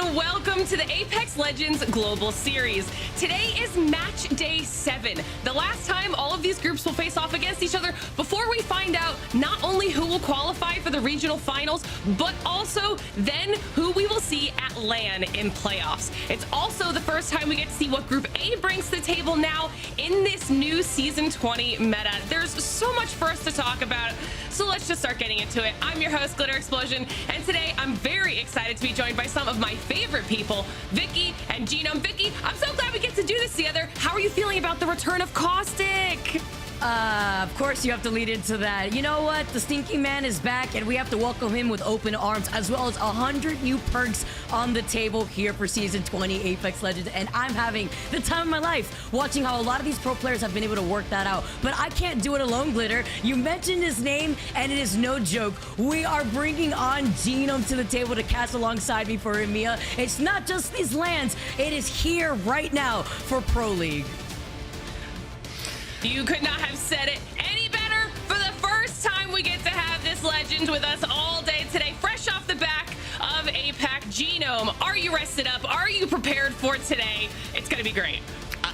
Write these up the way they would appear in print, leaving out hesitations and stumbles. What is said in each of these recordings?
and welcome to the Apex Legends Global Series. Today is match day 7, the last time all of these groups will face off against each other before we find out not only who will qualify for the regional finals, but also then who we will see at LAN in playoffs. It's also the first time we get to see what Group A brings to the table now in this new Season 20 meta. There's so much for us to talk about, so let's just start getting into it. I'm your host, Glitter Explosion, and today I'm very excited to be joined by some of my favorite people, Vicky and Genome. Vicky, I'm so glad we get to do this together. How are you feeling about the return of Caustic? Of course you have to lead into that. You know what? The Stinky Man is back, and we have to welcome him with open arms, as well as 100 new perks on the table here for Season 20 Apex Legends. And I'm having the time of my life watching how a lot of these pro players have been able to work that out. But I can't do it alone, Glitter. You mentioned his name, and it is no joke. We are bringing on Genome to the table to cast alongside me for EMEA. It's not just these lands, it is here right now for Pro League. You could not have said it any better. For the first time, we get to have this legend with us all day today, fresh off the back of APAC. Genome, are you rested up? Are you prepared for today? It's going to be great.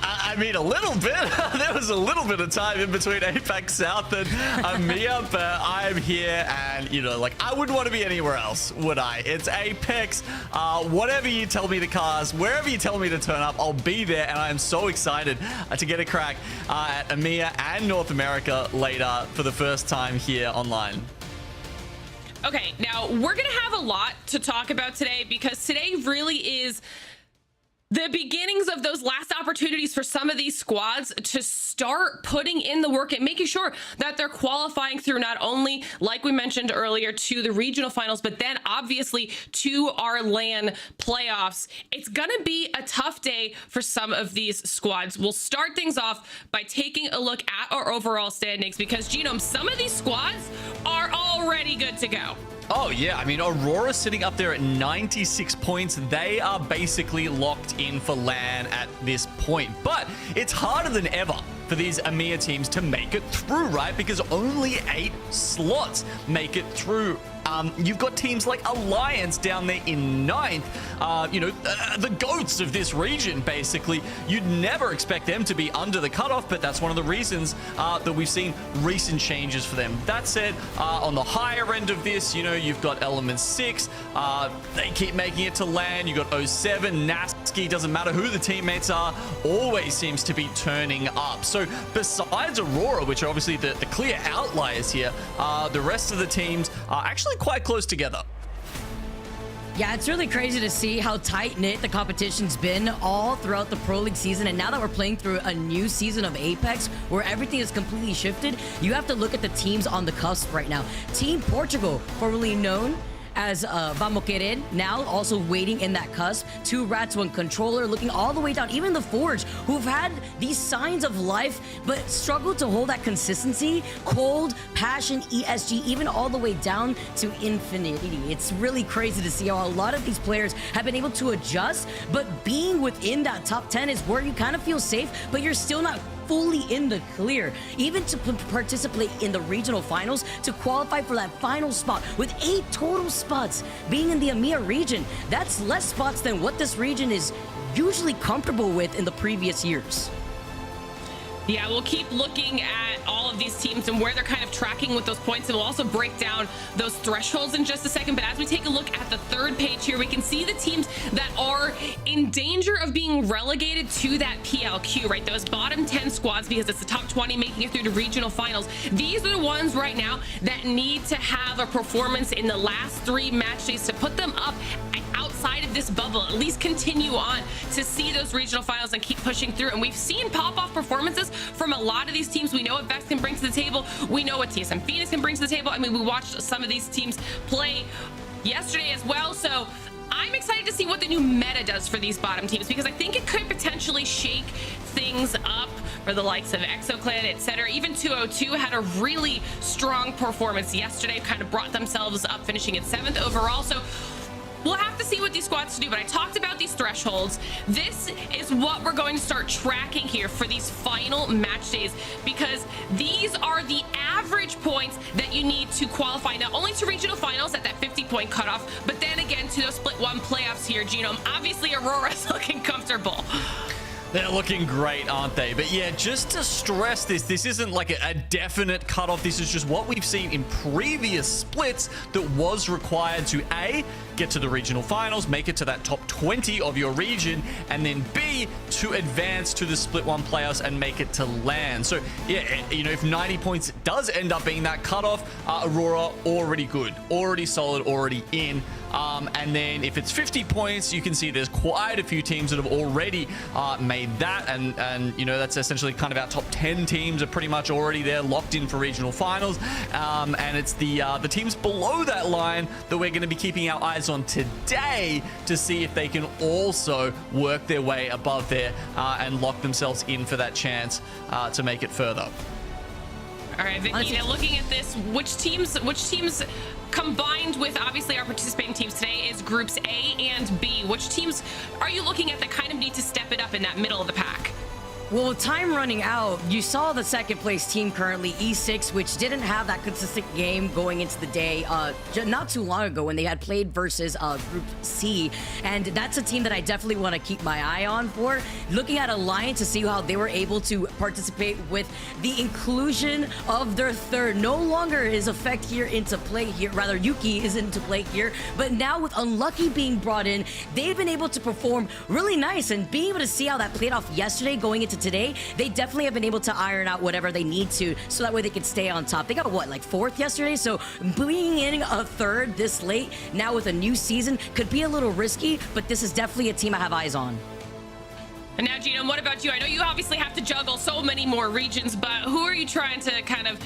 I mean, a little bit. There was a little bit of time in between APAC South and EMEA, but I'm here, and, you know, like, I wouldn't want to be anywhere else, would I? It's Apex. Whatever you tell me to cast, wherever you tell me to turn up, I'll be there, and I am so excited to get a crack at EMEA and North America later for the first time here online. Okay, now, we're going to have a lot to talk about today, because today really is the beginnings of those last opportunities for some of these squads to start putting in the work and making sure that they're qualifying through not only, like we mentioned earlier, to the regional finals, but then obviously to our LAN playoffs. It's gonna be a tough day for some of these squads. We'll start things off by taking a look at our overall standings, because Genome, some of these squads are already good to go. Oh, yeah. I mean, Aurora sitting up there at 96 points. They are basically locked in for LAN at this point. But it's harder than ever for these EMEA teams to make it through, right? Because only 8 slots make it through. You've got teams like Alliance down there in 9th, you know, the goats of this region, basically. You'd never expect them to be under the cutoff, but that's one of the reasons that we've seen recent changes for them. That said, on the higher end of this, you know, you've got Element 6. They keep making it to LAN. You've got 07, Nasky, doesn't matter who the teammates are, always seems to be turning up. So besides Aurora, which are obviously the clear outliers here, the rest of the teams are actually quite close together. Yeah, it's really crazy to see how tight-knit the competition's been all throughout the Pro League season. And now that we're playing through a new season of Apex, where everything is completely shifted, you have to look at the teams on the cusp right now. Team Portugal, formerly known as VAMO, now also waiting in that cusp. 2 Rats, 1 Controller, looking all the way down. Even the Forge, who've had these signs of life, but struggled to hold that consistency. Cold, Passion, ESG, even all the way down to Infinity. It's really crazy to see how a lot of these players have been able to adjust, but being within that top 10 is where you kind of feel safe, but you're still not fully in the clear. Even to participate in the regional finals, to qualify for that final spot with 8 total spots being in the EMEA region, that's less spots than what this region is usually comfortable with in the previous years. Yeah, we'll keep looking at all of these teams and where they're kind of tracking with those points, and we'll also break down those thresholds in just a second. But as we take a look at the third page here, we can see the teams that are in danger of being relegated to that PLQ, right? Those bottom 10 squads, because it's the top 20 making it through the regional finals. These are the ones right now that need to have a performance in the last 3 match days to put them up outside of this bubble, at least continue on to see those regional finals and keep pushing through. And we've seen pop-off performances from a lot of these teams. We know what Vex can bring to the table. We know what TSM Phoenix can bring to the table. I mean, we watched some of these teams play yesterday as well. So I'm excited to see what the new meta does for these bottom teams, because I think it could potentially shake things up for the likes of ExoClan, etc. Even 202 had a really strong performance yesterday, kind of brought themselves up, finishing in 7th overall. So we'll have to see what these squads do, but I talked about these thresholds. This is what we're going to start tracking here for these final match days, because these are the average points that you need to qualify not only to regional finals at that 50-point cutoff, but then again to those split 1 playoffs here, Genome. Obviously, Aurora's looking comfortable. They're looking great, aren't they? But yeah, just to stress this isn't like a definite cutoff. This is just what we've seen in previous splits that was required to A, get to the regional finals, make it to that top 20 of your region, and then B, to advance to the split one playoffs and make it to LAN. So yeah, you know, if 90 points does end up being that cutoff, Aurora already good, already solid, already in. And then if it's 50 points, you can see there's quite a few teams that have already made that, and you know, that's essentially kind of our top 10 teams are pretty much already there, locked in for regional finals. And it's the teams below that line that we're going to be keeping our eyes on today to see if they can also work their way above there and lock themselves in for that chance to make it further. All right, Vicky, now looking at this, which teams combined with obviously our participating teams today is groups A and B. Which teams are you looking at that kind of need to step it up in that middle of the pack? Well, with time running out, you saw the second place team currently, E6, which didn't have that consistent game going into the day not too long ago when they had played versus Group C. And that's a team that I definitely want to keep my eye on for. Looking at Alliance to see how they were able to participate with the inclusion of their third. No longer is Effect here into play here, rather Yuki is into play here, but now with Unlucky being brought in, they've been able to perform really nice, and being able to see how that played off yesterday going into today, they definitely have been able to iron out whatever they need to so that way they can stay on top. They got what, like fourth yesterday? So bringing in a third this late now with a new season could be a little risky, but this is definitely a team I have eyes on. And now, Gina, what about you? I know you obviously have to juggle so many more regions, but who are you trying to kind of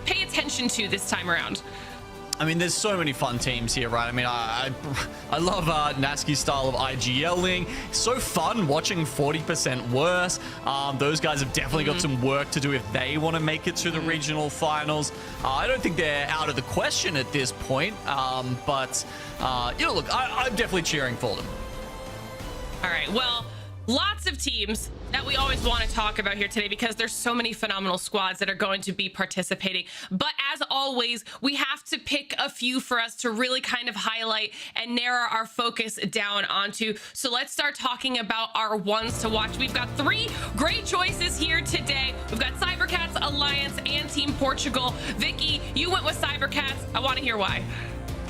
pay attention to this time around? I mean, there's so many fun teams here, right? I mean, I love Nasky's style of IGLing. So fun watching 40% worse. Those guys have definitely got some work to do if they want to make it to the regional finals. I don't think they're out of the question at this point, but you know, look, I'm definitely cheering for them. All right, well, lots of teams that we always want to talk about here today because there's so many phenomenal squads that are going to be participating. But as always, we have to pick a few for us to really kind of highlight and narrow our focus down onto. So let's start talking about our ones to watch. We've got three great choices here today. We've got Cybercats, Alliance, and Team Portugal. Vicky, you went with Cybercats. I want to hear why.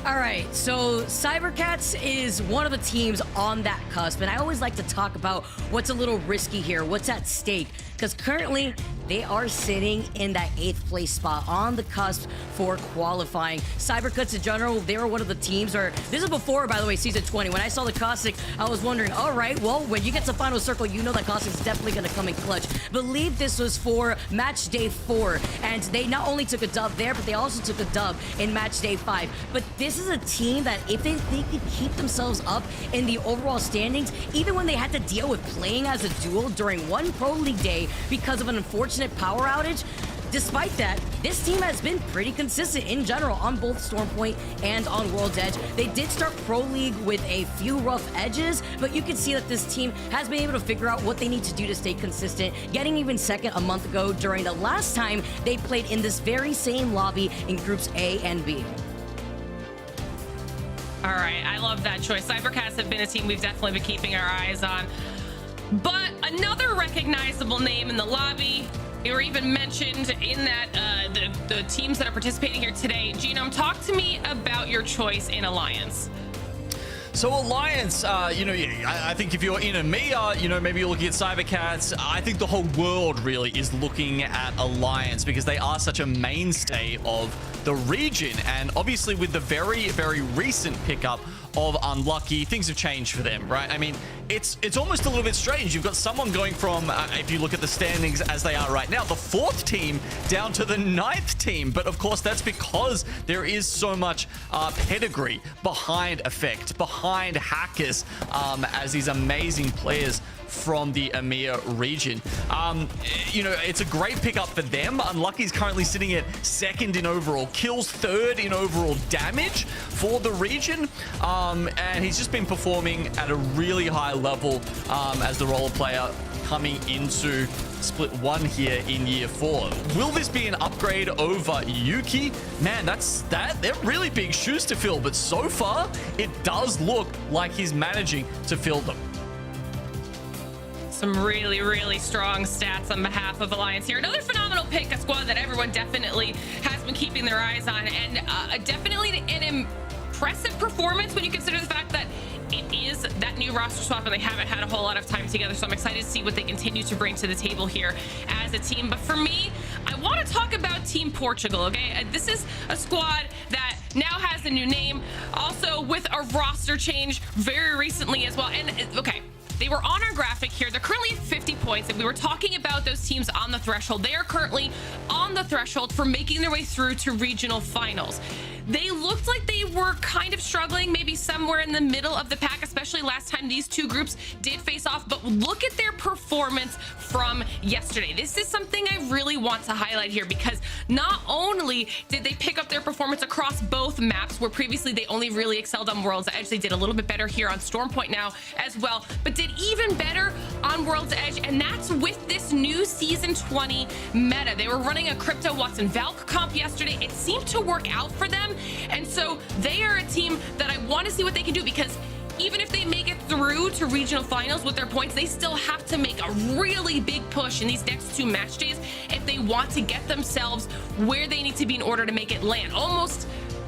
All right, so Cybercats is one of the teams on that cusp, and I always like to talk about what's a little risky here, what's at stake, because currently they are sitting in that 8th place spot on the cusp for qualifying. Cybercats in general, they were one of the teams, or this is before, by the way, season 20. When I saw the Caustic, I was wondering, all right, well, when you get to final circle, you know that Caustic's definitely going to come in clutch. Believe this was for match day 4, and they not only took a dub there, but they also took a dub in match day 5. But this is a team that if they could keep themselves up in the overall standings, even when they had to deal with playing as a duo during one Pro League day because of an unfortunate power outage, despite that, this team has been pretty consistent in general on both Stormpoint and on World's Edge. They did start Pro League with a few rough edges, but you can see that this team has been able to figure out what they need to do to stay consistent, getting even second a month ago during the last time they played in this very same lobby in groups A and B. All right, I love that choice. Cybercats have been a team we've definitely been keeping our eyes on. But another recognizable name in the lobby, or even mentioned in that the teams that are participating here today. Genome, talk to me about your choice in Alliance. So Alliance, you know, I think if you're in EMEA, you know, maybe you're looking at Cybercats. I think the whole world really is looking at Alliance because they are such a mainstay of the region. And obviously with the very, very recent pickup of Unlucky, things have changed for them, right? I mean, it's almost a little bit strange. You've got someone going from, if you look at the standings as they are right now, the 4th team down to the 9th team. But of course, that's because there is so much pedigree behind Effect, behind Hackers, as these amazing players from the EMEA region. You know, it's a great pickup for them. Unlucky's currently sitting at second in overall kills, third in overall damage for the region. And he's just been performing at a really high level as the role player coming into Split 1 here in Year 4. Will this be an upgrade over Yuki? Man, they're really big shoes to fill, but so far, it does look like he's managing to fill them. Some really, really strong stats on behalf of Alliance here. Another phenomenal pick, a squad that everyone definitely has been keeping their eyes on, and definitely an impressive performance when you consider the fact that it is that new roster swap and they haven't had a whole lot of time together. So I'm excited to see what they continue to bring to the table here as a team. But for me, I want to talk about Team Portugal, okay? This is a squad that now has a new name, also with a roster change very recently as well. And okay, they were on our graphic here. They're currently at 50 points, and we were talking about those teams on the threshold. They are currently on the threshold for making their way through to regional finals. They looked like they were kind of struggling, maybe somewhere in the middle of the pack, especially last time these two groups did face off. But look at their performance from yesterday. This is something I really want to highlight here, because not only did they pick up their performance across both maps, where previously they only really excelled on World's Edge, they did a little bit better here on Stormpoint now as well, but did even better on World's Edge, and that's with this new Season 20 meta. They were running a Crypto Watson Valk comp yesterday. It seemed to work out for them. And so they are a team that I want to see what they can do, because even if they make it through to regional finals with their points, they still have to make a really big push in these next two match days if they want to get themselves where they need to be in order to make it land. Almost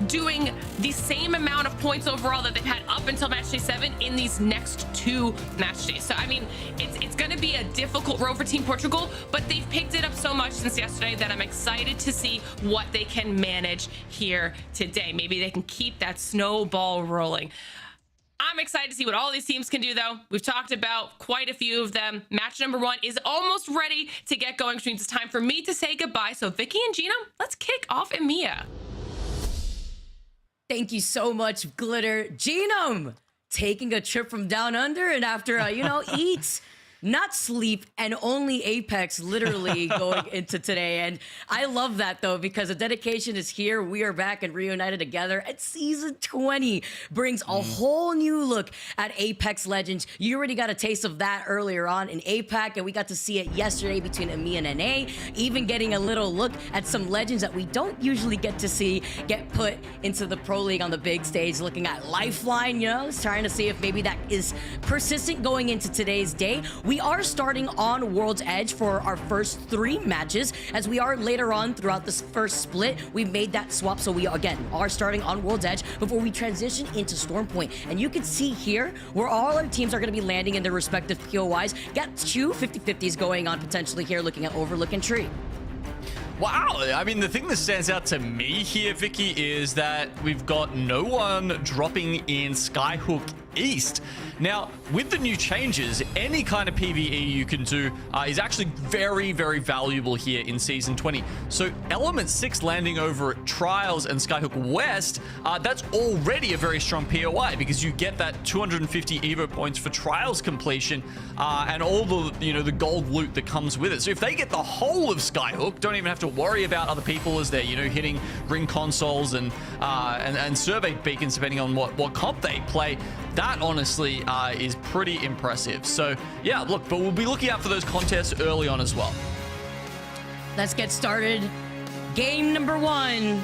doing the same amount of points overall that they've had up until match day 7 in these next two match days. So I mean, it's going to be a difficult road for Team Portugal, but they've picked it up so much since yesterday that I'm excited to see what they can manage here today. Maybe they can keep that snowball rolling. I'm excited to see what all these teams can do, though. We've talked about quite a few of them. Match number 1 is almost ready to get going, which means it's time for me to say goodbye. So Vicky and Gino, let's kick off EMEA. Thank you so much, Glitter. Genome taking a trip from down under, and after, you know, eats, not sleep, and only Apex literally going into today. And I love that, though, because the dedication is here. We are back and reunited together. And Season 20 brings a whole new look at Apex Legends. You already got a taste of that earlier on in APAC, and we got to see it yesterday between EMEA and NA, even getting a little look at some legends that we don't usually get to see get put into the Pro League on the big stage, looking at Lifeline, you know, trying to see if maybe that is persistent going into today's day. We are starting on World's Edge for our first 3 matches, as we are later on throughout this first split. We made that swap, so we again are starting on World's Edge before we transition into Stormpoint. And you can see here where all our teams are going to be landing in their respective POIs. Got 2 50-50s going on potentially here, looking at Overlook and Tree. Wow, I mean, the thing that stands out to me here, Vicky, is that we've got no one dropping in Skyhook East. Now, with the new changes, any kind of PvE you can do is actually very, very valuable here in Season 20. So Element 6 landing over at Trials and Skyhook West, that's already a very strong POI, because you get that 250 Evo points for Trials completion and all the, you know, the gold loot that comes with it. So if they get the whole of Skyhook, don't even have to worry about other people as they're, you know, hitting ring consoles and survey beacons, depending on what comp they play. That honestly is pretty impressive. So yeah, look, but we'll be looking out for those contests early on as well. Let's get started. Game number 1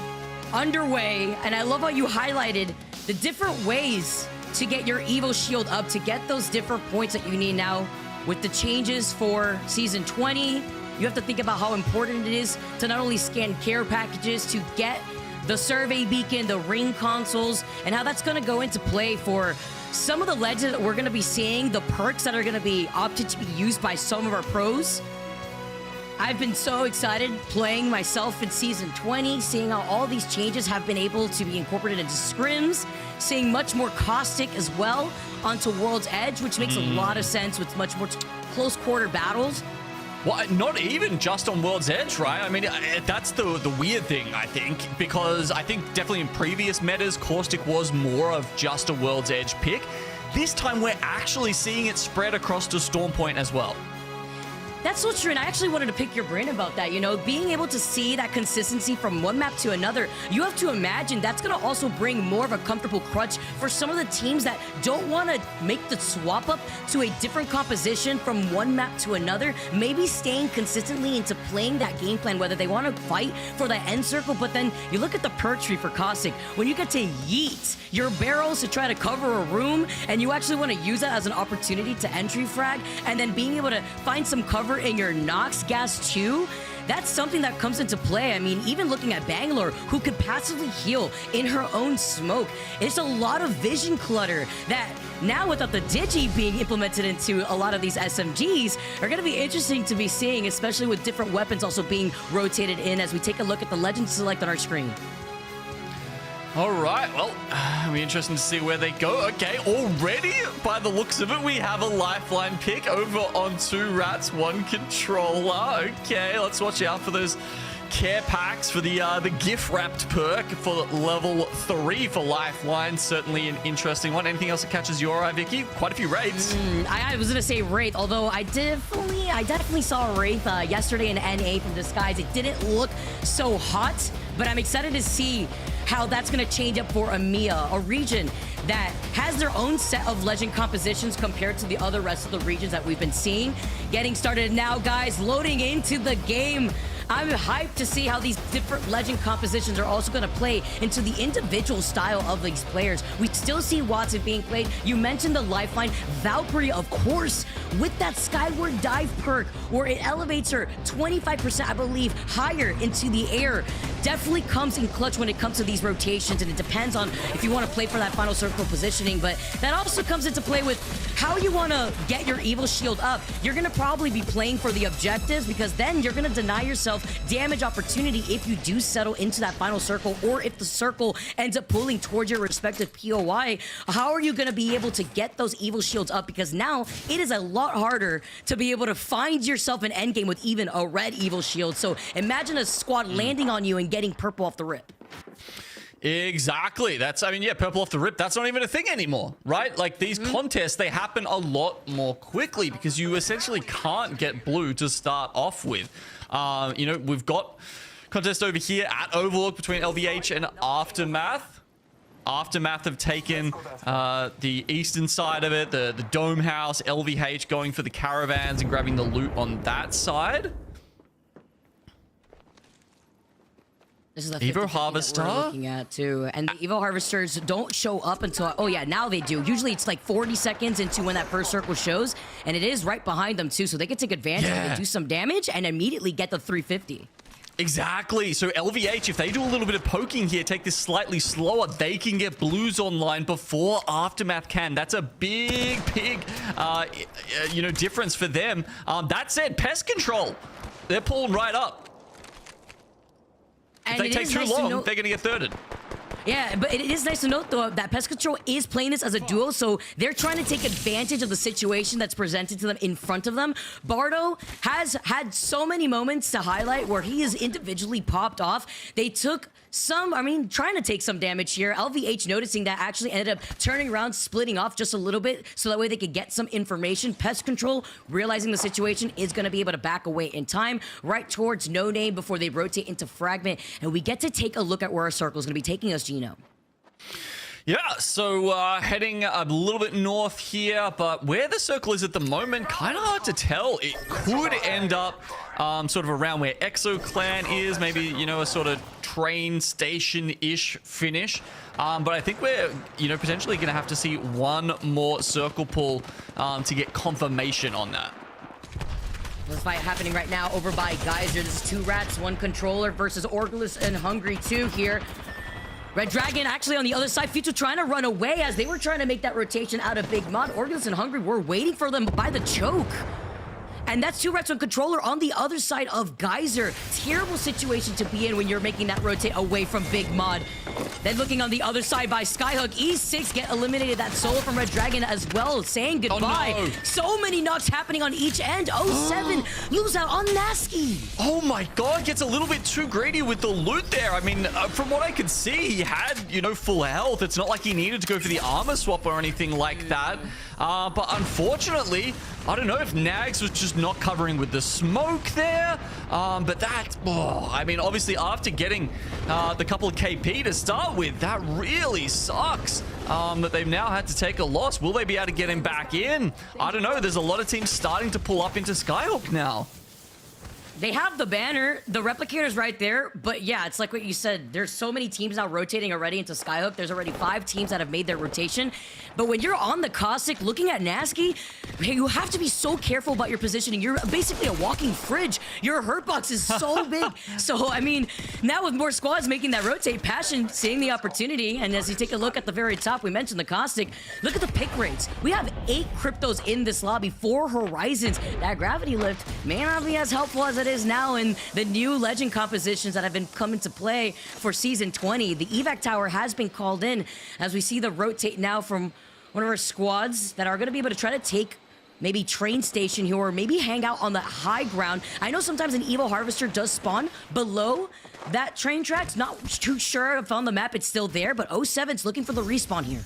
underway, and I love how you highlighted the different ways to get your Evo shield up, to get those different points that you need now. With the changes for Season 20, you have to think about how important it is to not only scan care packages, to get the survey beacon, the ring consoles, and how that's going to go into play for some of the legends that we're going to be seeing, the perks that are going to be opted to be used by some of our pros. I've been so excited playing myself in Season 20, seeing how all these changes have been able to be incorporated into scrims, seeing much more caustic as well onto World's Edge, which makes a lot of sense with much more close quarter battles. Well, not even just on World's Edge, right? I mean, that's the weird thing, I think, because I think definitely in previous metas, Caustic was more of just a World's Edge pick. this time we're actually seeing it spread across to Storm Point as well. That's so true, and I actually wanted to pick your brain about that. You know, being able to see that consistency from one map to another, you have to imagine that's going to also bring more of a comfortable crutch for some of the teams that don't want to make the swap up to a different composition from one map to another, maybe staying consistently into playing that game plan, whether they want to fight for that end circle. But then you look at the perk tree for Caustic, when you get to yeet your barrels to try to cover a room, and you actually want to use that as an opportunity to entry frag, and then being able to find some cover in your Nox gas too, that's something that comes into play. I mean, even looking at Bangalore, who could passively heal in her own smoke, it's a lot of vision clutter that now, without the Digi being implemented into a lot of these SMGs, are going to be interesting to be seeing, especially with different weapons also being rotated in as we take a look at the Legend select on our screen. All right, well, it'll be interesting to see where they go. Okay, already, by the looks of it, we have a lifeline pick over on 2 rats, 1 controller. Okay, let's watch out for those care packs for the gift-wrapped perk for level 3 for lifeline. Certainly an interesting one. Anything else that catches your eye, Vicky? Quite a few Wraiths. I was going to say Wraith, although I definitely saw a Wraith yesterday in NA from Disguise. It didn't look so hot, but I'm excited to see how that's going to change up for EMEA, a region that has their own set of legend compositions compared to the other rest of the regions that we've been seeing. Getting started now, guys, loading into the game. I'm hyped to see how these different legend compositions are also going to play into the individual style of these players. We still see Watson being played. You mentioned the lifeline. Valkyrie, of course, with that Skyward Dive perk, where it elevates her 25%, I believe, higher into the air. Definitely comes in clutch when it comes to these rotations, and it depends on if you want to play for that final circle positioning, but that also comes into play with how you want to get your evil shield up. You're going to probably be playing for the objectives, because then you're going to deny yourself damage opportunity if you do settle into that final circle, or if the circle ends up pulling towards your respective POI. How are you going to be able to get those evil shields up? Because now it is a lot harder to be able to find yourself an endgame with even a red evil shield. So imagine a squad landing on you and getting purple off the rip. Exactly. That's, I mean, yeah, purple off the rip, that's not even a thing anymore, right? Like, these contests, they happen a lot more quickly because you essentially can't get blue to start off with. You know, we've got contest over here at Overlook between LVH and Aftermath. Aftermath have taken the eastern side of it, the Dome House. LVH going for the caravans and grabbing the loot on that side. This is the Evo 50-50 Harvester that we're looking at too, and the Evo Harvesters don't show up until, oh yeah, now they do. Usually it's like 40 seconds into when that first circle shows, and it is right behind them too, so they can take advantage and do some damage and immediately get the 350. Exactly. So LVH, if they do a little bit of poking here, take this slightly slower, they can get blues online before Aftermath can. That's a big, you know, difference for them. That said, Pest Control, they're pulling right up. If they take too long, they're going to get thirded. Yeah, but it is nice to note, though, that Pest Control is playing this as a duo, so they're trying to take advantage of the situation that's presented to them in front of them. Bardo has had so many moments to highlight where he is individually popped off. They took some, I mean, trying to take some damage here. LVH noticing that actually ended up turning around, splitting off just a little bit so that way they could get some information. Pest Control, realizing the situation, is going to be able to back away in time right towards No Name before they rotate into Fragment. And we get to take a look at where our circle is going to be taking us, Gino. Yeah, so heading a little bit north here, but where the circle is at the moment, kind of hard to tell. It could end up sort of around where Exo Clan is, maybe, you know, a sort of train station-ish finish. But I think we're, you know, potentially going to have to see one more circle pull to get confirmation on that. This fight happening right now over by Geyser. This is 2 rats, 1 controller versus Orgulus and Hungry 2 here. Redragon actually on the other side. Future trying to run away as they were trying to make that rotation out of Big Mod. Orgulus and Hungry were waiting for them by the choke. And that's 2 Reds on controller on the other side of Geyser. Terrible situation to be in when you're making that rotate away from Big Mod. Then looking on the other side by Skyhook, E6 get eliminated. That solo from Redragon as well, saying goodbye. Oh, no. So many knocks happening on each end. 07 lose out on Nasky. Oh my god, gets a little bit too greedy with the loot there. I mean, from what I could see, he had, full health. It's not like he needed to go for the armor swap or anything like that. But unfortunately, I don't know if Nags was just not covering with the smoke there. But that, I mean, obviously after getting the couple of KP to start with, that really sucks that they've now had to take a loss. Will they be able to get him back in? I don't know. There's a lot of teams starting to pull up into Skyhook now. They have the banner, the replicator's right there, but yeah, it's like what you said. There's so many teams now rotating already into Skyhook. There's already 5 teams that have made their rotation. But when you're on the Caustic looking at Nasky, you have to be so careful about your positioning. You're basically a walking fridge. Your hurt box is so big. So, I mean, now with more squads making that rotate, Passion seeing the opportunity, and as you take a look at the very top, we mentioned the Caustic. Look at the pick rates. We have 8 cryptos in this lobby, 4 Horizons. That gravity lift may not be as helpful as it is now in the new legend compositions that have been come into play for season 20. The evac tower has been called in as we see the rotate now from one of our squads that are going to be able to try to take maybe train station here or maybe hang out on the high ground. I know sometimes an Evo Harvester does spawn below that train tracks. Not too sure if on the map it's still there, but 07's looking for the respawn here.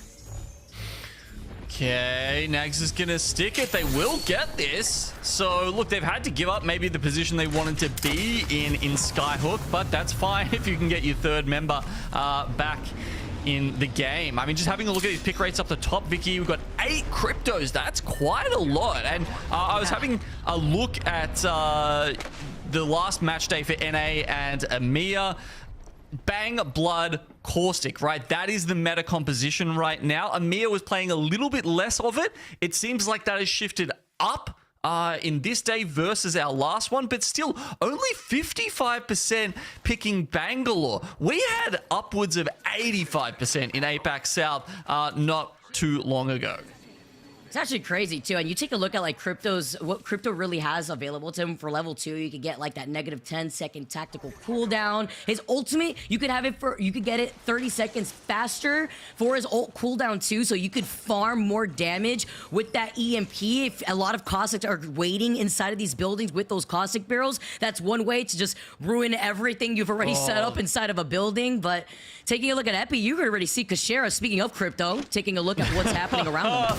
Okay, Nags is gonna stick it. They will get this. So, look, they've had to give up maybe the position they wanted to be in Skyhook, but that's fine if you can get your 3rd member back in the game. I mean, just having a look at these pick rates up the top, Vicky, we've got 8 cryptos. That's quite a lot. And I was having a look at the last match day for NA and EMEA. Bang, Blood, Caustic, right? That is the meta composition right now. EMEA was playing a little bit less of it. It seems like that has shifted up in this day versus our last one, but still only 55% picking Bangalore. We had upwards of 85% in APAC South not too long ago. It's actually crazy too, and you take a look at like what crypto really has available to him for level 2. You could get like that negative 10-second tactical cooldown. His ultimate, you could get it 30 seconds faster for his ult cooldown too, so you could farm more damage with that EMP. If a lot of Caustics are waiting inside of these buildings with those Caustic barrels, that's one way to just ruin everything you've already set up inside of a building. But taking a look at Epi, you can already see QUERER, speaking of crypto, taking a look at what's happening around him.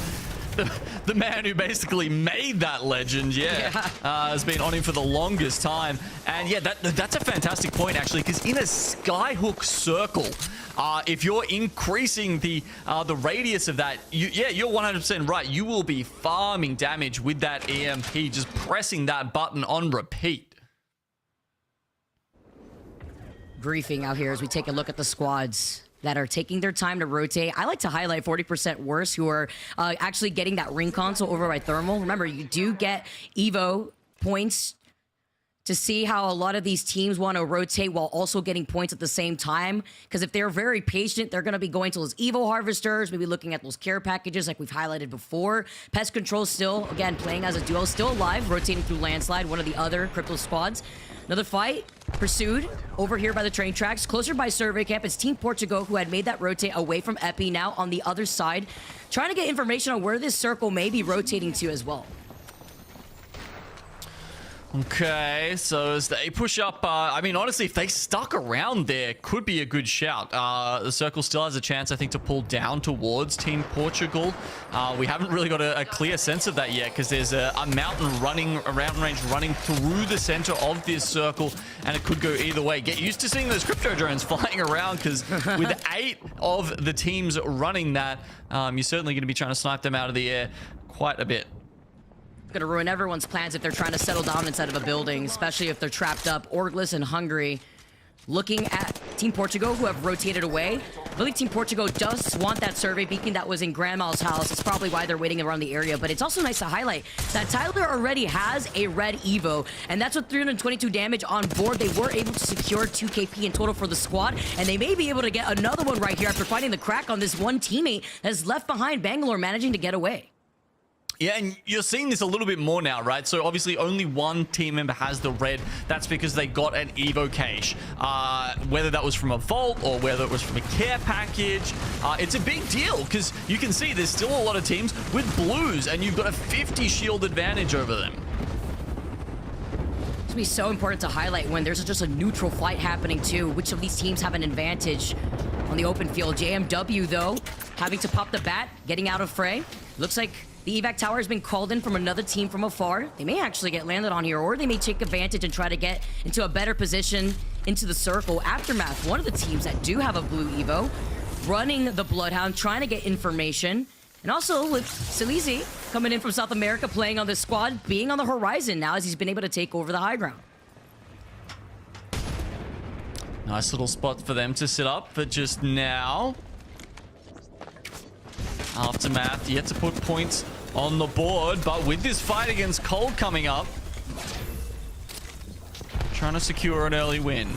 The man who basically made that legend, has been on him for the longest time. And yeah, that's a fantastic point, actually, because in a Skyhook circle, if you're increasing the radius of that, you're 100% right. You will be farming damage with that EMP, just pressing that button on repeat. Briefing out here as we take a look at the squads that are taking their time to rotate. I like to highlight 40% worse who are actually getting that ring console over by Thermal. Remember, you do get Evo points to see how a lot of these teams want to rotate while also getting points at the same time. Because if they're very patient, they're going to be going to those Evo Harvesters, maybe looking at those care packages like we've highlighted before. Pest Control still, again, playing as a duo, still alive, rotating through Landslide, one of the other crypto squads. Another fight pursued over here by the train tracks. Closer by Survey Camp, it's Team Portugal who had made that rotate away from Epi, now on the other side, trying to get information on where this circle may be rotating to as well. Okay, so as they push up, I mean, honestly, if they stuck around there, could be a good shout. The circle still has a chance, I think, to pull down towards Team Portugal. We haven't really got a clear sense of that yet, because there's a mountain running, a mountain range running through the center of this circle, and it could go either way. Get used to seeing those crypto drones flying around, because with 8 of the teams running that, you're certainly going to be trying to snipe them out of the air quite a bit. Gonna ruin everyone's plans if they're trying to settle down inside of a building, especially if they're trapped up, orgless and hungry. Looking at Team Portugal, who have rotated away. I believe Team Portugal does want that survey beacon that was in Grandma's house. It's probably why they're waiting around the area, but it's also nice to highlight that Tyler already has a red Evo, and that's with 322 damage on board. They were able to secure 2 KP in total for the squad, and they may be able to get another one right here after finding the crack on this one teammate that's left behind. Bangalore managing to get away. Yeah, and you're seeing this a little bit more now, right? So obviously only one team member has the red. That's because they got an Evo cache. Whether that was from a vault or whether it was from a care package, it's a big deal because you can see there's still a lot of teams with blues and you've got a 50 shield advantage over them. It's gonna be so important to highlight when there's just a neutral fight happening too. Which of these teams have an advantage on the open field? JMW, though, having to pop the bat, getting out of fray. Looks like the evac tower has been called in from another team from afar. They may actually get landed on here, or they may take advantage and try to get into a better position into the circle. Aftermath, one of the teams that do have a blue Evo, running the Bloodhound, trying to get information. And also with Salizi coming in from South America, playing on this squad, being on the horizon now as he's been able to take over the high ground. Nice little spot for them to sit up for just now. Aftermath yet to put points on the board, but with this fight against Cold coming up, trying to secure an early win.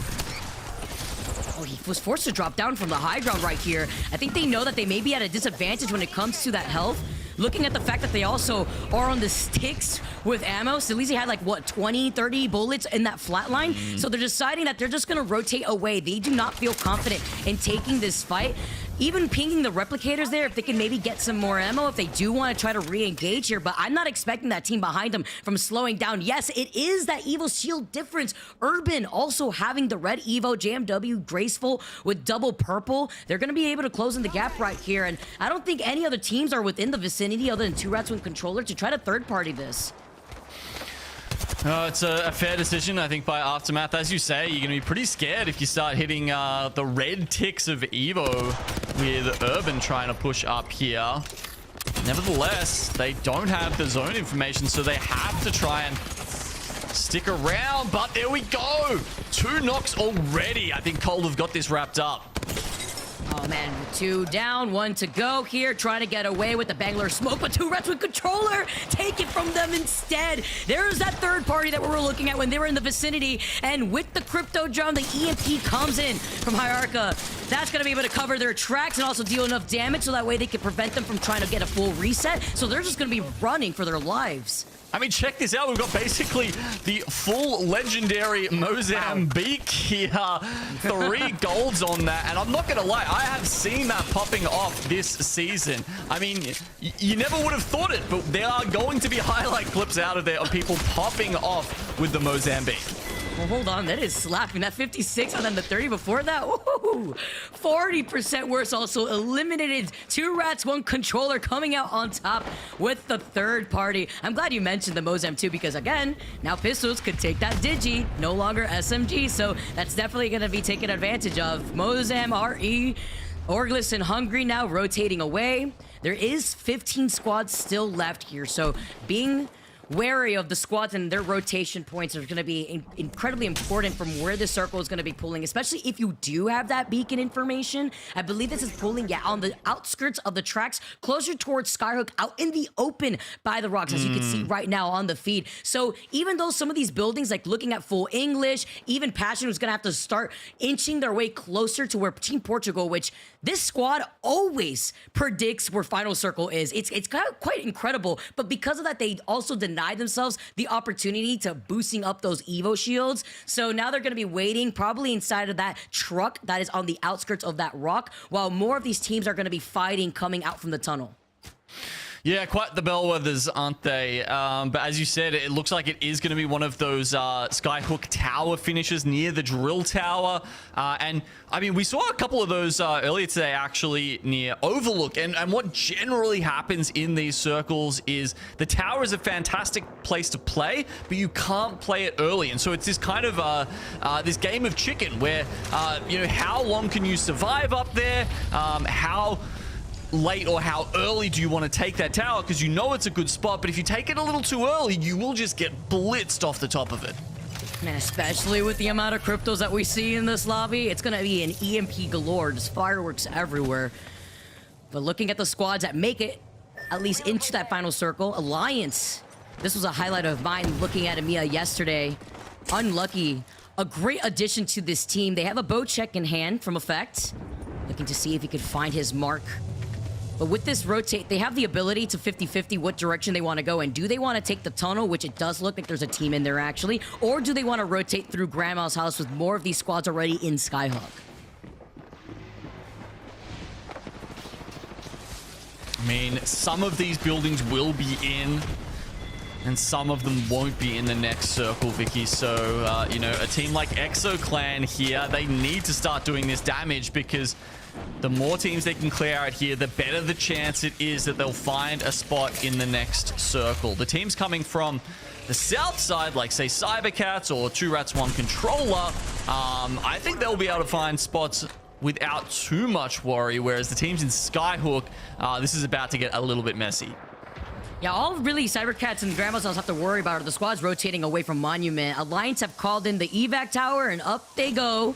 Oh, he was forced to drop down from the high ground right here. I think they know that they may be at a disadvantage when it comes to that health. Looking at the fact that they also are on the sticks with ammo. Salizi had like, what, 20, 30 bullets in that flatline? So they're deciding that they're just going to rotate away. They do not feel confident in taking this fight. Even pinging the replicators there, if they can maybe get some more ammo, if they do want to try to re-engage here. But I'm not expecting that team behind them from slowing down. Yes, it is that Evo shield difference. Urban also having the red Evo, JMW graceful with double purple. They're going to be able to close in the gap right here. And I don't think any other teams are within the vicinity other than 2 Rats with controller to try to third-party this. It's a fair decision, I think, by Aftermath. As you say, you're going to be pretty scared if you start hitting the red ticks of Evo with Urban trying to push up here. Nevertheless, they don't have the zone information, so they have to try and stick around. But there we go. 2 knocks already. I think Cold have got this wrapped up. Oh man, 2 down, 1 to go here, trying to get away with the Bangalore smoke, but 2 Rats with controller take it from them instead. There's that third party that we were looking at when they were in the vicinity, and with the crypto drum, the EMP comes in from Hierarcha. That's gonna be able to cover their tracks and also deal enough damage so that way they can prevent them from trying to get a full reset. So they're just gonna be running for their lives. I mean, check this out. We've got basically the full legendary Mozambique here. 3 golds on that. And I'm not going to lie, I have seen that popping off this season. I mean, you never would have thought it, but there are going to be highlight clips out of there of people popping off with the Mozambique. Well, hold on, that is slapping. That 56 and then the 30 before that. Woohoo! 40% worse. Also eliminated 2 Rats, 1 controller coming out on top with the third party. I'm glad you mentioned the Mozam too, because again, now pistols could take that Digi, no longer SMG. So that's definitely going to be taken advantage of. Mozam, RE, Orglis and Hungry now rotating away. There is 15 squads still left here, so being wary of the squads and their rotation points are going to be incredibly important from where the circle is going to be pulling, especially if you do have that beacon information. I believe this is pulling, yeah, on the outskirts of the tracks, closer towards Skyhook, out in the open by the rocks, as you can see right now on the feed. So even though some of these buildings, like looking at full English, even Passion was going to have to start inching their way closer to where Team Portugal, which this squad always predicts where Final Circle is. It's kind of quite incredible, but because of that, they also deny themselves the opportunity to boosting up those Evo shields. So now they're going to be waiting probably inside of that truck that is on the outskirts of that rock, while more of these teams are going to be fighting coming out from the tunnel. Yeah, quite the bellwethers, aren't they? But as you said, it looks like it is going to be one of those Skyhook tower finishes near the drill tower. And I mean, we saw a couple of those earlier today, actually, near Overlook. And what generally happens in these circles is the tower is a fantastic place to play, but you can't play it early. And so it's this kind of this game of chicken where, you know, how long can you survive up there? How late or how early do you want to take that tower, because you know it's a good spot, but if you take it a little too early, you will just get blitzed off the top of it. Man, especially with the amount of cryptos that we see in this lobby, it's going to be an EMP galore, just fireworks everywhere. But looking at the squads that make it at least into that final circle, Alliance, this was a highlight of mine looking at EMEA yesterday. Unlucky, a great addition to this team. They have a bow check in hand from Effect, looking to see if he could find his mark. But with this rotate, they have the ability to 50-50 what direction they want to go in. Do they want to take the tunnel, which it does look like there's a team in there actually, or do they want to rotate through Grandma's house with more of these squads already in Skyhook? I mean, some of these buildings will be in, and some of them won't be in the next circle, Vicky. So, you know, a team like ExoClan here, they need to start doing this damage, because the more teams they can clear out here, the better the chance it is that they'll find a spot in the next circle. The teams coming from the south side, like, say, cybercats or 2 Rats 1 Controller, I think they'll be able to find spots without too much worry, whereas the teams in Skyhook, this is about to get a little bit messy. Yeah, all really cybercats and Grandma's house have to worry about are the squads rotating away from Monument. Alliance have called in the evac tower, and up they go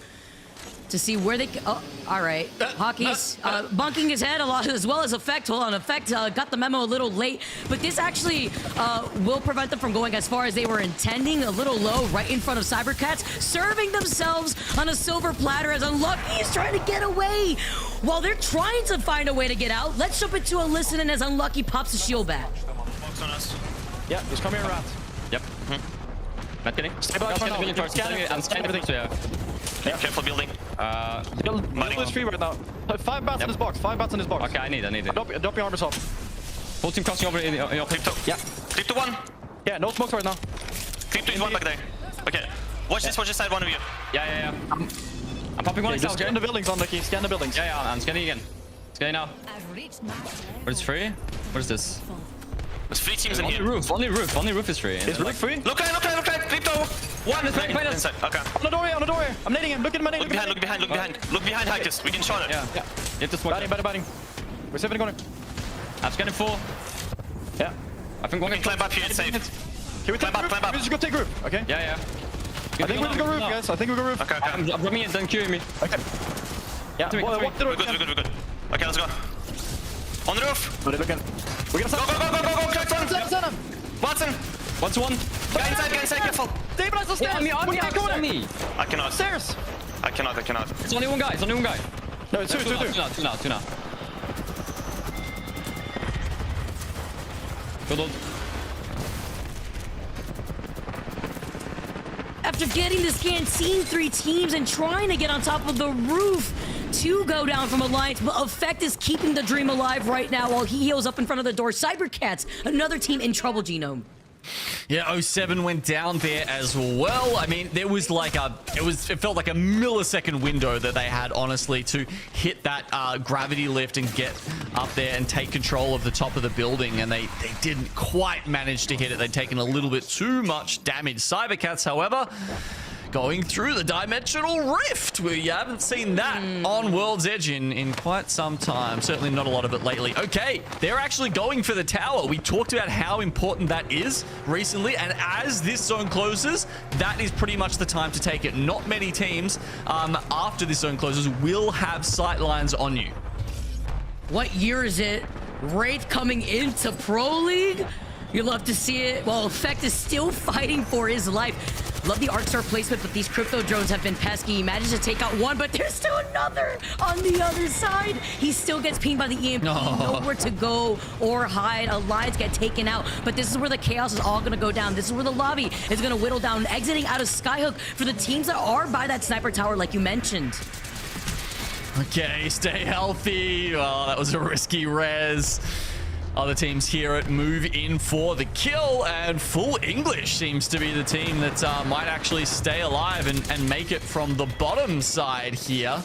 to see where they... Oh, all right. Hockey's bunking his head a lot, as well as Effect. Hold on, Effect got the memo a little late, but this actually will prevent them from going as far as they were intending. A little low right in front of cybercats, serving themselves on a silver platter as Unlucky is trying to get away. While they're trying to find a way to get out, let's jump into a listen in as Unlucky pops the shield back. On us. Yeah, just come here, Rat. Yep. Not getting. Stay back. I'm scanning everything. So yeah. Careful building. Build this tree right now. 5 bats in this box. 5 bats in this box. Okay, I need it. Drop your armors off. Full team crossing over in your Crypto. Yeah. Crypto 1. Yeah, no smokes right now. Crypto is one back there. Okay. Watch this side, one of you. Yeah. I'm popping one. Okay, just scan the buildings on the key. Scan the buildings. Yeah, I'm scanning again. Scanning now. What is free? What is this? There's 3 teams in here. Only roof is free. Is roof free? Look right. Crypto. One is behind us. Okay. On the door here. I'm nading him. Look at him. Look behind Hikers. We can shot it. Yeah. Get this one. Batting. We're saving the corner. I'm scanning 4. Yeah. I think one can climb up here. It's safe. Can we climb up? We just go take roof. Okay. Yeah. I think we can go roof, guys. I think we go roof. Okay. I'm dropping it, then queuing me. Okay. Yeah. We're good. Okay, let's go. On the roof. What are they looking? We're gonna Go. Crack one. Watson. 1-1. Guy inside, careful. Stabilize the stairs. On me. I cannot. Stairs. I cannot. It's only one guy. No, it's two. Two now. Good old. After getting the scan, seeing 3 teams and trying to get on top of the roof to go down from Alliance, but Effect is keeping the dream alive right now while he heals up in front of the door. Cybercats, another team in trouble, Genome. Yeah, 07 went down there as well. I mean, there was like it felt like a millisecond window that they had, honestly, to hit that gravity lift and get up there and take control of the top of the building, and they didn't quite manage to hit it. They'd taken a little bit too much damage. Cybercats, however, going through the dimensional rift. We haven't seen that on World's Edge in quite some time. Certainly not a lot of it lately. Okay, they're actually going for the tower. We talked about how important that is recently, and as this zone closes, that is pretty much the time to take it. Not many teams after this zone closes will have sight lines on you. What year is it? Wraith coming into Pro League? You love to see it. Well, Effect is still fighting for his life. Love the Arc Star placement, but these crypto drones have been pesky. He manages to take out one, but there's still another on the other side. He still gets pinged by the EMP. Nowhere to go or hide. Alliance get taken out, but this is where the chaos is all going to go down. This is where the lobby is going to whittle down, exiting out of Skyhook for the teams that are by that sniper tower, like you mentioned. Okay, stay healthy. Oh, that was a risky res. Other teams here at move in for the kill, and Full English seems to be the team that might actually stay alive and make it from the bottom side here.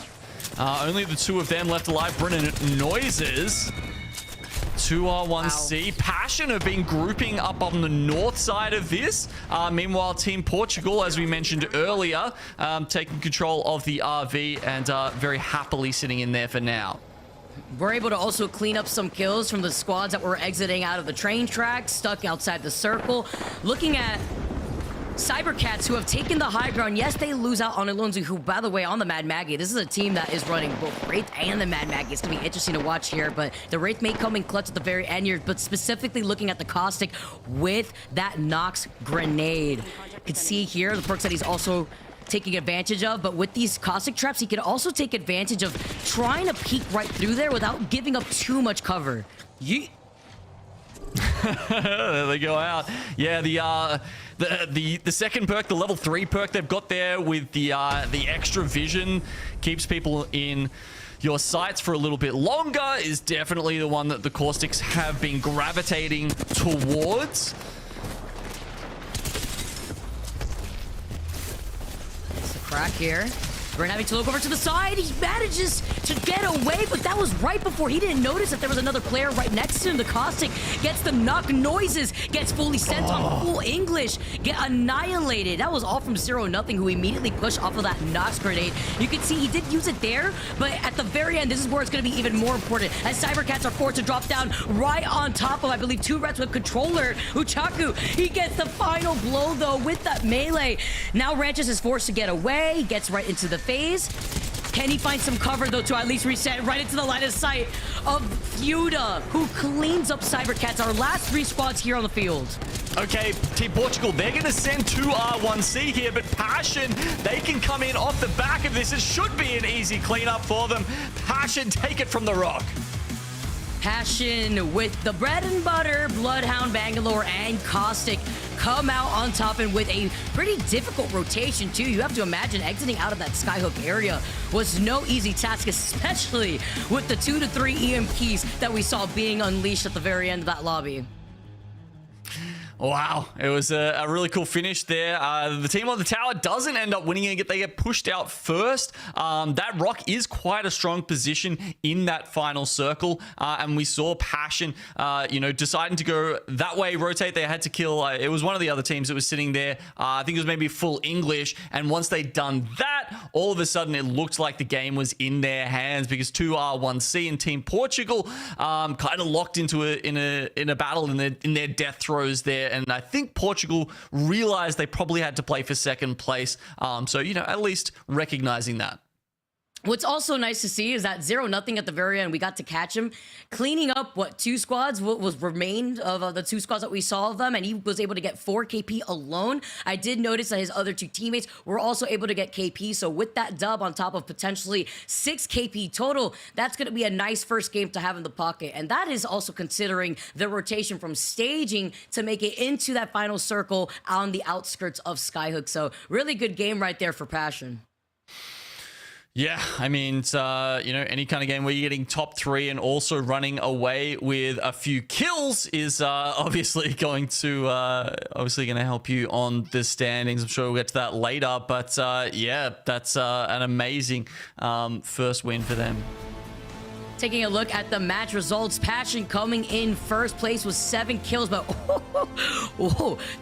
Only the 2 of them left alive. Brennan Noises. 2R1C. Passion have been grouping up on the north side of this. Meanwhile, Team Portugal, as we mentioned earlier, taking control of the RV and very happily sitting in there for now. We're able to also clean up some kills from the squads that were exiting out of the train tracks, stuck outside the circle. Looking at Cybercats, who have taken the high ground. Yes, they lose out on Alonso, who, by the way, on the Mad Maggie, this is a team that is running both Wraith and the Mad Maggie. It's going to be interesting to watch here, but the Wraith may come in clutch at the very end here, but specifically looking at the Caustic with that Nox grenade. You can see here the perks that he's also taking advantage of, but with these caustic traps, he can also take advantage of trying to peek right through there without giving up too much cover. Yeet. There they go out. Yeah, the second perk, the level 3 perk they've got there with the extra vision keeps people in your sights for a little bit longer is definitely the one that the caustics have been gravitating towards. It's a crack here. We're having to look over to the side. He manages to get away, but that was right before he didn't notice that there was another player right next to him. The caustic gets the knock noises, gets fully sent on full English, get annihilated. That was all from 0-0, who immediately pushed off of that Nox grenade. You can see he did use it there, but at the very end, this is where it's going to be even more important, as cybercats are forced to drop down right on top of, I believe, 2 Reds with controller. Uchaku, he gets the final blow, though, with that melee. Now Ranches is forced to get away. He gets right into the phase. Can he find some cover, though, to at least reset right into the line of sight of Feuda, who cleans up cybercats? Our last 3 squads here on the field. Okay, Team Portugal, they're going to send 2 R1C here, but Passion, they can come in off the back of this. It should be an easy cleanup for them. Passion, take it from the rock. Passion with the bread and butter, Bloodhound, Bangalore, and Caustic come out on top, and with a pretty difficult rotation too. You have to imagine exiting out of that Skyhook area was no easy task, especially with the 2 to 3 EMPs that we saw being unleashed at the very end of that lobby. Wow, it was a really cool finish there. The team on the tower doesn't end up winning it. They get pushed out first. That rock is quite a strong position in that final circle. And we saw Passion, deciding to go that way, rotate. They had to kill, it was one of the other teams that was sitting there. I think it was maybe full English. And once they'd done that, all of a sudden it looked like the game was in their hands, because 2R1C and Team Portugal kind of locked into in a battle in their death throes there. And I think Portugal realized they probably had to play for second place. So, at least recognizing that. What's also nice to see is that 0-0 at the very end, we got to catch him cleaning up what 2 squads, what was remained of the 2 squads that we saw of them, and he was able to get 4 KP alone. I did notice that his other 2 teammates were also able to get KP, so with that dub on top of potentially 6 KP total, that's going to be a nice first game to have in the pocket, and that is also considering the rotation from staging to make it into that final circle on the outskirts of Skyhook. So really good game right there for Passion. Yeah, I mean, it's, any kind of game where you're getting top 3 and also running away with a few kills is obviously going to help you on the standings. I'm sure we'll get to that later, but yeah, that's an amazing first win for them. Taking a look at the match results, Passion coming in first place with 7 kills, but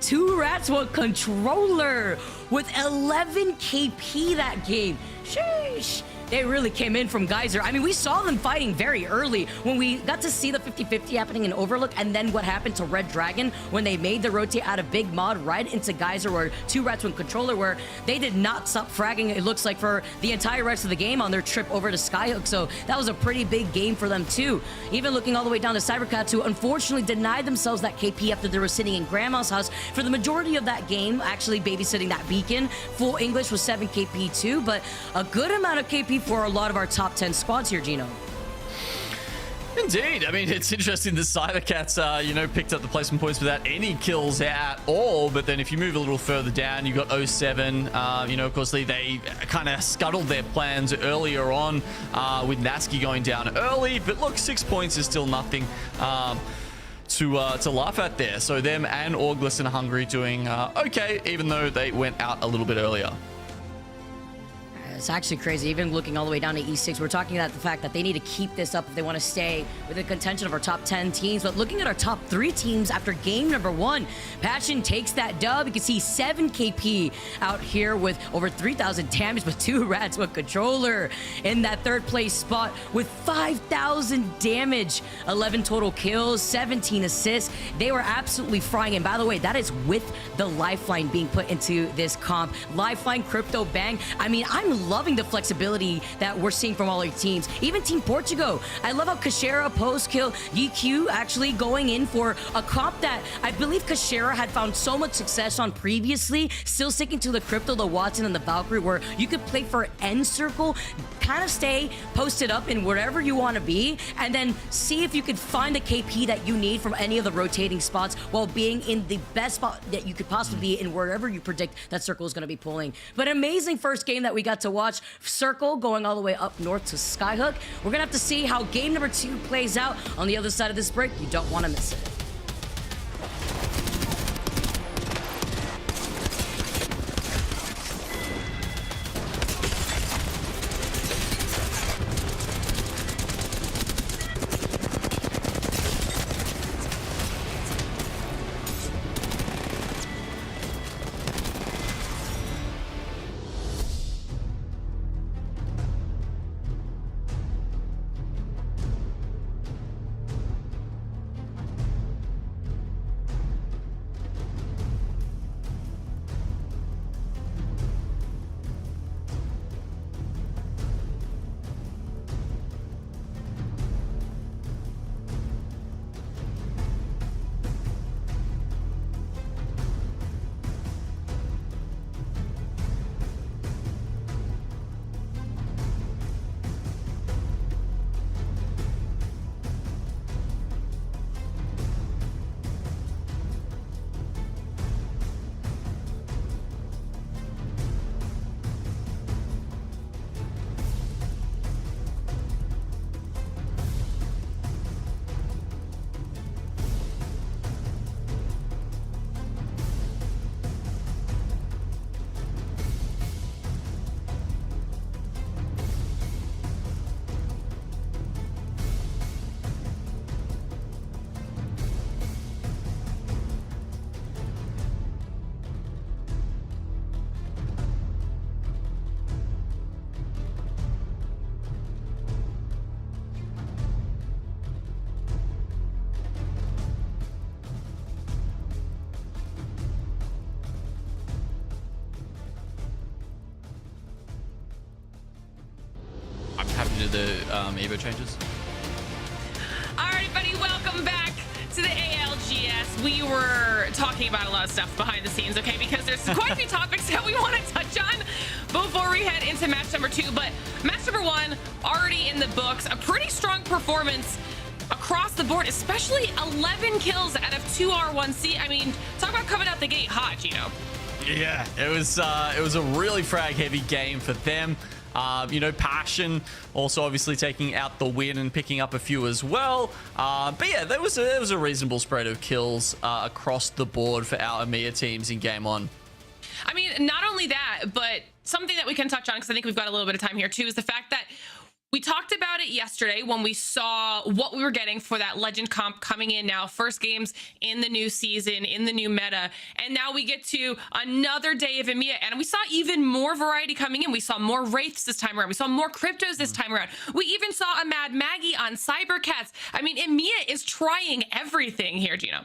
2 Rats with controller with 11 KP that game. Sheesh. They really came in from Geyser. I mean, we saw them fighting very early when we got to see the 50-50 happening in Overlook, and then what happened to Redragon when they made the rotate out of Big Mod right into Geyser, where 2 Rats went controller, where they did not stop fragging, it looks like, for the entire rest of the game on their trip over to Skyhook. So that was a pretty big game for them too. Even looking all the way down to cybercats, who unfortunately denied themselves that KP after they were sitting in Grandma's house for the majority of that game, actually babysitting that beacon. Full English was 7 KP too, but a good amount of KP for a lot of our top 10 squads here, Gino. Indeed. I mean, it's interesting the cybercats, picked up the placement points without any kills at all. But then if you move a little further down, you got 07. Of course, they kind of scuttled their plans earlier on with Nasky going down early. But look, 6 points is still nothing to laugh at there. So them and Auglis and Hungary doing okay, even though they went out a little bit earlier. It's actually crazy. Even looking all the way down to E6, we're talking about the fact that they need to keep this up if they want to stay within contention of our top 10 teams. But looking at our top 3 teams after game number 1, Passion takes that dub. You can see 7 KP out here with over 3,000 damage, but 2 Rats with controller in that 3rd place spot with 5,000 damage, 11 total kills, 17 assists. They were absolutely frying. And by the way, that is with the lifeline being put into this comp. Lifeline, Crypto Bang. I mean, I'm loving the flexibility that we're seeing from all your teams. Even Team Portugal. I love how QUERER post-kill EQ actually going in for a comp that I believe QUERER had found so much success on previously, still sticking to the Crypto, the Watson, and the Valkyrie, where you could play for end circle, kind of stay posted up in wherever you want to be, and then see if you could find a KP that you need from any of the rotating spots while being in the best spot that you could possibly be in wherever you predict that Circle is going to be pulling. But amazing first game that we got to watch. Circle going all the way up north to Skyhook. We're going to have to see how game number 2 plays out on the other side of this break. You don't want to miss it. The Evo changes. Alright, buddy, welcome back to the ALGS. We were talking about a lot of stuff behind the scenes, okay? Because there's quite a few topics that we want to touch on before we head into match number 2. But match number 1 already in the books. A pretty strong performance across the board, especially 11 kills out of 2 R1C. I mean, talk about coming out the gate hot, Gino. Yeah, it was a really frag heavy game for them. You know, Passion also obviously taking out the win and picking up a few as well. But yeah, there was a reasonable spread of kills across the board for our EMEA teams in game 1. I mean, not only that, but something that we can touch on, because I think we've got a little bit of time here too, is the fact that we talked about it yesterday when we saw what we were getting for that legend comp coming in now, first games in the new season, in the new meta. And now we get to another day of EMEA, and we saw even more variety coming in. We saw more Wraiths this time around. We saw more Cryptos this time around. We even saw a Mad Maggie on Cybercats. I mean, EMEA is trying everything here, Gino.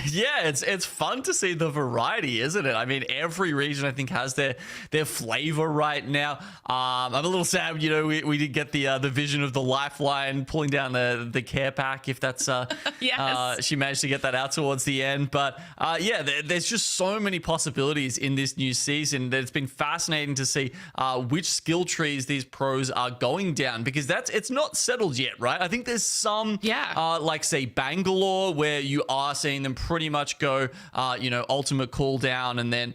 Yeah, it's fun to see the variety, isn't it? I mean, every region I think has their flavor right now. I'm a little sad, you know, we did get the vision of the lifeline pulling down the care pack, if that's yes. She managed to get that out towards the end. But yeah, there's just so many possibilities in this new season that it's been fascinating to see which skill trees these pros are going down, because it's not settled yet, right? I think there's some like say Bangalore, where you are seeing them pretty much go, you know, ultimate cooldown, and then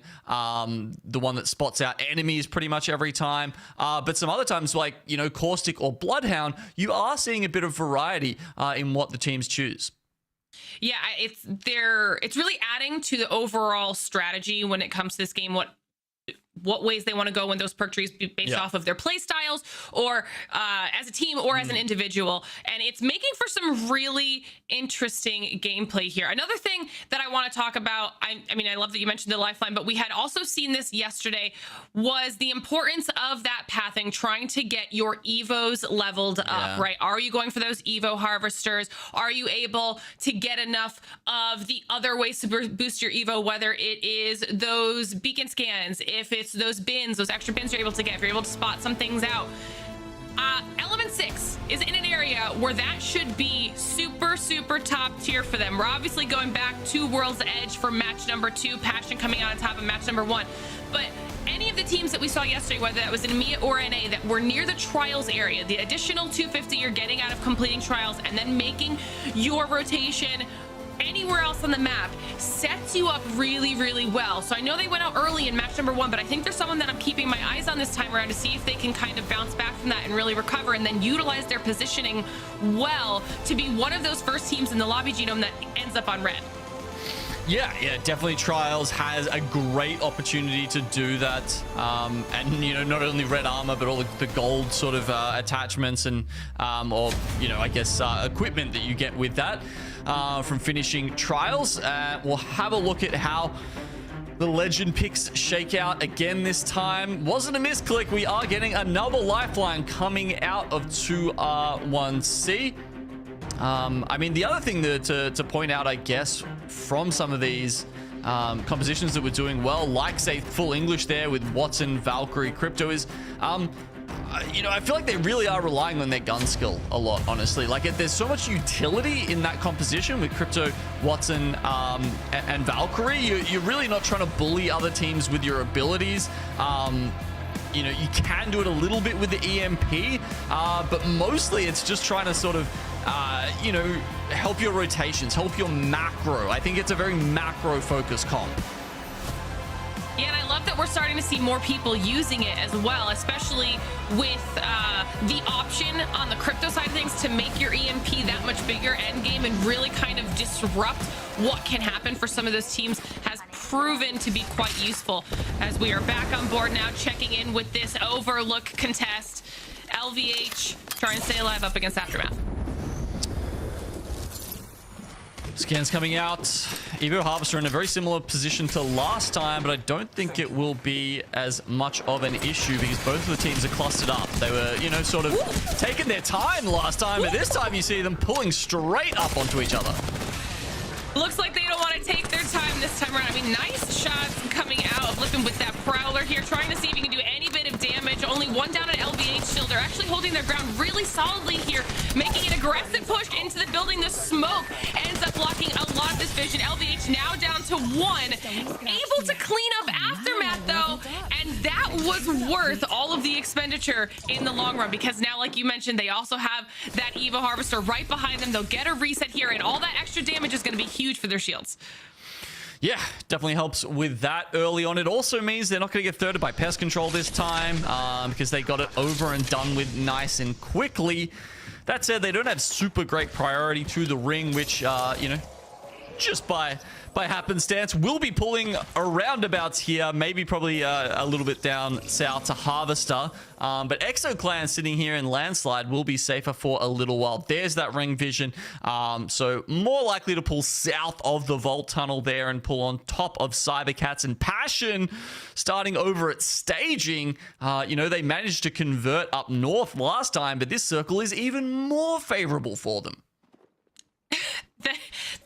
the one that spots out enemies pretty much every time. But some other times, like, you know, Caustic or Bloodhound, you are seeing a bit of variety in what the teams choose. Yeah, it's really adding to the overall strategy when it comes to this game. What ways they want to go in those perk trees based off of their play styles, or as a team or as an individual. And it's making for some really interesting gameplay here. Another thing that I want to talk about, I mean, I love that you mentioned the lifeline, but we had also seen this yesterday, was the importance of that pathing, trying to get your evos leveled up, right? Are you going for those evo harvesters? Are you able to get enough of the other ways to boost your evo, whether it is those beacon scans, if it's It's those bins, those extra bins you're able to get if you're able to spot some things out. Element 6 is in an area where that should be super, super top tier for them. We're obviously going back to World's Edge for match number 2, Passion coming out on top of match number 1. But any of the teams that we saw yesterday, whether that was in EMEA or NA, that were near the trials area, the additional 250 you're getting out of completing trials and then making your rotation anywhere else on the map sets you up really, really well. So I know they went out early in match number 1, but I think there's someone that I'm keeping my eyes on this time around to see if they can kind of bounce back from that and really recover and then utilize their positioning well to be one of those first teams in the lobby genome that ends up on red. Yeah, definitely Trials has a great opportunity to do that. And, you know, not only red armor, but all the gold sort of attachments and, or, you know, I guess equipment that you get with that from finishing Trials. We'll have a look at how the legend picks shake out again this time. Wasn't a misclick. We are getting another lifeline coming out of 2R1C. I mean, the other thing to point out, I guess, from some of these compositions that we're doing well, like, say, full English there with Watson, Valkyrie, Crypto, is, you know, I feel like they really are relying on their gun skill a lot, honestly. Like, there's so much utility in that composition with Crypto, Watson, and Valkyrie. You're really not trying to bully other teams with your abilities. You know, you can do it a little bit with the EMP, but mostly it's just trying to sort of, you know, help your rotations, help your macro. I think it's a very macro-focused comp. Yeah, and I love that we're starting to see more people using it as well, especially with the option on the crypto side of things to make your EMP that much bigger end game and really kind of disrupt what can happen for some of those teams has proven to be quite useful. As we are back on board now, checking in with this Overlook contest. LVH trying to stay alive up against Aftermath. Scans coming out. Evo Harvester in a very similar position to last time, but I don't think it will be as much of an issue because both of the teams are clustered up. They were, you know, sort of taking their time last time, but this time you see them pulling straight up onto each other. Looks like they don't want to take their time this time around. I mean, nice shots coming out, looking with that Prowler here, trying to see if he can do any bit of damage. Only one down at LVH shield. They're actually holding their ground really solidly here, making an aggressive push into the building. The smoke ends up blocking a lot of this vision. LVH now down to 1. Able to clean up Aftermath, though, and that was worth all of the expenditure in the long run because now, like you mentioned, they also have that Evo Harvester right behind them. They'll get a reset here, and all that extra damage is going to be huge for their shields. Yeah, definitely helps with that early on. It also means they're not going to get thirded by pest control this time because they got it over and done with nice and quickly. That said, they don't have super great priority to the ring, which, you know, just by happenstance, we'll be pulling a roundabouts here, maybe probably a little bit down south to Harvester. But Exo Clan sitting here in Landslide will be safer for a little while. There's that ring vision. So more likely to pull south of the Vault Tunnel there and pull on top of Cybercats and Passion starting over at Staging. You know, they managed to convert up north last time, but this circle is even more favorable for them.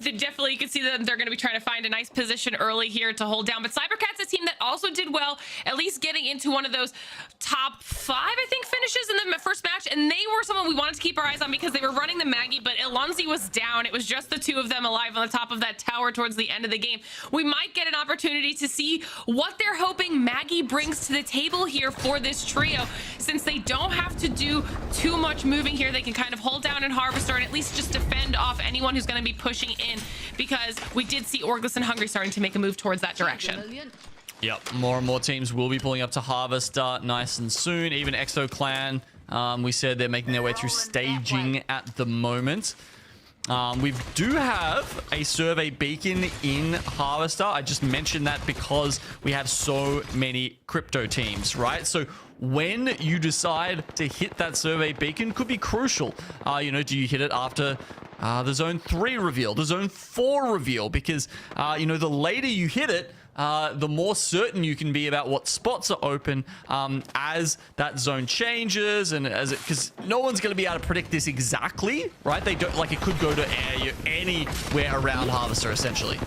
Definitely, you can see that they're going to be trying to find a nice position early here to hold down. But cybercats, a team that also did well, at least getting into one of those top 5, I think, finishes in the first match. And they were someone we wanted to keep our eyes on because they were running the Maggie, but Elonzi was down. It was just the 2 of them alive on the top of that tower towards the end of the game. We might get an opportunity to see what they're hoping Maggie brings to the table here for this trio. Since they don't have to do too much moving here, they can kind of hold down and Harvester and at least just defend off anyone who's going to be pushing in, because we did see Orgless and Hungry starting to make a move towards that direction. Yep, more and more teams will be pulling up to Harvester nice and soon. Even Exo Clan, we said they're making their way through Staging at the moment. We do have a survey beacon in Harvester. I just mentioned that because we have so many crypto teams, right? So when you decide to hit that survey beacon could be crucial. You know, do you hit it after the Zone 3 reveal, the Zone 4 reveal? Because, you know, the later you hit it, the more certain you can be about what spots are open as that zone changes, and as it, because no one's going to be able to predict this exactly, right? They don't, like, it could go to anywhere around Harvester essentially.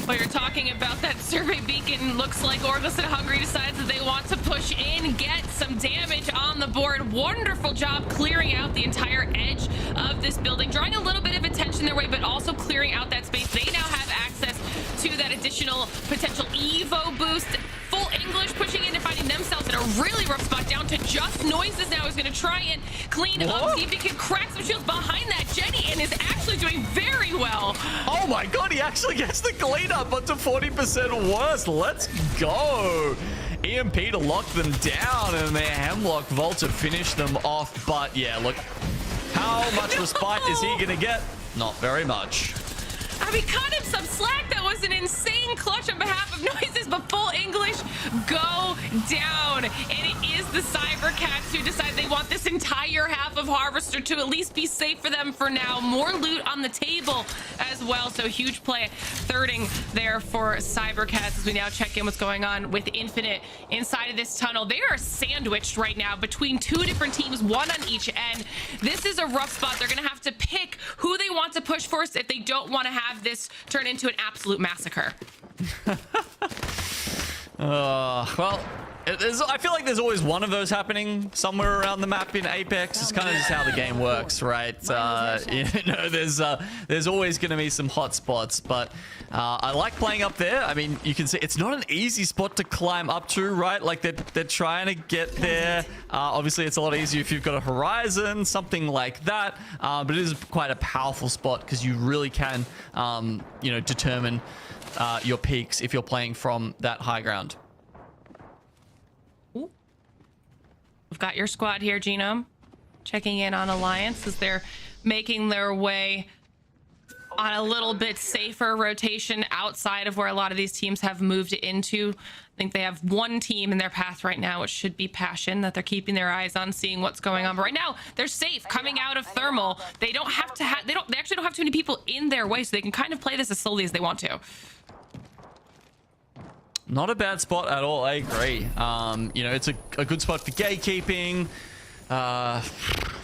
Well, you're talking about that survey beacon. Looks like Orglis and Hungry decides that they want to push in, get some damage on the board. Wonderful job clearing out the entire edge of this building, drawing a little bit of attention their way, but also clearing out that space. They now have access to that additional potential Evo boost. Full English pushing in and finding themselves in a really rough spot, down to just Noises now. Is going to try and clean up, see if he can crack some shields behind that. Jenny and is actually doing very well. Oh my god, he actually gets the cleanup, but to 40% worse. Let's go. EMP to lock them down, and their Hemlock Vault to finish them off. But yeah, look, how much respite is he going to get? Not very much. I mean, cut him some slack. That was an insane clutch on behalf of Noises, but Full English go down. And it is the cybercats who decide they want this entire half of Harvester to at least be safe for them for now. More loot on the table as well. So huge play, thirding there for cybercats as we now check in what's going on with Infinite inside of this tunnel. They are sandwiched right now between two different teams, one on each end. This is a rough spot. They're going to have to pick who they want to push first if they don't want to have this turn into an absolute massacre. Well, I feel like there's always one of those happening somewhere around the map in Apex. It's kind of just how the game works, right? You know, there's always going to be some hot spots, but I like playing up there. I mean, you can see it's not an easy spot to climb up to, right? Like they're trying to get there. Obviously, it's a lot easier if you've got a horizon, something like that. But it is quite a powerful spot because you really can, you know, determine your peaks if you're playing from that high ground. We've got your squad here, Genome, checking in on Alliance as they're making their way on a little bit safer rotation outside of where a lot of these teams have moved into. I think they have one team in their path right now, which should be Passion, that they're keeping their eyes on, seeing what's going on. But right now, they're safe coming out of Thermal. They don't have to have, they actually don't have too many people in their way, so they can kind of play this as slowly as they want to. Not a bad spot at all, I agree. You know, it's a good spot for gatekeeping.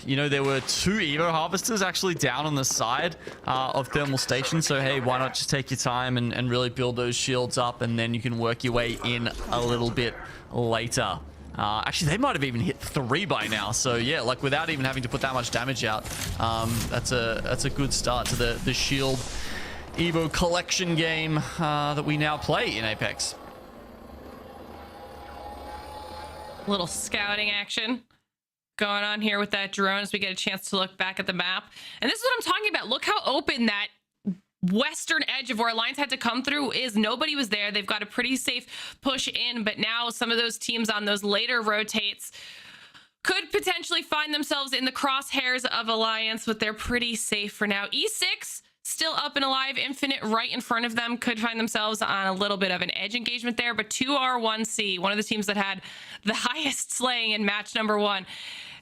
You know, there were 2 Evo Harvesters actually down on the side of Thermal Station, so hey, why not just take your time and really build those shields up, and then you can work your way in a little bit later. Actually, they might have even hit 3 by now, so yeah, like without even having to put that much damage out. That's a good start to the shield Evo collection game that we now play in Apex. Little scouting action going on here with that drone as we get a chance to look back at the map. And this is what I'm talking about. Look how open that western edge of where Alliance had to come through is. Nobody was there. They've got a pretty safe push in, but now some of those teams on those later rotates could potentially find themselves in the crosshairs of Alliance, but they're pretty safe for now. E6 still up and alive. Infinite right in front of them could find themselves on a little bit of an edge engagement there, but 2R1C, one of the teams that had the highest slaying in match number 1,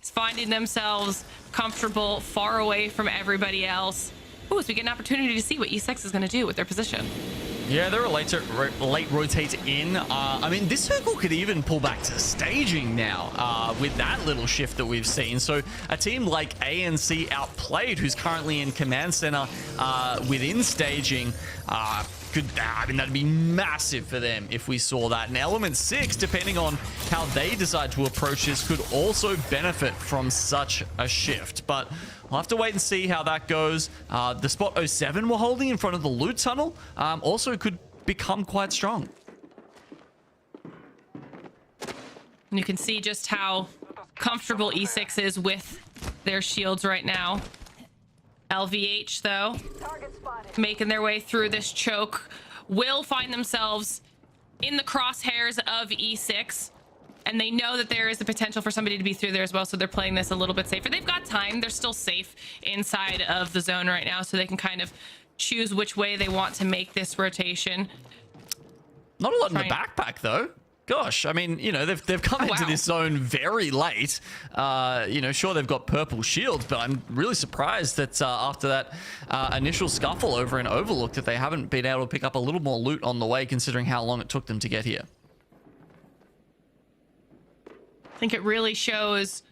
is finding themselves comfortable far away from everybody else. Ooh, so we get an opportunity to see what E6 is going to do with their position. Yeah, they're a late rotate in. I mean, this circle could even pull back to staging now with that little shift that we've seen. So a team like ANC Outplayed, who's currently in command center within staging, could, I mean, that'd be massive for them if we saw that. And Element 6, depending on how they decide to approach this, could also benefit from such a shift. But we'll have to wait and see how that goes. The spot 07 we're holding in front of the loot tunnel also could become quite strong. And you can see just how comfortable E6 is with their shields right now. LVH, though, making their way through this choke, will find themselves in the crosshairs of E6. And they know that there is the potential for somebody to be through there as well, so they're playing this a little bit safer. They've got time. They're still safe inside of the zone right now, so they can kind of choose which way they want to make this rotation. Not a lot in the backpack, though. Gosh, I mean, you know, they've come into this zone very late. You know, sure, they've got purple shields, but I'm really surprised that after that initial scuffle over in Overlook that they haven't been able to pick up a little more loot on the way, considering how long it took them to get here. I think it really shows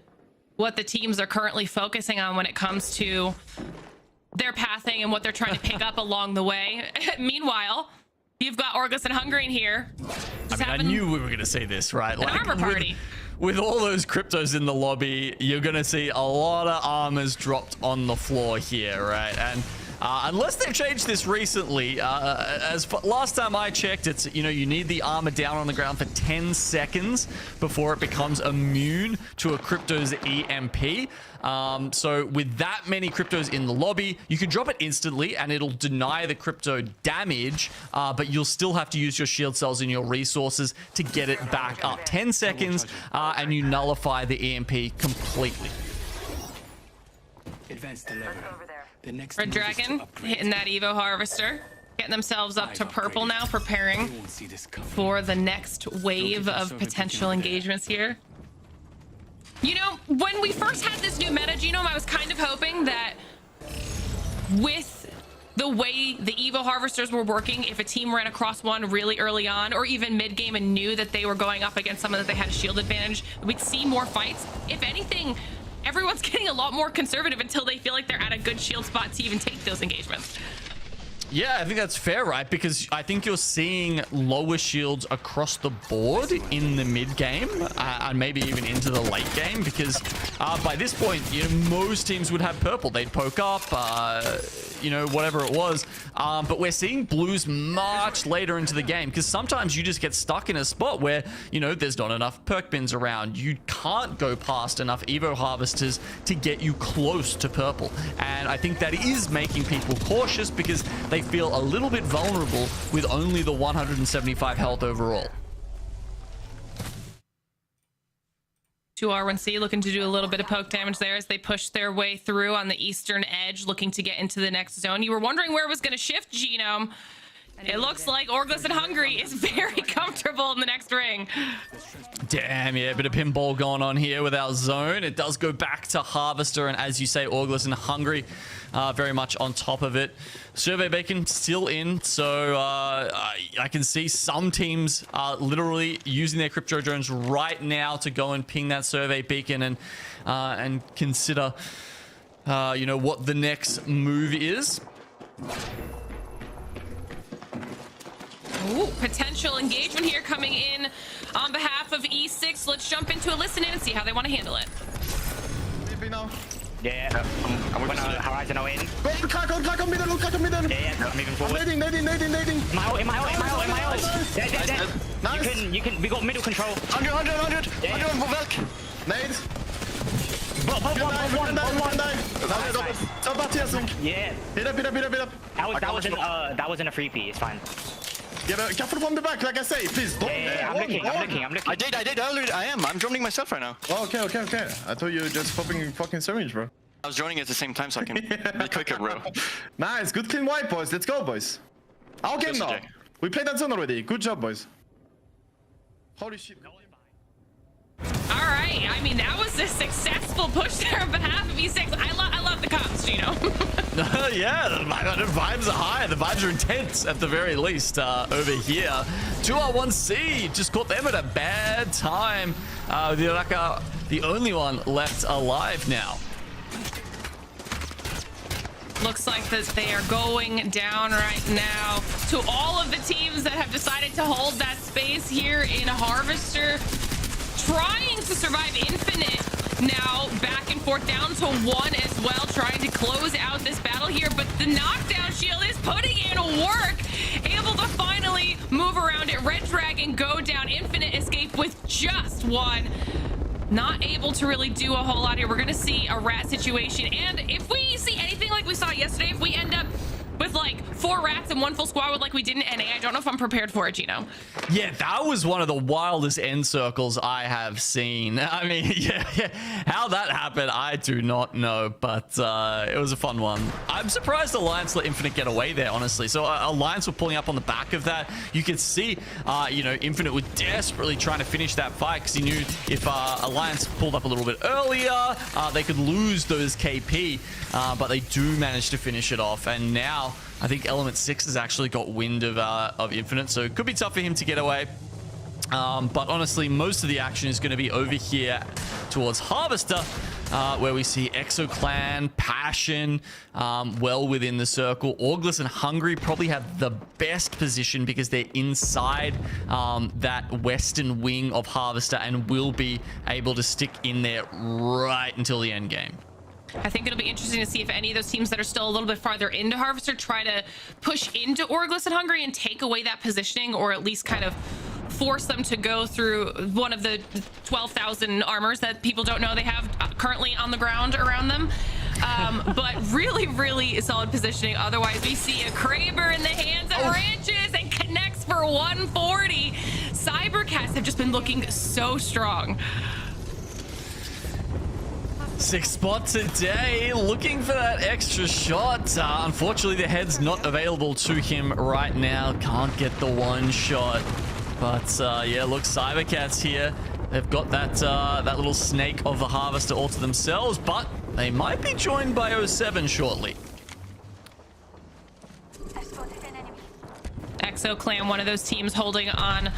what the teams are currently focusing on when it comes to their pathing and what they're trying to pick up along the way. Meanwhile, You've got Orgus and Hungry in here. I knew we were going to say this, right? An armor party. With all those cryptos in the lobby, you're going to see a lot of armors dropped on the floor here, right? And unless they've changed this recently, last time I checked, it's, you know, you need the armor down on the ground for 10 seconds before it becomes immune to a crypto's EMP. So with that many cryptos in the lobby, you can drop it instantly and it'll deny the crypto damage, but you'll still have to use your shield cells and your resources to get it back up. 10 seconds and you nullify the EMP completely. Redragon hitting that Evo Harvester, getting themselves up to purple now, preparing for the next wave of potential engagements here. You know, when we first had this new meta, Genome, I was kind of hoping that with the way the Evo Harvesters were working, if a team ran across one really early on, or even mid-game and knew that they were going up against someone that they had a shield advantage, we'd see more fights. If anything, everyone's getting a lot more conservative until they feel like they're at a good shield spot to even take those engagements. Yeah, I think that's fair, right? Because I think you're seeing lower shields across the board in the mid game and maybe even into the late game, because by this point, you know, most teams would have purple. They'd poke up, you know, whatever it was. But we're seeing blues much later into the game, because sometimes you just get stuck in a spot where, you know, there's not enough perk bins around. You can't go past enough Evo Harvesters to get you close to purple. And I think that is making people cautious because they feel a little bit vulnerable with only the 175 health overall. 2R1C looking to do a little bit of poke damage there as they push their way through on the eastern edge, looking to get into the next zone. You were wondering where it was going to shift, Genome. It looks like Orgus and Hungry is very comfortable in the next ring. Damn, yeah, a bit of pinball going on here with our zone. It does go back to Harvester, and as you say, Orgus and Hungry very much on top of it. Survey Beacon still in, so I can see some teams are literally using their crypto drones right now to go and ping that Survey Beacon and consider, you know, what the next move is. Ooh, potential engagement here coming in on behalf of E6. Let's jump into a listen in and see how they want to handle it. Maybe now. Yeah, I'm going to Horizon in. Go crack on middle, look on middle. Yeah, I'm moving forward. Nading. My ult. Dead. Nice. You can, we got middle control. 100. Yeah. 100 på Velk. Nade. One. Yeah. Hit up. That was in a 3P, it's fine. Yeah, careful from the back, like I say, please. Don't, I'm looking. I did earlier. I'm droning myself right now. Oh, okay. I thought you were just popping fucking syringe, bro. I was droning at the same time so I can be quicker, bro. Nice, good clean wipe, boys. Let's go, boys. Our game now. We played that zone already. Good job, boys. Holy shit. All right. I mean, that was a successful push there on behalf of E6. I love the cops, Gino. Yeah, the vibes are high. The vibes are intense at the very least over here. 2R1C just caught them at a bad time. Redragon, the only one left alive now. Looks like that they are going down right now to all of the teams that have decided to hold that space here in Harvester. Trying to survive Infinite now, back and forth down to 1 as well, trying to close out this battle here, but the knockdown shield is putting in work, able to finally move around it. Redragon go down, Infinite escape with just 1. Not able to really do a whole lot here. We're gonna see a rat situation, and if we see anything like we saw yesterday, if we end up with like 4 rats and 1 full squad like we did in NA, I don't know if I'm prepared for it, Gino. Yeah, that was one of the wildest end circles I have seen. I mean, yeah, how that happened, I do not know, but it was a fun one. I'm surprised Alliance let Infinite get away there, honestly. So Alliance were pulling up on the back of that. You could see, you know, Infinite were desperately trying to finish that fight because he knew if Alliance pulled up a little bit earlier, they could lose those KP, but they do manage to finish it off. And now I think Element 6 has actually got wind of Infinite, so it could be tough for him to get away. But honestly, most of the action is going to be over here towards Harvester, where we see ExoClan, Passion, well within the circle. ALGS and Hungry probably have the best position because they're inside that western wing of Harvester and will be able to stick in there right until the end game. I think it'll be interesting to see if any of those teams that are still a little bit farther into Harvester try to push into ALGS and Hungry and take away that positioning, or at least kind of force them to go through one of the 12,000 armors that people don't know they have currently on the ground around them. But really, really solid positioning. Otherwise, we see a Kraber in the hands of Ranches and connects for 140. Cybercats have just been looking so strong. 6 spots a day, looking for that extra shot. Unfortunately, the head's not available to him right now. Can't get the one shot. But yeah, look, Cybercats here. They've got that that little snake of the Harvester all to themselves, but they might be joined by 07 shortly. ExoClan, one of those teams holding on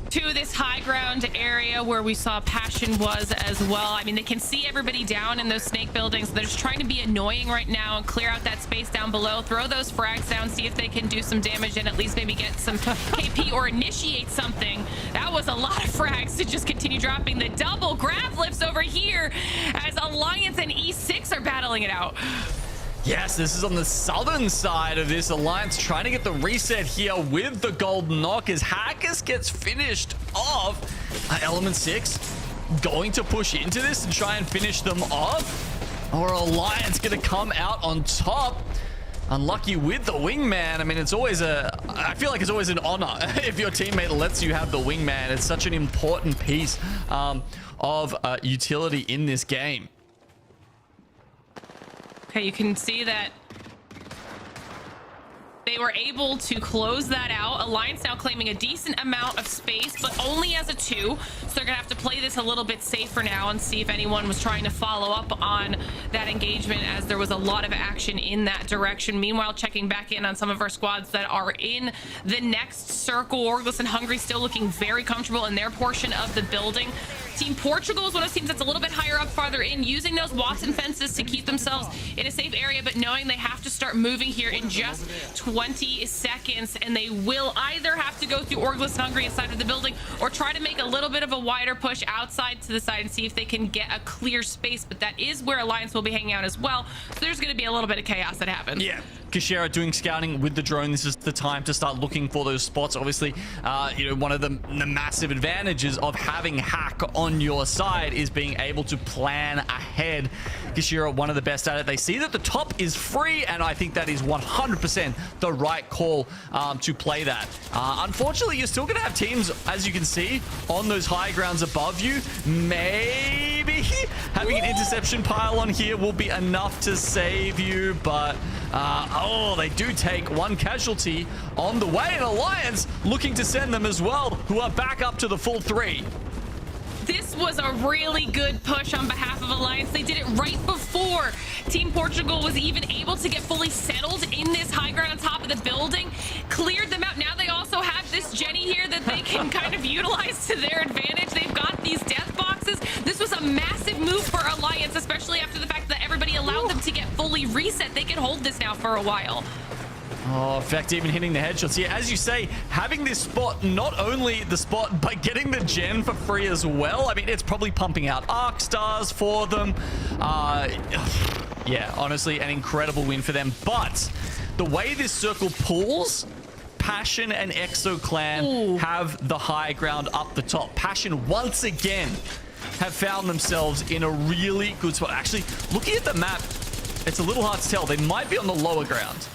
to this high ground area where we saw Passion was as well. I mean, they can see everybody down in those snake buildings. They're just trying to be annoying right now and clear out that space down below, throw those frags down, see if they can do some damage and at least maybe get some KP or initiate something. That was a lot of frags to just continue dropping. The double grab lifts over here as Alliance and E6 are battling it out. Yes, this is on the southern side of this Alliance, trying to get the reset here with the golden knock as Hackers gets finished off. Element 6 going to push into this and try and finish them off, or Alliance going to come out on top. Unlucky with the wingman. I mean, it's always I feel like it's always an honor if your teammate lets you have the wingman. It's such an important piece of utility in this game. Okay, you can see that they were able to close that out. Alliance now claiming a decent amount of space, but only as a 2. So they're gonna have to play this a little bit safer now and see if anyone was trying to follow up on that engagement, as there was a lot of action in that direction. Meanwhile, checking back in on some of our squads that are in the next circle. ALGS and Hungry still looking very comfortable in their portion of the building. Team Portugal is one of those teams that's a little bit higher up, farther in, using those Watson fences to keep themselves in a safe area, but knowing they have to start moving here in just 20 seconds, and they will either have to go through ALGS and Hungry inside of the building or try to make a little bit of a wider push outside to the side and see if they can get a clear space, but that is where Alliance will be hanging out as well. So there's going to be a little bit of chaos that happens. Yeah. QUERER doing scouting with the drone. This is the time to start looking for those spots. Obviously, you know, one of the massive advantages of having Hack on your side is being able to plan ahead. QUERER, one of the best at it. They see that the top is free, and I think that is 100% the right call to play that. Unfortunately, you're still going to have teams, as you can see, on those high grounds above you. Maybe having an interception pile on here will be enough to save you, but oh, they do take one casualty on the way, and Alliance looking to send them as well, who are back up to the full 3. This was a really good push on behalf of Alliance. They did it right before Team Portugal was even able to get fully settled in this high ground on top of the building. Cleared them out. Now they also have this Jenny here that they can kind of utilize to their advantage. They've got these death boxes. This was a massive move for Alliance, especially after the fact that everybody allowed them to get fully reset. They can hold this now for a while. Oh, in fact, even hitting the headshots here. As you say, having this spot, not only the spot, but getting the gen for free as well. I mean, it's probably pumping out arc stars for them. Yeah, honestly, an incredible win for them. But the way this circle pulls, Passion and ExoClan have the high ground up the top. Passion, once again, have found themselves in a really good spot. Actually, looking at the map, it's a little hard to tell. They might be on the lower ground.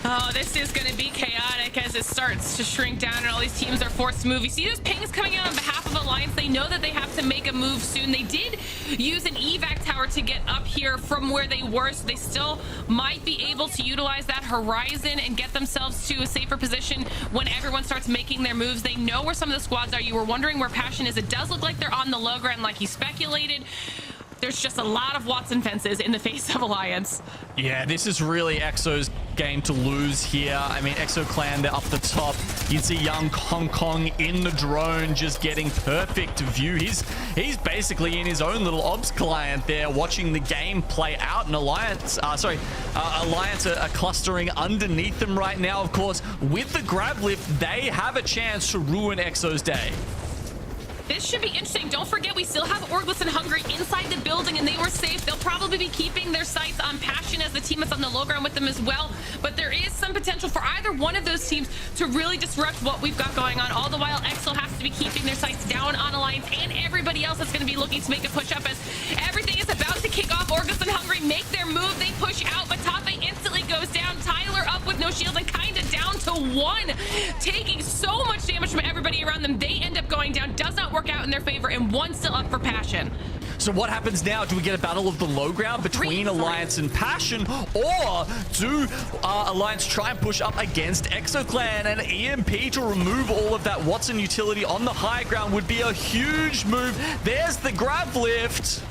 Oh, this is going to be chaotic as it starts to shrink down and all these teams are forced to move. You see those pings coming out on behalf of Alliance. They know that they have to make a move soon. They did use an evac tower to get up here from where they were, so they still might be able to utilize that horizon and get themselves to a safer position when everyone starts making their moves. They know where some of the squads are. You were wondering where Passion is. It does look like they're on the low ground like he speculated. there's just a lot of Watson fences in the face of Alliance. Yeah, this is really EXO's game to lose here. I mean, EXO Clan, they're up the top. You can see young Hong Kong in the drone, just getting perfect view. He's basically in his own little ops client there, watching the game play out. And Alliance are clustering underneath them right now. Of course, with the grab lift, they have a chance to ruin EXO's day. This should be interesting. Don't forget, we still have Orgless and Hungry inside the building, and they were safe. They'll probably be keeping their sights on Passion as the team is on the low ground with them as well. But there is some potential for either one of those teams to really disrupt what we've got going on. All the while, EXO has to be keeping their sights down on Alliance and everybody else that's going to be looking to make a push up as everything is about to kick off. Orgless and Hungry make their move. They push out, but Tafe instantly goes down. Tyler up with no shield and kind of down to one, taking so much damage from everybody around them. They end up going down. Does not work out in their favor, and one still up for Passion. So what happens now? Do we get a battle of the low ground between Alliance and Passion, or do Alliance try and push up against EXO Clan? And EMP to remove all of that Watson utility on the high ground would be a huge move. There's the grab lift.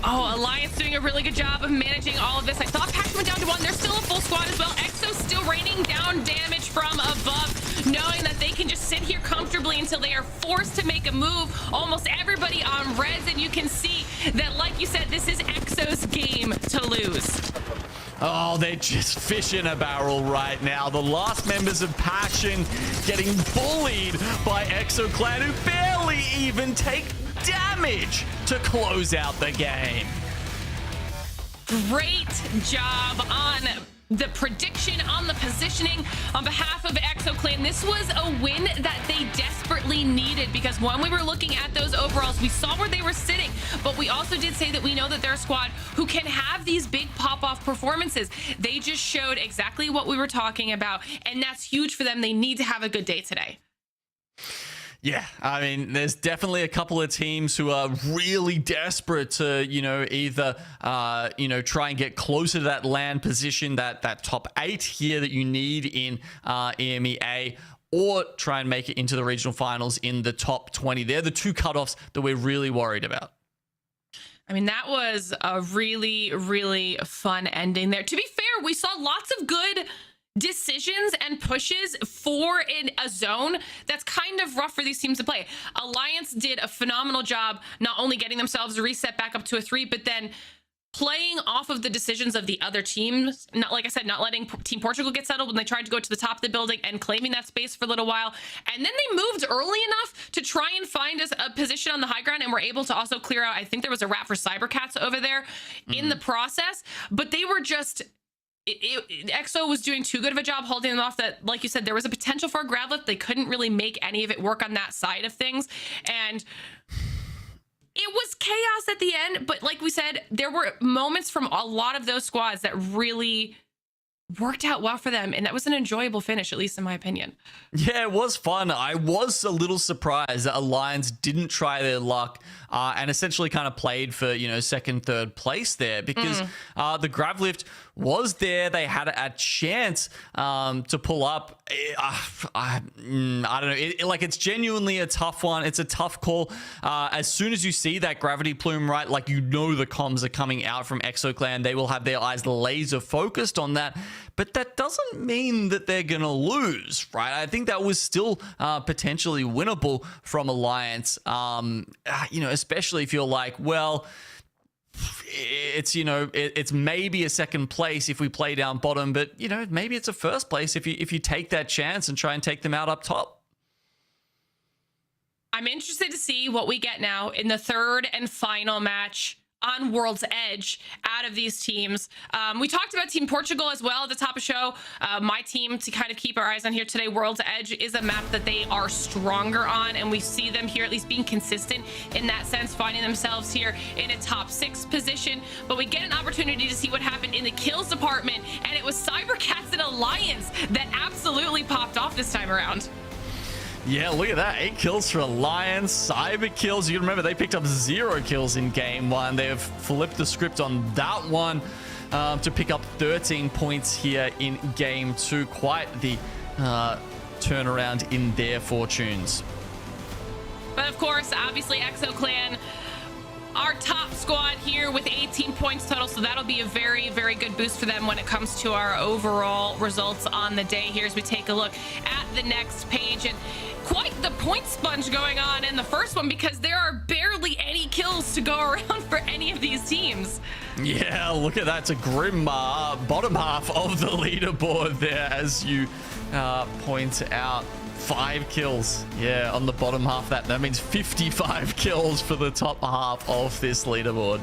Oh, Alliance doing a really good job of managing all of this. I thought Passion went down to one. They're still a full squad as well. EXO still raining down damage from above, knowing that they can just sit here comfortably until they are forced to make a move. Almost everybody on res, and you can see that, like you said, this is EXO's game to lose. Oh, they're just fish in a barrel right now. The last members of Passion getting bullied by EXO Clan, who barely even take damage to close out the game. Great job on the prediction, on the positioning on behalf of EXO Clan. This was a win that they desperately needed, because when we were looking at those overalls, we saw where they were sitting, but we also did say that we know that they're a squad who can have these big pop-off performances. They just showed exactly what we were talking about, and that's huge for them. They need to have a good day today. Yeah, I mean, there's definitely a couple of teams who are really desperate to, either, try and get closer to that land position, that top 8 here that you need in EMEA, or try and make it into the regional finals in the top 20. They're the two cutoffs that we're really worried about. I mean, that was a really, really fun ending there. To be fair, we saw lots of good decisions and pushes for a zone that's kind of rough for these teams to play. Alliance did a phenomenal job not only getting themselves a reset back up to a 3, but then playing off of the decisions of the other teams. Not, like I said, not letting Team Portugal get settled when they tried to go to the top of the building and claiming that space for a little while. And then they moved early enough to try and find us a position on the high ground, and were able to also clear out, I think there was a wrap for cybercats over there in the process, but they were just... EXO was doing too good of a job holding them off, that, like you said, there was a potential for a grab lift. They couldn't really make any of it work on that side of things, and it was chaos at the end. But like we said, there were moments from a lot of those squads that really worked out well for them, and that was an enjoyable finish, at least in my opinion. Yeah, it was fun. I was a little surprised that Alliance didn't try their luck and essentially kind of played for, second, third place there, because the grab lift was there. They had a chance to pull up. I don't know. It's genuinely a tough one. It's a tough call. As soon as you see that gravity plume, right, the comms are coming out from EXO Clan. They will have their eyes laser focused on that. But that doesn't mean that they're going to lose, right? I think that was still potentially winnable from Alliance, especially if you're like, well, it's maybe a second place if we play down bottom, but, maybe it's a first place if you take that chance and try and take them out up top. I'm interested to see what we get now in the third and final match on World's Edge out of these teams. We talked about Team Portugal as well at the top of the show. My team to kind of keep our eyes on here today. World's Edge is a map that they are stronger on, and we see them here at least being consistent in that sense, finding themselves here in a top 6 position. But we get an opportunity to see what happened in the kills department, and it was cybercats and Alliance that absolutely popped off this time around. Yeah, look at that. 8 kills for Alliance. Cyber kills. You can remember they picked up 0 kills in game 1. They have flipped the script on that one to pick up 13 points here in game 2. Quite the turnaround in their fortunes. But of course, obviously, EXO Clan, our top squad here with 18 points total, so that'll be a very, very good boost for them when it comes to our overall results on the day here as we take a look at the next page. And quite the point sponge going on in the first one because there are barely any kills to go around for any of these teams. Yeah, look at that. It's a grim bottom half of the leaderboard there, as you point out. 5 kills, yeah, on the bottom half. That means 55 kills for the top half of this leaderboard.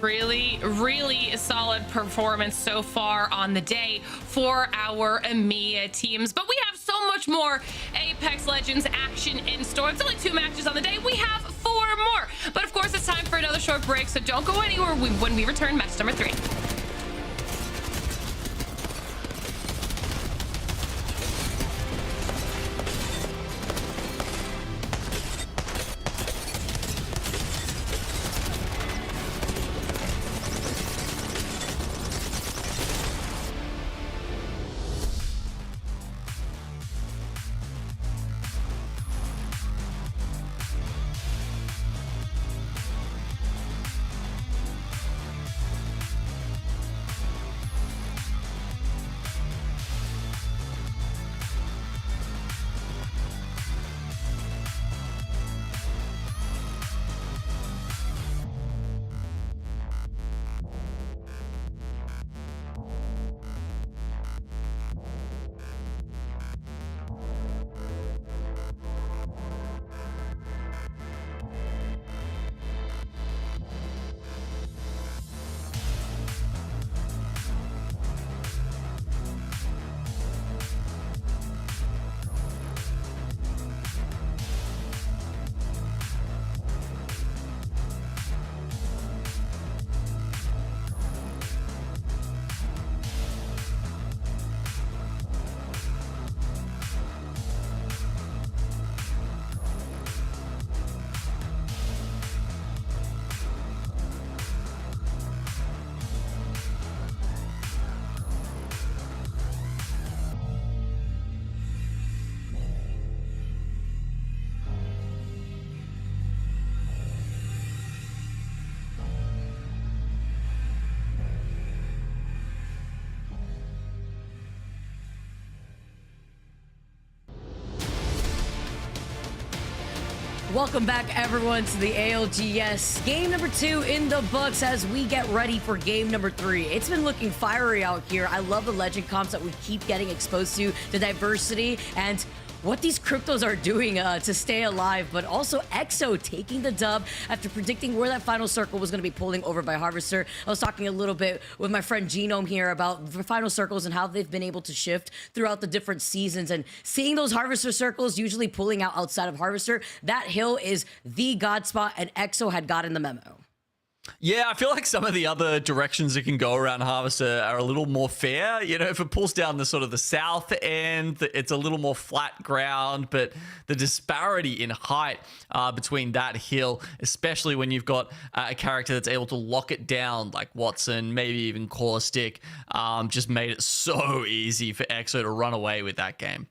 Really, really solid performance so far on the day for our EMEA teams. But we have so much more Apex Legends action in store. It's only 2 matches on the day. We have 4 more. But of course, it's time for another short break, so don't go anywhere when we return match number 3. Welcome back, everyone, to the ALGS. Game number 2 in the books as we get ready for game number 3. It's been looking fiery out here. I love the legend comps that we keep getting exposed to, the diversity, and what these cryptos are doing to stay alive, but also EXO taking the dub after predicting where that final circle was going to be pulling over by Harvester. I was talking a little bit with my friend Genome here about the final circles and how they've been able to shift throughout the different seasons, and seeing those Harvester circles usually pulling out outside of Harvester, that hill is the god spot, and EXO had gotten the memo. Yeah, I feel like some of the other directions it can go around Harvester are a little more fair. You know, if it pulls down the sort of the south end, it's a little more flat ground, but the disparity in height between that hill, especially when you've got a character that's able to lock it down like Watson, maybe even Caustic, just made it so easy for EXO to run away with that game.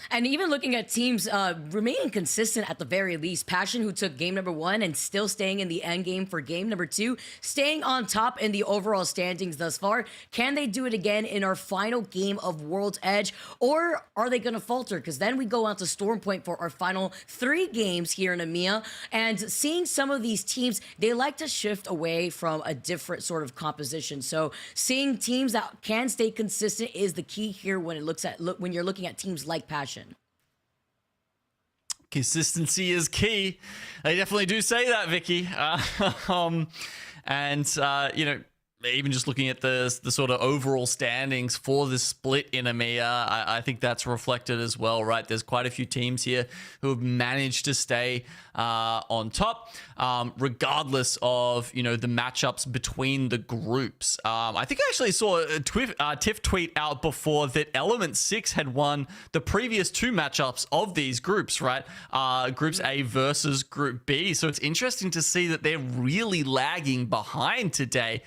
And even looking at teams remaining consistent at the very least, Passion, who took game number 1 and still staying in the end game for game number 2, staying on top in the overall standings thus far. Can they do it again in our final game of World's Edge, or are they going to falter? Because then we go on to Storm Point for our final 3 games here in EMEA. And seeing some of these teams, they like to shift away from a different sort of composition. So seeing teams that can stay consistent is the key here when it looks at when you're looking at teams like Passion. Consistency is key. They definitely do say that, Vicky. You know, even just looking at the sort of overall standings for the split in EMEA, I think that's reflected as well, right? There's quite a few teams here who have managed to stay on top, regardless of, you know, the matchups between the groups. I think I actually saw a Tiff tweet out before that Element 6 had won the previous 2 matchups of these groups, right? Groups A versus Group B. So it's interesting to see that they're really lagging behind today.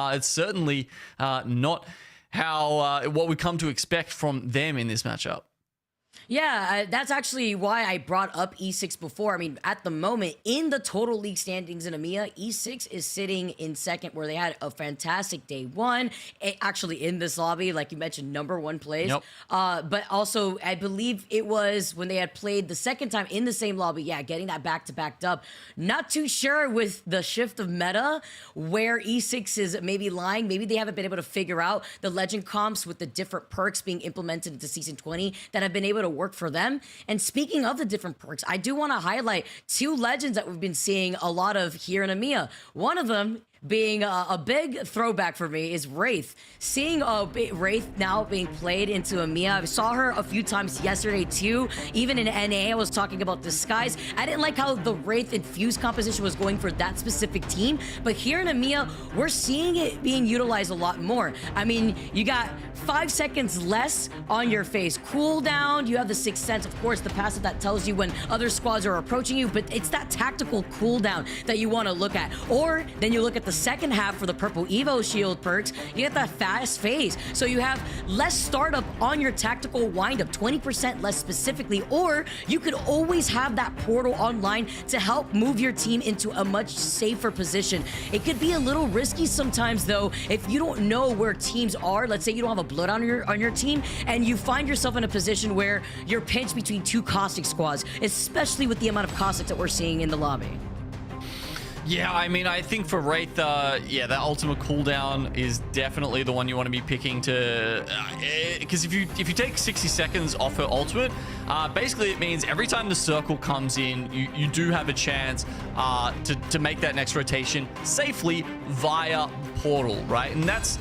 It's certainly not how what we come to expect from them in this matchup. Yeah, that's actually why I brought up E6 before. I mean, at the moment, in the total league standings in EMEA, E6 is sitting in second, where they had a fantastic day one. Actually, in this lobby, like you mentioned, #1 plays. Yep. But also, I believe it was when they had played the second time in the same lobby. Yeah, getting that back-to-back dub. Not too sure with the shift of meta where E6 is maybe lying. Maybe they haven't been able to figure out the legend comps with the different perks being implemented into Season 20 that have been able to work for them. And speaking of the different perks, I do want to highlight 2 legends that we've been seeing a lot of here in EMEA. One of them being a big throwback for me is Wraith. Seeing Wraith now being played into EMEA. I saw her a few times yesterday too. Even in NA, I was talking about Disguise. I didn't like how the Wraith infused composition was going for that specific team, but here in EMEA, we're seeing it being utilized a lot more. I mean, you got 5 seconds less on your face cooldown. You have the Sixth Sense, of course, the passive that tells you when other squads are approaching you, but it's that tactical cooldown that you want to look at. Or then you look at the second half for the purple Evo shield perks, you get that fast phase. So you have less startup on your tactical windup, 20% less specifically, or you could always have that portal online to help move your team into a much safer position. It could be a little risky sometimes though, if you don't know where teams are. Let's say you don't have a blood on your team, and you find yourself in a position where you're pinched between 2 Caustic squads, especially with the amount of Caustics that we're seeing in the lobby. Yeah, I mean, I think for Wraith, yeah, that ultimate cooldown is definitely the one you want to be picking to, because if you take 60 seconds off her ultimate, basically it means every time the circle comes in, you do have a chance to make that next rotation safely via portal, right? And that's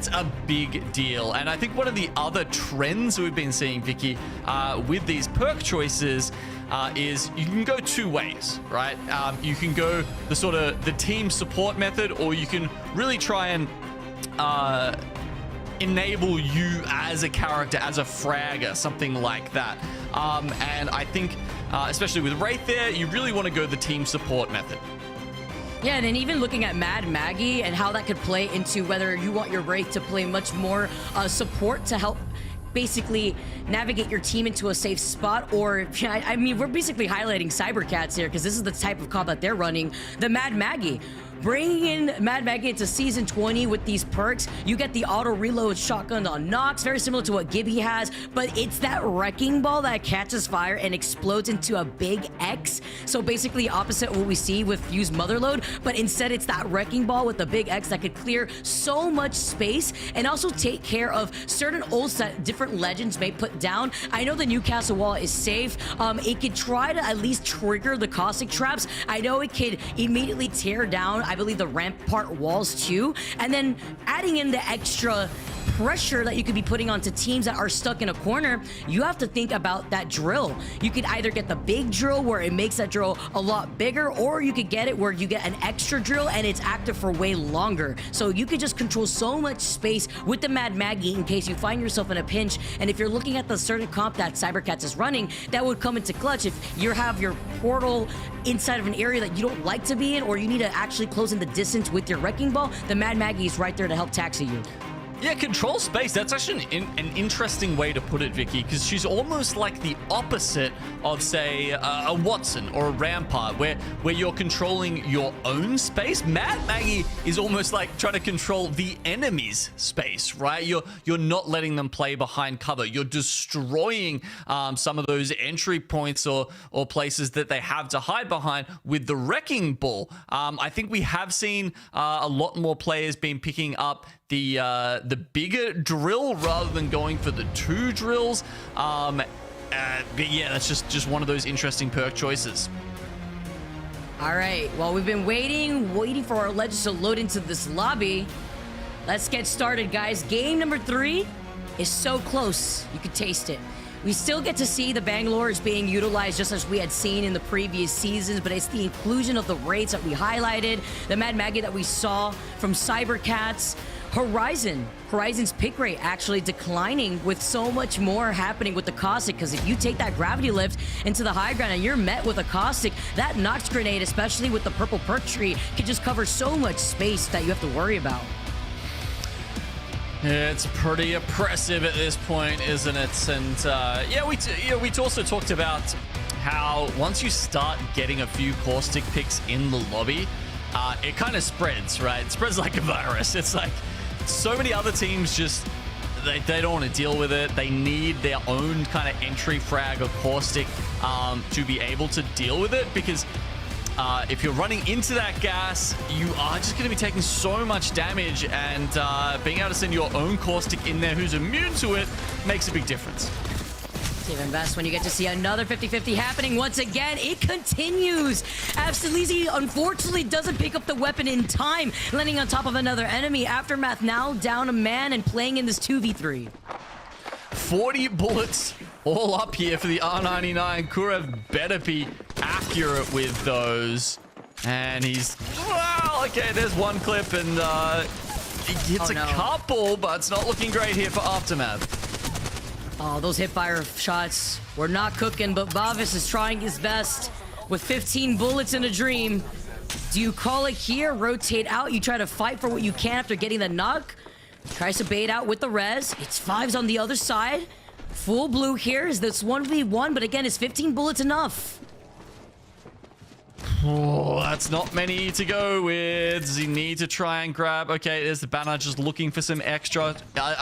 a big deal. And I think one of the other trends we've been seeing, Vicky, with these perk choices is you can go 2 ways, right? You can go the team support method, or you can really try and enable you as a character, as a fragger, something like that. And I think, especially with Wraith there, you really want to go the team support method. Yeah, and then even looking at Mad Maggie and how that could play into whether you want your Wraith to play much more support to help basically navigate your team into a safe spot, or I mean, we're basically highlighting cybercats here because this is the type of combat they're running. The Mad Maggie. Bringing in Mad Maggie into Season 20 with these perks, you get the auto reload shotgun on Nox, very similar to what Gibby has, but it's that wrecking ball that catches fire and explodes into a big X. So basically opposite what we see with Fuse Motherload, but instead it's that wrecking ball with the big X that could clear so much space and also take care of certain ults that different legends may put down. I know the Newcastle wall is safe. It could try to at least trigger the caustic traps. I know it could immediately tear down, I believe, the rampart walls too, and then adding in the extra pressure that you could be putting onto teams that are stuck in a corner. You have to think about that drill. You could either get the big drill where it makes that drill a lot bigger, or you could get it where you get an extra drill and it's active for way longer. So you could just control so much space with the Mad Maggie in case you find yourself in a pinch. And if you're looking at the certain comp that cybercats is running, that would come into clutch if you have your portal inside of an area that you don't like to be in, or you need to actually close in the distance with your wrecking ball. The Mad Maggie is right there to help taxi you. Yeah, control space. That's actually an interesting way to put it, Vicky, because she's almost like the opposite of, say, a Watson or a Rampart, where you're controlling your own space. Mad Maggie is almost like trying to control the enemy's space, right? You're not letting them play behind cover. You're destroying some of those entry points or places that they have to hide behind with the wrecking ball. I think we have seen a lot more players been picking up the bigger drill rather than going for the 2 drills. But yeah, that's just one of those interesting perk choices. All right, well, we've been waiting for our legends to load into this lobby. Let's get started, guys. Game number 3 is so close. You can taste it. We still get to see the Bangalores being utilized just as we had seen in the previous seasons, but it's the inclusion of the Wraiths that we highlighted, the Mad Maggie that we saw from Cybercats, Horizon's pick rate actually declining with so much more happening with the Caustic, because if you take that gravity lift into the high ground and you're met with a Caustic, that Nox grenade, especially with the purple perk tree, can just cover so much space that you have to worry about. It's pretty oppressive at this point, isn't it? And yeah, we also talked about how once you start getting a few caustic picks in the lobby, it kind of spreads, right? It spreads like a virus. It's like so many other teams just they don't want to deal with it. They need their own kind of entry frag or caustic to be able to deal with it, because if you're running into that gas, you are just going to be taking so much damage, and being able to send your own caustic in there who's immune to it makes a big difference. It's even best when you get to see another 50-50 happening once again. It continues. Absolutely, unfortunately, doesn't pick up the weapon in time, landing on top of another enemy. Aftermath now down a man and playing in this 2v3. 40 bullets all up here for the R99. QUERER better be accurate with those. And he's... Well, okay, there's one clip, and he hits a couple, but it's not looking great here for Aftermath. Oh, those hipfire shots were not cooking, but Bavis is trying his best with 15 bullets in a dream. Do you call it here? Rotate out? You try to fight for what you can after getting the knock? Tries to bait out with the res. It's fives on the other side. Full blue here. Is this 1v1? But again, is 15 bullets enough? Oh, that's not many to go with. Does he need to try and grab? Okay, there's the banner just looking for some extra.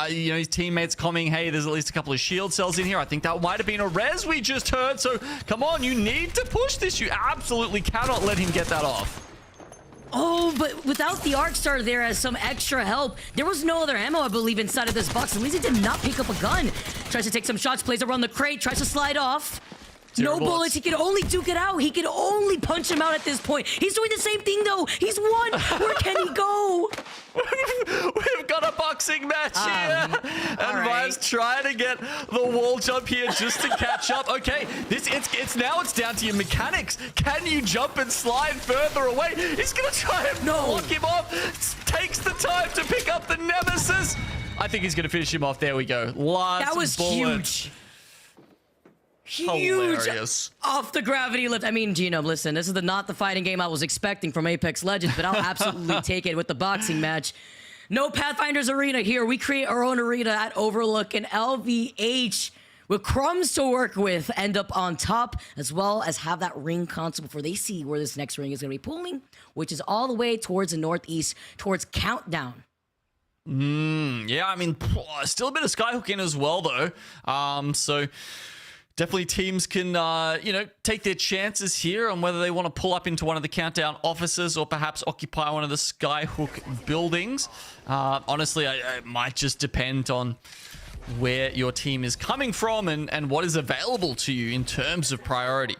You know, his teammates coming. Hey, there's at least a couple of shield cells in here. I think that might have been a res we just heard. So come on, you need to push this. You absolutely cannot let him get that off. Oh, but without the arc star there as some extra help, there was no other ammo, I believe, inside of this box. At least he did not pick up a gun. Tries to take some shots, plays around the crate, tries to slide off. No bullets. He can only duke it out. He can only punch him out at this point. He's doing the same thing, though. He's won. Where can he go? We've got a boxing match here. And Vi's trying to get the wall jump here just to catch up. Okay, it's down to your mechanics. Can you jump and slide further away? He's going to try and block him off. Takes the time to pick up the nemesis. I think he's going to finish him off. There we go. That was huge. Hilarious. Off the gravity lift. I mean, Genome, listen, this is not the fighting game I was expecting from Apex Legends, but I'll absolutely take it with the boxing match. No Pathfinder's arena here. We create our own arena at Overlook, and LVH with crumbs to work with end up on top, as well as have that ring console before they see where this next ring is going to be pulling, which is all the way towards the northeast, towards Countdown. Yeah, I mean, still a bit of skyhook in as well, though. So definitely teams can, you know, take their chances here on whether they want to pull up into one of the Countdown offices or perhaps occupy one of the Skyhook buildings. Honestly, it might just depend on where your team is coming from and what is available to you in terms of priority.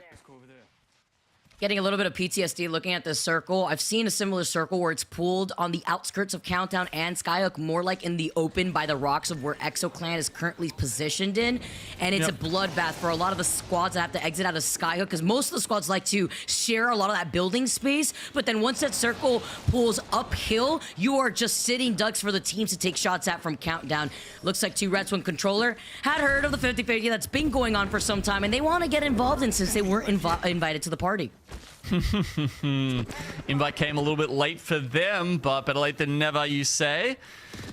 Getting a little bit of PTSD looking at this circle. I've seen a similar circle where it's pooled on the outskirts of Countdown and Skyhook, more like in the open by the rocks of where ExoClan is currently positioned in. And it's a bloodbath for a lot of the squads that have to exit out of Skyhook, because most of the squads like to share a lot of that building space. But then once that circle pulls uphill, you are just sitting ducks for the teams to take shots at from Countdown. Looks like 2 Reds, 1 Controller had heard of the 50-50 that's been going on for some time, and they want to get involved in since they weren't invited to the party. Invite came a little bit late for them, but better late than never, you say.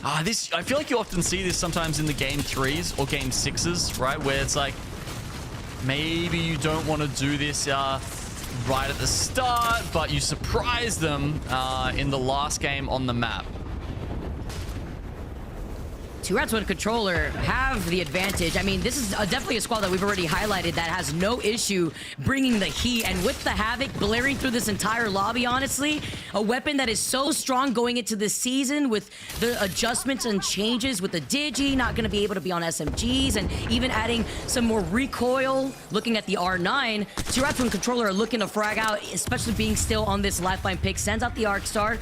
I feel like you often see this sometimes in the game 3s or game 6s, right? Where it's like, maybe you don't want to do this right at the start, but you surprise them in the last game on the map. 2 Reds, 1 Controller have the advantage. I mean, this is definitely a squad that we've already highlighted that has no issue bringing the heat. And with the Havoc blaring through this entire lobby, honestly, a weapon that is so strong going into this season with the adjustments and changes with the Digi, not going to be able to be on SMGs, and even adding some more recoil, looking at the R9. 2 Reds, 1 Controller are looking to frag out, especially being still on this lifeline pick, sends out the Arc Star,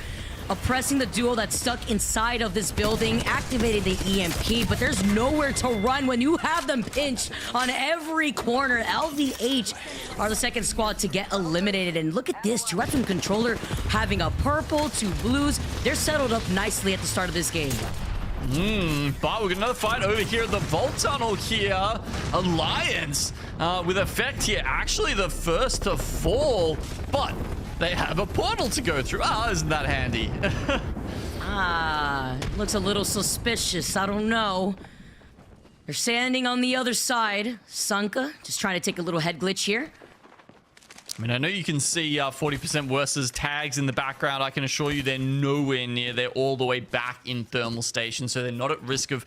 oppressing the duo that's stuck inside of this building, activated the EMP, but there's nowhere to run when you have them pinched on every corner. LVH are the second squad to get eliminated, and look at this, 2 Reds, 1 Controller having a purple, 2 blues. They're settled up nicely at the start of this game. But we got another fight over here at the Vault Tunnel here. Alliance with effect here. Actually the first to fall, but they have a portal to go through. Isn't that handy? Looks a little suspicious. I don't know. They're standing on the other side. Sanka just trying to take a little head glitch here. I mean, I know you can see 40% worse's tags in the background. I can assure you they're nowhere near. They're all the way back in thermal station, so they're not at risk of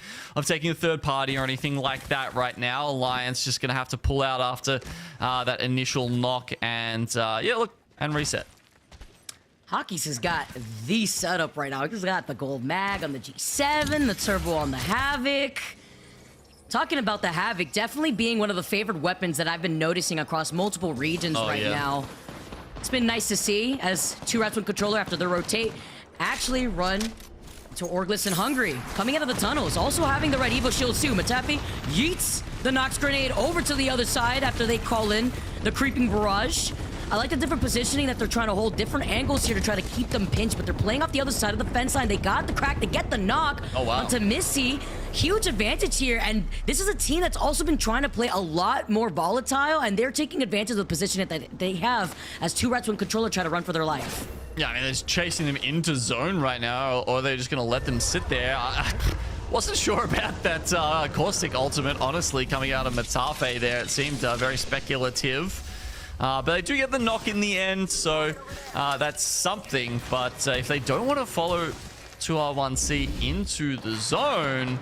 taking a third party or anything like that right now. Alliance just going to have to pull out after that initial knock and, yeah, look, and reset. Hockey's has got the setup right now. He's got the gold mag on the G7, the turbo on the Havoc. Talking about the Havoc, definitely being one of the favored weapons that I've been noticing across multiple regions now. It's been nice to see as 2 Rats 1 controller after the rotate actually run to Orglis and Hungry. Coming out of the tunnels, also having the red Evo shield too. Matapi yeets the Nox grenade over to the other side after they call in the creeping barrage. I like the different positioning that they're trying to hold different angles here to try to keep them pinched, but they're playing off the other side of the fence line. They got the crack, they get the knock onto Missy. Huge advantage here, and this is a team that's also been trying to play a lot more volatile, and they're taking advantage of the position that they have as 2 Rats 1 controller try to run for their life. Yeah, I mean, they're just chasing them into zone right now, or they're just going to let them sit there. I wasn't sure about that Caustic ultimate, honestly, coming out of Matafe there. It seemed very speculative. But they do get the knock in the end, so that's something. But if they don't want to follow 2R1C into the zone,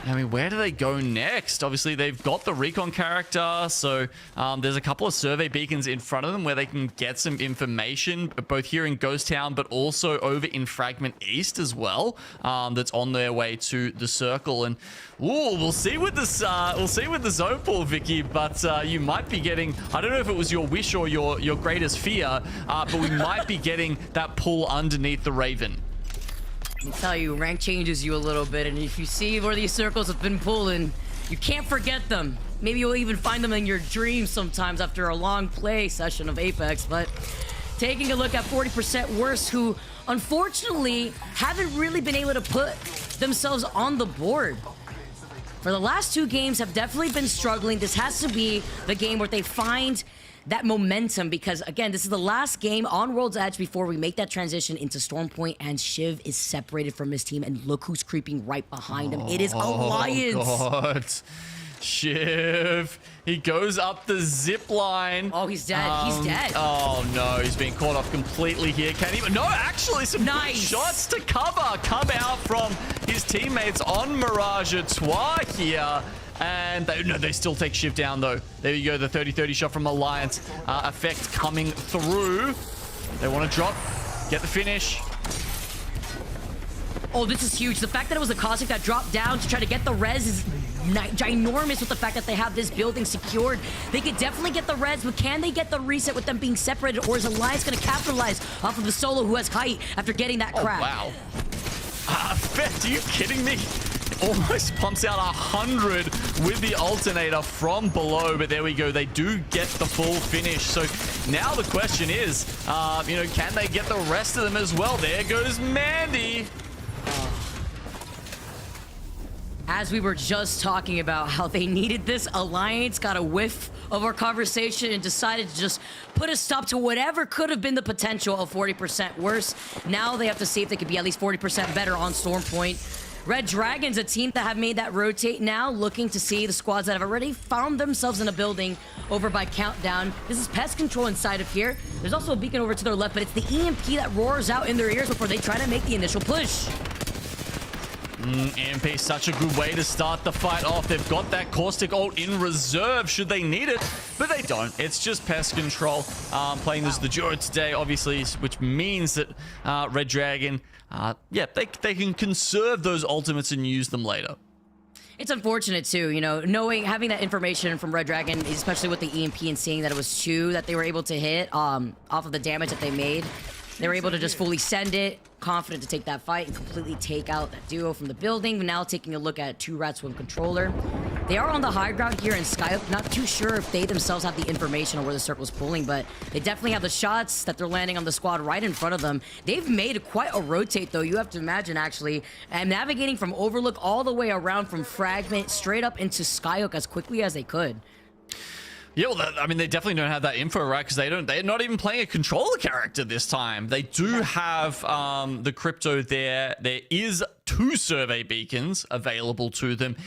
I mean, where do they go next? Obviously, they've got the recon character, so there's a couple of survey beacons in front of them where they can get some information, both here in Ghost Town, but also over in Fragment East as well. That's on their way to the circle, and we'll see with this. We'll see with the zone pool, Vicky. But you might be getting. I don't know if it was your wish or your greatest fear, but we might be getting that pull underneath the Raven. I tell you, rank changes you a little bit, and if you see where these circles have been pulling, you can't forget them. Maybe you'll even find them in your dreams sometimes after a long play session of Apex, but taking a look at 40% worse, who unfortunately haven't really been able to put themselves on the board. For the last 2 games have definitely been struggling. This has to be the game where they find that momentum, because again, this is the last game on World's Edge before we make that transition into Stormpoint, and Shiv is separated from his team, and look who's creeping right behind him. It is Alliance. Oh God, Shiv, he goes up the zip line. Oh, he's dead. He's dead. Oh no, he's being caught off completely here. Can't even. No, actually, some good shots to cover come out from his teammates on Mirage Trois here. And they still take Shiv down, though. There you go, the 30-30 shot from Alliance. Effect coming through. They want to drop, get the finish. Oh, this is huge. The fact that it was a Caustic that dropped down to try to get the res is ginormous with the fact that they have this building secured. They could definitely get the res, but can they get the reset with them being separated, or is Alliance going to capitalize off of the solo who has height after getting that crack? Oh, wow. Fett, are you kidding me? Almost pumps out 100 with the alternator from below, but there we go. They do get the full finish. So now the question is, can they get the rest of them as well? There goes Mandy. As we were just talking about how they needed this, Alliance got a whiff of our conversation and decided to just put a stop to whatever could have been the potential of 40% worse. Now they have to see if they could be at least 40% better on Stormpoint. Redragon's a team that have made that rotate now, looking to see the squads that have already found themselves in a building over by Countdown. This is pest control inside of here. There's also a beacon over to their left, but it's the EMP that roars out in their ears before they try to make the initial push. EMP, such a good way to start the fight off. They've got that Caustic ult in reserve should they need it, but they don't. It's just pest control. Playing this the duo today, obviously, which means that Redragon, they can conserve those ultimates and use them later. It's unfortunate too, having that information from Redragon, especially with the EMP and seeing that it was 2 that they were able to hit off of the damage that they made. They were able to just fully send it, confident to take that fight and completely take out that duo from the building. Now taking a look at 2 Rats 1 controller. They are on the high ground here in Skyhook. Not too sure if they themselves have the information on where the circle's pulling, but they definitely have the shots that they're landing on the squad right in front of them. They've made quite a rotate, though. You have to imagine, actually, and navigating from Overlook all the way around from Fragment straight up into Skyhook as quickly as they could. Yeah, well, I mean, they definitely don't have that info, right? Because they're not even playing a controller character this time. They do have the crypto there. There is 2 survey beacons available to them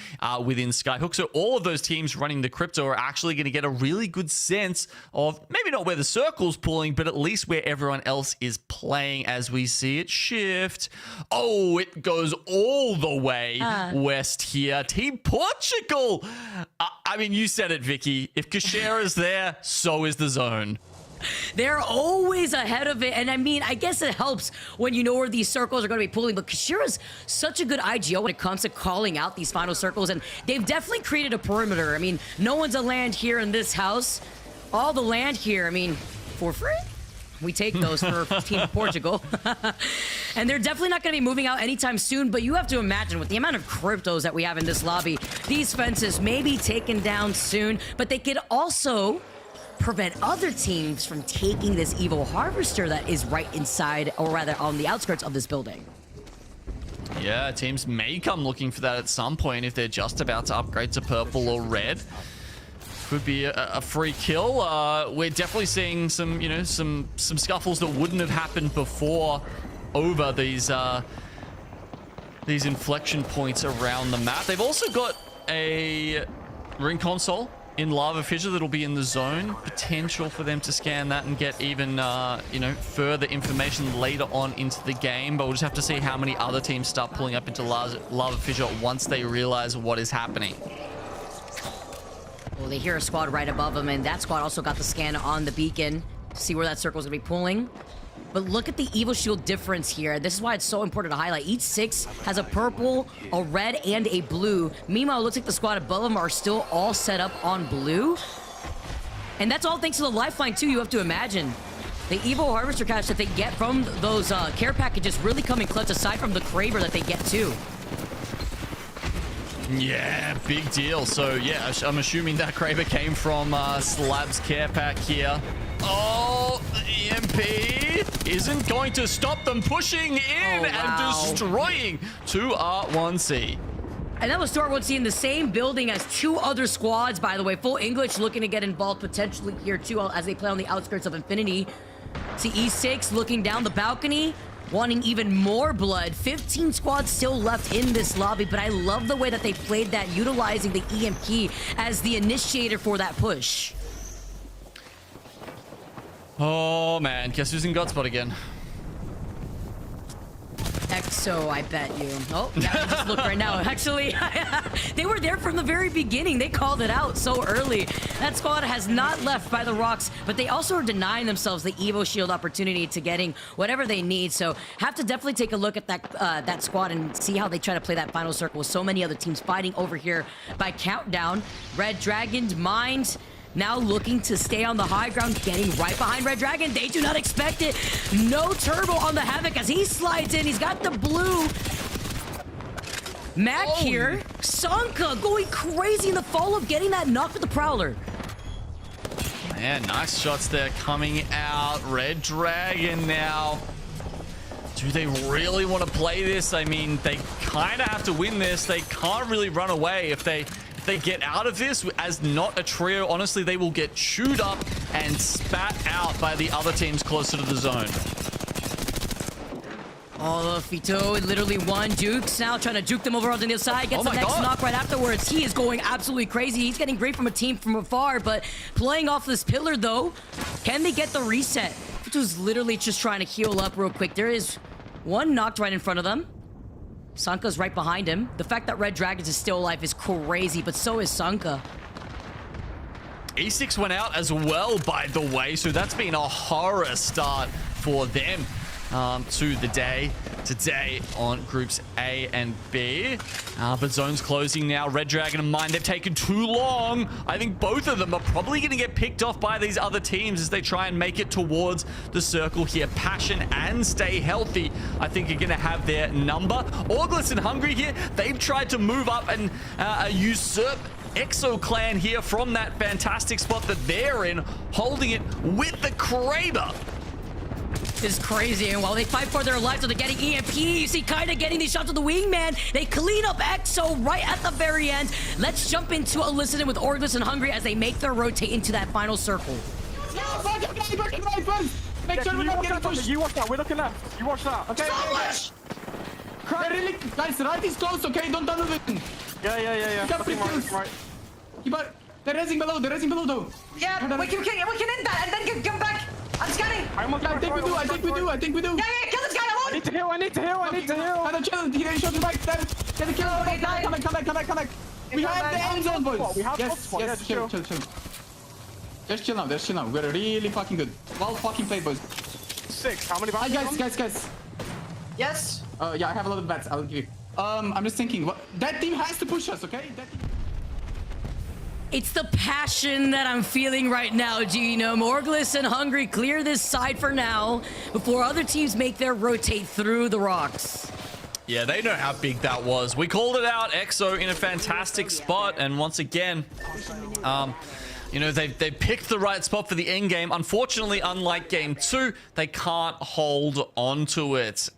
within Skyhook. So all of those teams running the crypto are actually going to get a really good sense of maybe not where the circle's pulling, but at least where everyone else is playing as we see it shift. Oh, it goes all the way west here. Team Portugal. I mean, you said it, Vicky. If Kashera's there, so is the zone. They're always ahead of it. And I mean, I guess it helps when you know where these circles are going to be pulling. But Kashira's such a good IGL when it comes to calling out these final circles. And they've definitely created a perimeter. I mean, no one's a land here in this house. All the land here, I mean, for free? We take those for Team Portugal. And they're definitely not going to be moving out anytime soon, but you have to imagine with the amount of cryptos that we have in this lobby, these fences may be taken down soon, but they could also prevent other teams from taking this evil harvester that is right inside, or rather on the outskirts of this building. Yeah, teams may come looking for that at some point if they're just about to upgrade to purple or red. Could be a free kill. We're definitely seeing some, you know, some scuffles that wouldn't have happened before over these inflection points around the map. They've also got a ring console in Lava Fissure that'll be in the zone. Potential for them to scan that and get even, you know, further information later on into the game. But we'll just have to see how many other teams start pulling up into Lava Fissure once they realize what is happening. Well, they hear a squad right above them, and that squad also got the scan on the beacon to see where that circle is going to be pulling. But look at the Evil Shield difference here. This is why it's so important to highlight. Each 6 has a purple, a red, and a blue. Meanwhile, it looks like the squad above them are still all set up on blue. And that's all thanks to the lifeline, too, you have to imagine. The Evil Harvester catch that they get from those care packages really come in clutch, aside from the Craver that they get, too. Yeah, big deal. So, yeah, I'm assuming that Craver came from Slab's care pack here. Oh, the EMP isn't going to stop them pushing in and destroying 2R1C. And that was 2R1C in the same building as 2 other squads, by the way. Full English looking to get involved potentially here, too, as they play on the outskirts of Infinity. See E6 looking down the balcony, wanting even more blood. 15 squads still left in this lobby, but I love the way that they played that, utilizing the EMP as the initiator for that push. Oh, man. Guess who's in Godspot again? EXO, I bet you. Oh, yeah, just look right now. Actually, they were there from the very beginning. They called it out so early. That squad has not left by the rocks, but they also are denying themselves the Evo Shield opportunity to getting whatever they need. So have to definitely take a look at that squad and see how they try to play that final circle with so many other teams fighting over here by Countdown. Redragon, Mind, now looking to stay on the high ground, getting right behind Redragon. They do not expect it. No turbo on the Havoc as he slides in. He's got the blue. Mac here. Sanka going crazy in the follow-up, getting that knock with the Prowler. Man, nice shots there coming out. Redragon now. Do they really want to play this? I mean, they kind of have to win this. They can't really run away. If they get out of this as not a trio, honestly, they will get chewed up and spat out by the other teams closer to the zone. Oh, Fito literally won. Jukes now trying to juke them over on the other side. Gets the next knock right afterwards. He is going absolutely crazy. He's getting great from a team from afar, but playing off this pillar, though, can they get the reset? Fito's literally just trying to heal up real quick. There is one knocked right in front of them. Sanka's right behind him. The fact that Redragon is still alive is crazy, but so is Sanka. E6 went out as well, by the way, so that's been a horror start for them to the day today on groups A and B. But zone's closing now. Redragon and Mind, they've taken too long. I think both of them are probably going to get picked off by these other teams as they try and make it towards the circle here. Passion and Stay Healthy, I think, are going to have their number. ALGS and Hungry here, they've tried to move up and usurp Exo Clan here from that fantastic spot that they're in, holding it with the Kraber. is crazy. And while they fight for their lives, so they're getting EMP. You see Kinda getting these shots with the wingman. They clean up EXO right at the very end. Let's jump into Elicited with Orgless and Hungry as they make their rotate into that final circle. Make sure we don't get pushed. You watch that. We're looking left. You watch that. Okay. Really, guys, right is close. Okay, don't tunnel in. Yeah. Keep kills. Right. Keep on. They're raising below. Though. Yeah, we can end that and then come back. I'm scanning. I think we do. Yeah, kill this guy alone. I need to heal. Chill. He shot him back. Get the kill. Come back. We have the end zone, boys. Yes. Chill. Just chill now. We're really fucking good. Well fucking played, boys. 6. How many bats? Guys. Yes. Yeah, I have a lot of bats. I'll give you. I'm just thinking. That team has to push us, okay? It's the passion that I'm feeling right now, Genome. Orgless and Hungry clear this side for now before other teams make their rotate through the rocks. Yeah, they know how big that was. We called it out. EXO in a fantastic spot, and once again, you know, they picked the right spot for the end game. Unfortunately, unlike game 2, they can't hold on to it.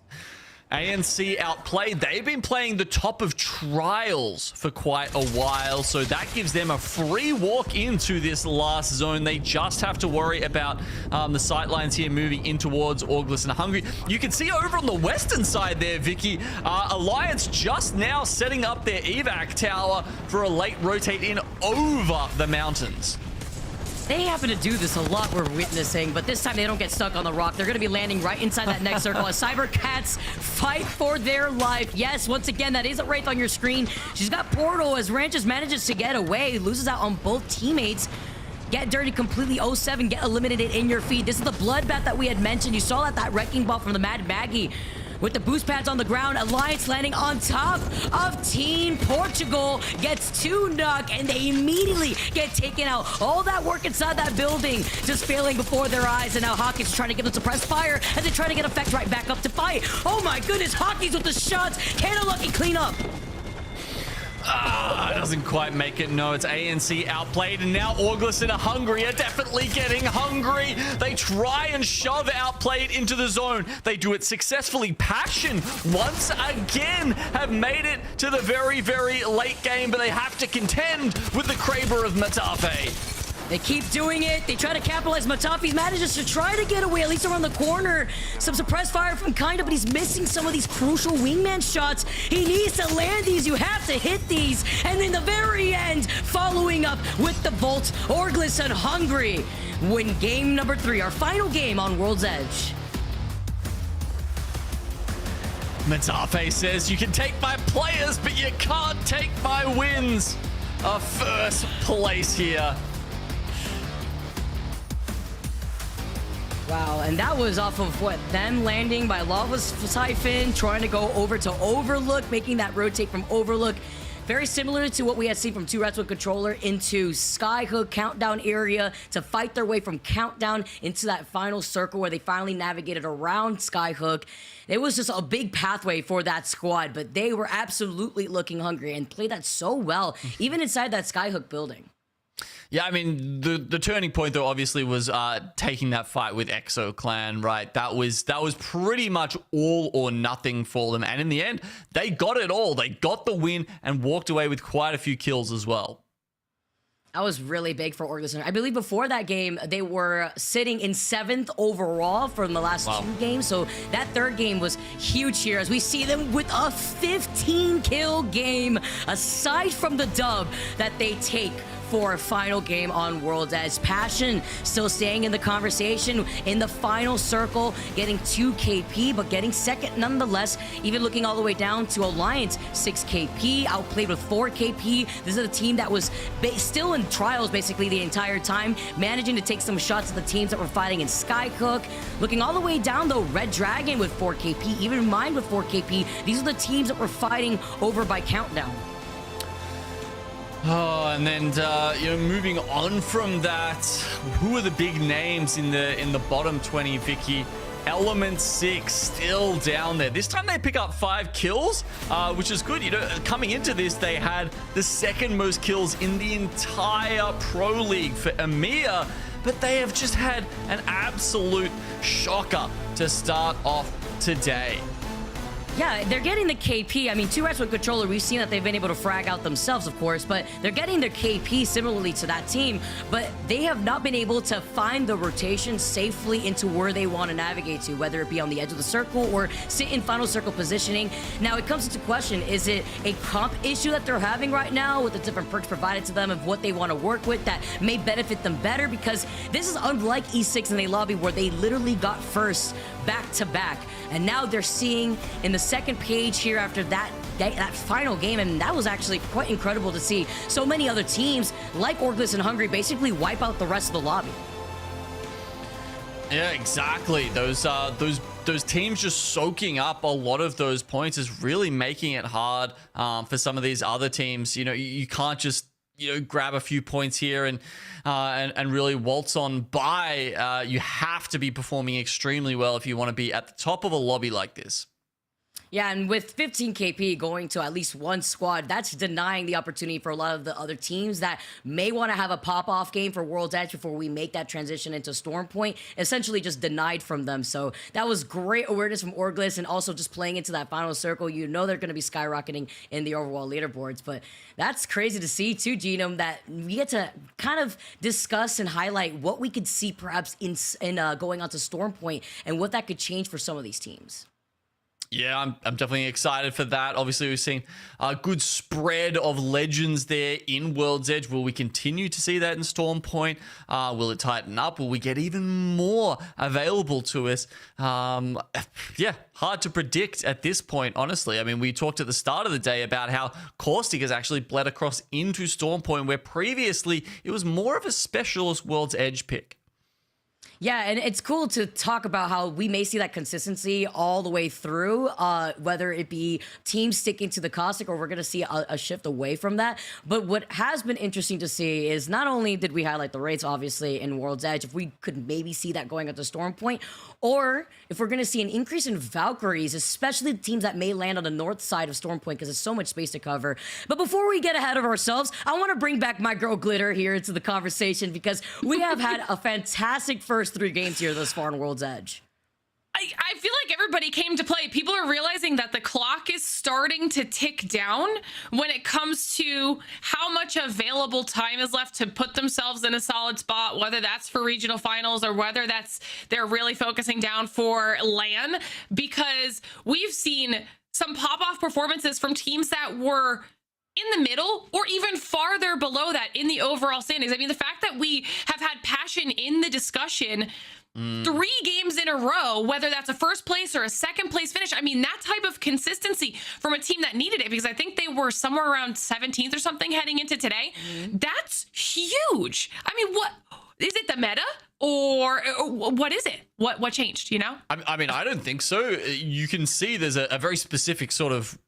ANC Outplayed. They've been playing the top of Trials for quite a while, so that gives them a free walk into this last zone. They just have to worry about the sightlines here moving in towards Orgless and Hungry. You can see over on the western side there, Vicky, Alliance just now setting up their evac tower for a late rotate in over the mountains. They happen to do this a lot, we're witnessing, but this time they don't get stuck on the rock. They're going to be landing right inside that next circle as cybercats fight for their life. Yes, once again, that is a Wraith on your screen. She's got Portal as Ranches manages to get away, loses out on both teammates. Get dirty completely. 07, get eliminated in your feed. This is the bloodbath that we had mentioned. You saw that wrecking ball from the Mad Maggie. With the boost pads on the ground, Alliance landing on top of Team Portugal gets 2 knock, and they immediately get taken out. All that work inside that building just failing before their eyes, and now Hawkins trying to get them suppressed fire as they try to get effect right back up to fight. Oh my goodness, Hawkins with the shots. Can't Lucky clean up. Doesn't quite make it. No, it's ANC Outplayed, and now Orgless and Hungry are definitely getting hungry. They try and shove Outplayed into the zone. They do it successfully. Passion once again have made it to the very, very late game, but they have to contend with the Kraber of Matafe. They keep doing it. They try to capitalize. Matafi manages to try to get away, at least around the corner. Some suppressed fire from Kinda, but he's missing some of these crucial wingman shots. He needs to land these. You have to hit these. And in the very end, following up with the Volt, Orgless and Hungry win game number 3, our final game on World's Edge. Matafe says, you can take my players, but you can't take my wins. A first place here. Wow, and that was off of what? Them landing by Lava Siphon, trying to go over to Overlook, making that rotate from Overlook. Very similar to what we had seen from 2 Rats with Controller into Skyhook Countdown area to fight their way from Countdown into that final circle where they finally navigated around Skyhook. It was just a big pathway for that squad, but they were absolutely looking hungry and played that so well, even inside that Skyhook building. Yeah, I mean, the turning point, though, obviously was taking that fight with EXO Clan, right? That was pretty much all or nothing for them. And in the end, they got it all. They got the win and walked away with quite a few kills as well. That was really big for Orgless. I believe before that game, they were sitting in 7th overall from the last 2 games. So that 3rd game was huge here as we see them with a 15-kill game, aside from the dub that they take for a final game on World's Edge. Passion still staying in the conversation in the final circle, getting 2 KP, but getting second nonetheless, even looking all the way down to Alliance, 6 KP, Outplayed with 4 KP. This is a team that was still in trials basically the entire time, managing to take some shots at the teams that were fighting in Skyhook. Looking all the way down though, Redragon with 4 KP, even Mind with 4 KP. These are the teams that were fighting over by Countdown. Oh, and then you know, moving on from that, who are the big names in the bottom 20, Vicky? Element 6 still down there. This time they pick up 5 kills, which is good. You know, coming into this, they had the 2nd most kills in the entire Pro League. For EMEA, but they have just had an absolute shocker to start off today. Yeah, they're getting the KP. I mean, 2X with controller, we've seen that they've been able to frag out themselves, of course, but they're getting their KP similarly to that team, but they have not been able to find the rotation safely into where they want to navigate to, whether it be on the edge of the circle or sit in final circle positioning. Now, it comes into question, is it a comp issue that they're having right now with the different perks provided to them of what they want to work with that may benefit them better? Because this is unlike E6 in a lobby where they literally got first back-to-back, and now they're seeing in the second page here after that final game, and that was actually quite incredible to see so many other teams like ALGS and Hungary basically wipe out the rest of the lobby. Yeah, exactly. Those teams just soaking up a lot of those points is really making it hard for some of these other teams. You know, you can't just grab a few points here and really waltz on by. You have to be performing extremely well if you want to be at the top of a lobby like this. Yeah, and with 15 KP going to at least one squad, that's denying the opportunity for a lot of the other teams that may want to have a pop-off game for World's Edge before we make that transition into Storm Point, essentially just denied from them. So that was great awareness from ALGS, and also just playing into that final circle. You know they're going to be skyrocketing in the overall leaderboards, but that's crazy to see too, Genome, that we get to kind of discuss and highlight what we could see perhaps in going on to Storm Point and what that could change for some of these teams. Yeah, I'm definitely excited for that. Obviously, we've seen a good spread of legends there in World's Edge. Will we continue to see that in Storm Point? Will it tighten up? Will we get even more available to us? Yeah, hard to predict at this point, honestly. I mean, we talked at the start of the day about how Caustic has actually bled across into Storm Point, where previously it was more of a specialist World's Edge pick. Yeah, and it's cool to talk about how we may see that consistency all the way through, whether it be teams sticking to the Caustic or we're going to see a shift away from that. But what has been interesting to see is not only did we highlight the rates, obviously, in World's Edge, if we could maybe see that going up to Storm Point, or if we're going to see an increase in Valkyries, especially the teams that may land on the north side of Storm Point because there's so much space to cover. But before we get ahead of ourselves, I want to bring back my girl Glitter here into the conversation because we have had a fantastic first 3 games here thus far in World's Edge. I feel like everybody came to play. People are realizing that the clock is starting to tick down when it comes to how much available time is left to put themselves in a solid spot, whether that's for regional finals or whether that's they're really focusing down for LAN, because we've seen some pop-off performances from teams that were in the middle or even farther below that in the overall standings. I mean, the fact that we have had passion in the discussion 3 games in a row, whether that's a first place or a second place finish. I mean, that type of consistency from a team that needed it, because I think they were somewhere around 17th or something heading into today. That's huge. I mean, what is it, the meta? Or what is it? What changed, you know? I mean, I don't think so. You can see there's a very specific sort of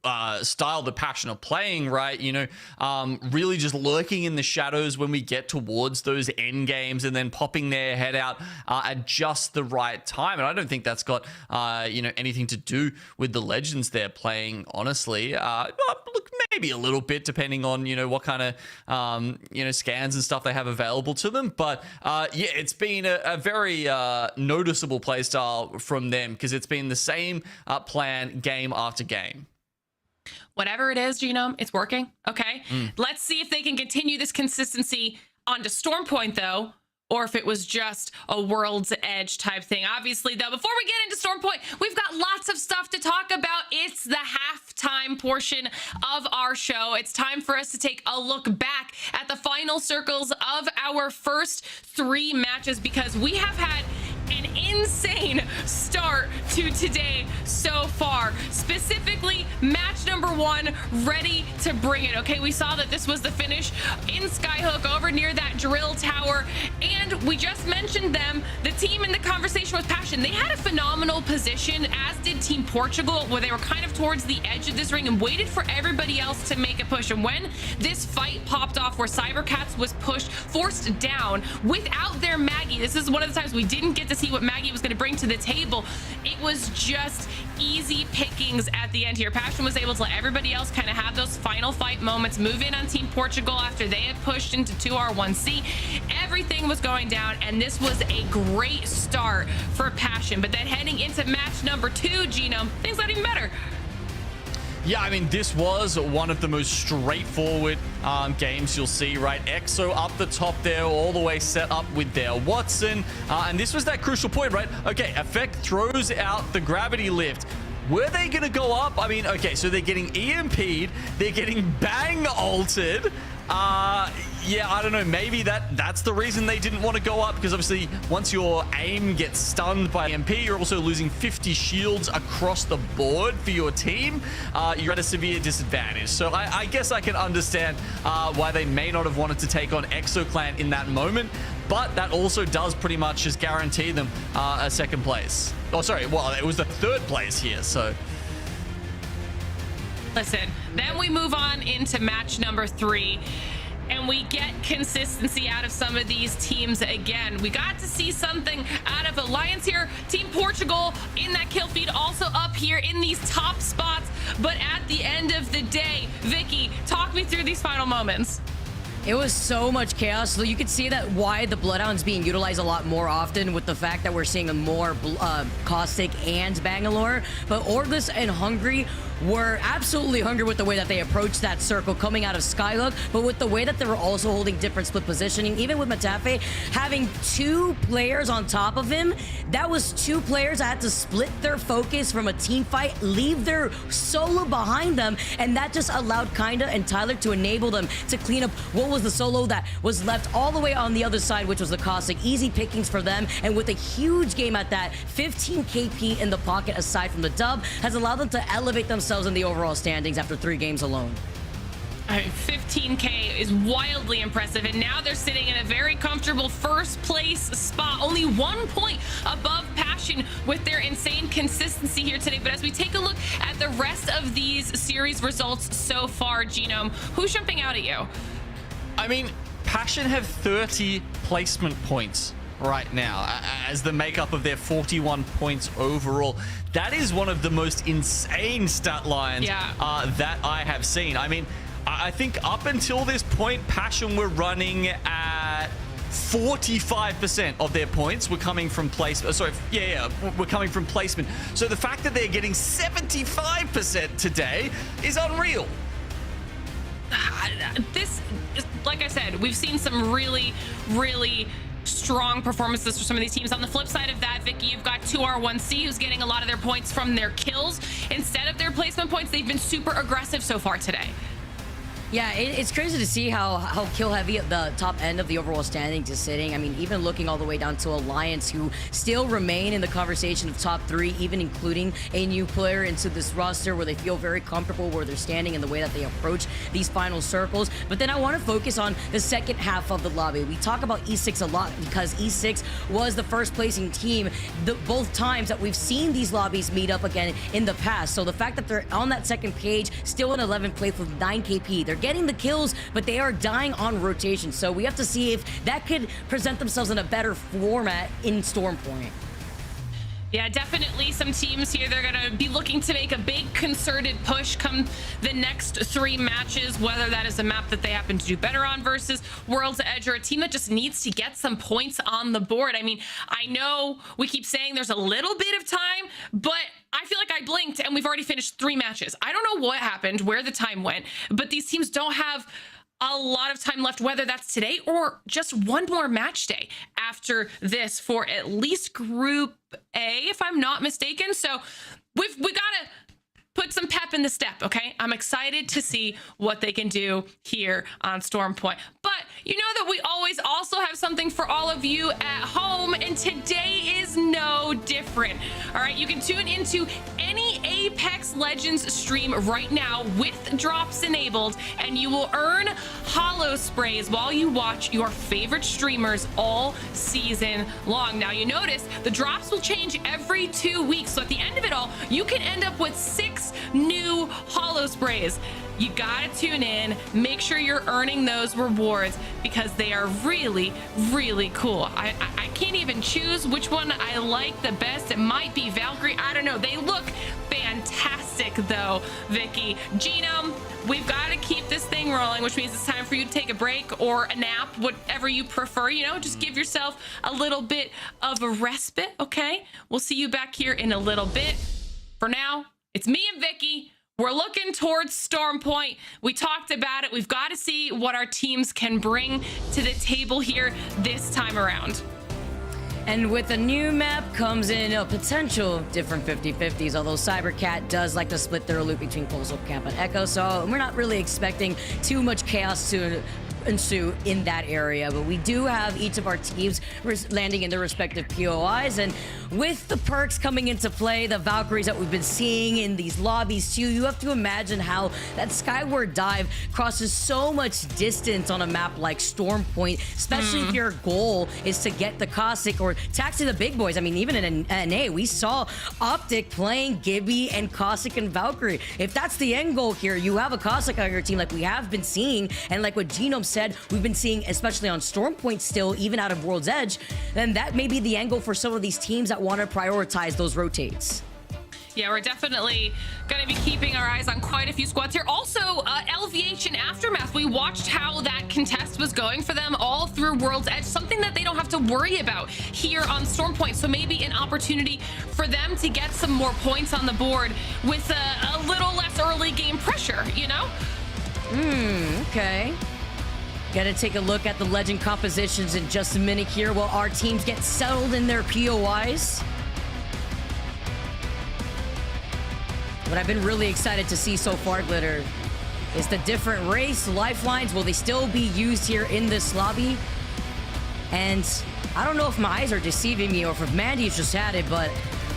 style the Passion are playing, right? You know, really just lurking in the shadows when we get towards those end games and then popping their head out at just the right time. And I don't think that's got, anything to do with the legends they're playing, honestly. Look, maybe a little bit, depending on, what kind of, scans and stuff they have available to them. But yeah, it's been a very noticeable play style from them, because it's been the same plan game after game. Whatever it is, Genome, it's working. Okay. Let's see if they can continue this consistency onto Storm Point, though, or if it was just a World's Edge type thing. Obviously, though, before we get into Storm Point, we've got lots of stuff to talk about. It's the halftime portion of our show. It's time for us to take a look back at the final circles of our first 3 matches, because we have had an insane start to today so far. Specifically, match number 1, ready to bring it. Okay, we saw that this was the finish in Skyhook over near that drill tower, and we just mentioned them, the team in the conversation with Passion. They had a phenomenal position, as did Team Portugal, where they were kind of towards the edge of this ring and waited for everybody else to make a push. And when this fight popped off where cybercats was pushed, forced down without their Maggie Maggie. This is one of the times we didn't get to see what Maggie was going to bring to the table. It was just easy pickings at the end here. Passion was able to let everybody else kind of have those final fight moments, move in on Team Portugal after they had pushed into 2R1C. Everything was going down, and this was a great start for Passion. But then heading into match number 2, Genome, things got even better. Yeah, I mean, this was one of the most straightforward games you'll see, right? EXO up the top there, all the way set up with their Watson. And this was that crucial point, right? Okay, Effect throws out the gravity lift. Were they going to go up? I mean, okay, so they're getting EMP'd. They're getting bang ulted. Yeah, I don't know. Maybe that's the reason they didn't want to go up, because obviously once your aim gets stunned by EMP, you're also losing 50 shields across the board for your team. You're at a severe disadvantage. So I guess I can understand why they may not have wanted to take on EXO-Clan in that moment, but that also does pretty much just guarantee them a second place. Oh, sorry. Well, it was the third place here, so... Listen, then we move on into match number 3, and we get consistency out of some of these teams again. We got to see something out of Alliance here. Team Portugal in that kill feed, also up here in these top spots. But at the end of the day, Vicky, talk me through these final moments. It was so much chaos. So you could see that why the Bloodhound's being utilized a lot more often, with the fact that we're seeing a more Caustic and Bangalore. But Orgless and Hungry were absolutely hungry with the way that they approached that circle coming out of Skyhook, but with the way that they were also holding different split positioning. Even with Matafe having 2 players on top of him, that was 2 players that had to split their focus from a team fight, leave their solo behind them, and that just allowed Kinda and Tyler to enable them to clean up what was the solo that was left all the way on the other side, which was the Caustic. Easy pickings for them, and with a huge game at that, 15 KP in the pocket aside from the dub has allowed them to elevate themselves in the overall standings after 3 games alone. 15K is wildly impressive, and now they're sitting in a very comfortable first place spot, only 1 point above Passion with their insane consistency here today. But as we take a look at the rest of these series results so far, Genome, who's jumping out at you? I mean, Passion have 30 placement points right now as the makeup of their 41 points overall. That is one of the most insane stat lines that I have seen. I mean, I think up until this point, Passion were running at 45% of their points were coming from placement. Sorry, were coming from placement. So the fact that they're getting 75% today is unreal. This, like I said, we've seen some really strong performances for some of these teams. On the flip side of that, Vicky, you've got 2R1C, who's getting a lot of their points from their kills instead of their placement points. They've been super aggressive so far today. Yeah, it's crazy to see how kill heavy at the top end of the overall standings is sitting. I mean, even looking all the way down to Alliance, who still remain in the conversation of top 3, even including a new player into this roster where they feel very comfortable where they're standing and the way that they approach these final circles. But then I want to focus on the second half of the lobby. We talk about E6 a lot because E6 was the first placing team both times that we've seen these lobbies meet up again in the past. So the fact that they're on that second page, still in 11th place with 9 KP, they're getting the kills, but they are dying on rotation. So we have to see if that could present themselves in a better format in Stormpoint. Yeah, definitely some teams here, they're going to be looking to make a big concerted push come the next 3 matches, whether that is a map that they happen to do better on versus World's Edge, or a team that just needs to get some points on the board. I mean, I know we keep saying there's a little bit of time, but I feel like I blinked and we've already finished 3 matches. I don't know what happened, where the time went, but these teams don't have a lot of time left, whether that's today or just one more match day after this for at least Group A, if I'm not mistaken. So we gotta put some pep in the step, okay? I'm excited to see what they can do here on Stormpoint. But you know that we always also have something for all of you at home, and today is no different. All right, you can tune into any Apex Legends stream right now with drops enabled, and you will earn holo sprays while you watch your favorite streamers all season long. Now, you notice the drops will change every 2 weeks, so at the end of it all, you can end up with 6 new holo sprays. You gotta tune in, make sure you're earning those rewards because they are really, really cool. I can't even choose which one I like the best. It might be Valkyrie, I don't know. They look fantastic though, Vicky. Genome, we've got to keep this thing rolling, which means it's time for you to take a break or a nap, whatever you prefer. You know, just give yourself a little bit of a respite, okay? We'll see you back here in a little bit. For now, it's me and Vicky. We're looking towards Storm Point. We talked about it. We've got to see what our teams can bring to the table here this time around. And with a new map comes in a potential different 50-50s, although Cybercat does like to split their loot between Coastal Camp and Echo, so we're not really expecting too much chaos to ensue in that area. But we do have each of our teams landing in their respective POIs, and with the perks coming into play, the Valkyries that we've been seeing in these lobbies too, you have to imagine how that skyward dive crosses so much distance on a map like Storm Point, especially if your goal is to get the Cossack or taxi the big boys. I mean, even in NA, we saw Optic playing Gibby and Cossack and Valkyrie. If that's the end goal here, you have a Cossack on your team like we have been seeing, and like what Genome said, we've been seeing, especially on Storm Point still, even out of World's Edge, then that may be the angle for some of these teams that want to prioritize those rotates. Yeah, we're definitely going to be keeping our eyes on quite a few squads here. Also, LVH and Aftermath, we watched how that contest was going for them all through World's Edge, something that they don't have to worry about here on Storm Point. So maybe an opportunity for them to get some more points on the board with a little less early game pressure, you know? Okay. Gotta take a look at the legend compositions in just a minute here while our teams get settled in their POIs. What I've been really excited to see so far, Glitter, is the different race lifelines. Will they still be used here in this lobby? And I don't know if my eyes are deceiving me or if Mandy's just had it, but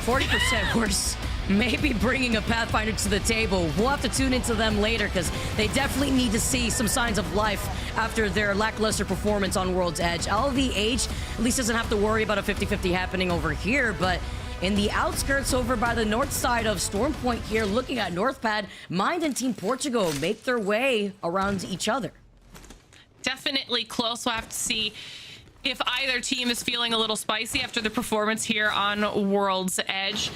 40% worse. Maybe bringing a Pathfinder to the table. We'll have to tune into them later because they definitely need to see some signs of life after their lackluster performance on World's Edge. LVH at least doesn't have to worry about a 50-50 happening over here, but in the outskirts over by the north side of Storm Point here, looking at Northpad, Mind and Team Portugal make their way around each other. Definitely close. We'll have to see if either team is feeling a little spicy after the performance here on World's Edge.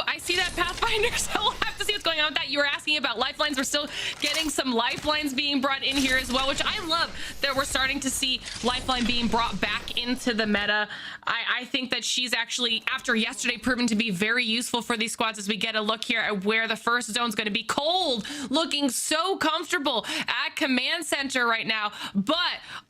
I see that Pathfinder, so we'll have to see what's going on with that. You were asking about lifelines. We're still getting some lifelines being brought in here as well, which I love that we're starting to see lifeline being brought back into the meta. I think that she's actually, after yesterday, proven to be very useful for these squads as we get a look here at where the first zone's going to be. Cold looking so comfortable at command center right now, but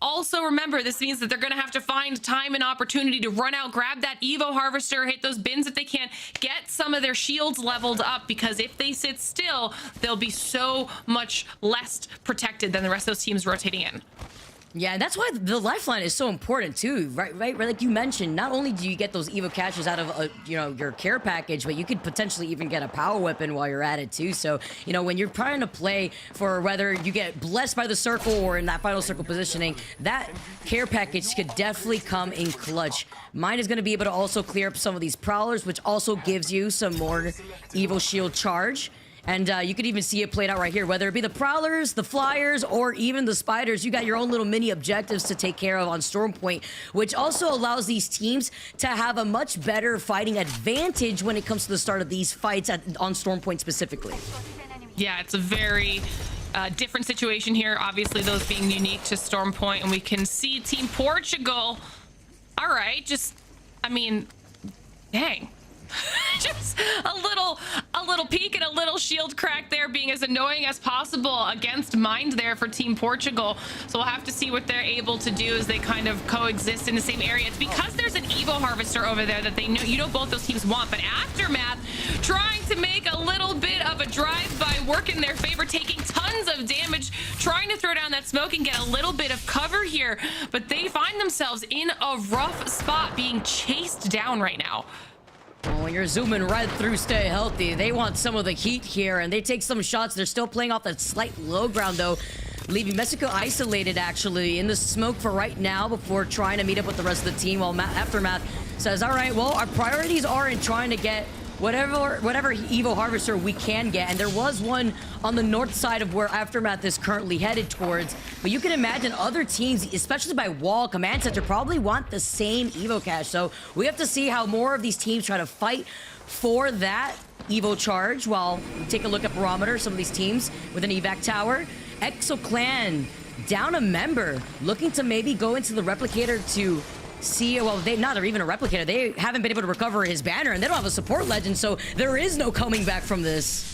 also remember, this means that they're going to have to find time and opportunity to run out, grab that Evo Harvester, hit those bins if they can, get some of their shields leveled up, because if they sit still, they'll be so much less protected than the rest of those teams rotating in. Yeah, and that's why the lifeline is so important too, right? Like you mentioned, not only do you get those Evo caches out of your care package, but you could potentially even get a power weapon while you're at it too. So, when you're trying to play for whether you get blessed by the circle or in that final circle positioning, that care package could definitely come in clutch. Mine is going to be able to also clear up some of these prowlers, which also gives you some more Evo shield charge. And you could even see it played out right here, whether it be the Prowlers, the Flyers, or even the Spiders. You got your own little mini objectives to take care of on Storm Point, which also allows these teams to have a much better fighting advantage when it comes to the start of these fights on Storm Point specifically. Yeah, it's a very different situation here. Obviously, those being unique to Storm Point, and we can see Team Portugal. All right, dang. Just a little peek and a little shield crack there, being as annoying as possible against Mind there for Team Portugal. So we'll have to see what they're able to do as they kind of coexist in the same area. It's because there's an Evo Harvester over there that they know, both those teams want. But Aftermath trying to make a little bit of a drive-by work in their favor, taking tons of damage, trying to throw down that smoke and get a little bit of cover here. But they find themselves in a rough spot, being chased down right now. Well, when you're zooming right through Stay Healthy, they want some of the heat here, and they take some shots. They're still playing off that slight low ground, though, leaving Mexico isolated, actually, in the smoke for right now before trying to meet up with the rest of the team, while Aftermath says, all right, well, our priorities are in trying to get whatever Evo Harvester we can get. And there was one on the north side of where Aftermath is currently headed towards. But you can imagine other teams, especially by Wall, Command Center, probably want the same Evo cache. So we have to see how more of these teams try to fight for that Evo charge. While we take a look at Barometer, some of these teams with an evac tower. ExoClan down a member, looking to maybe go into the replicator to see, well, they not even a replicator. They haven't been able to recover his banner, and they don't have a support legend, so there is no coming back from this.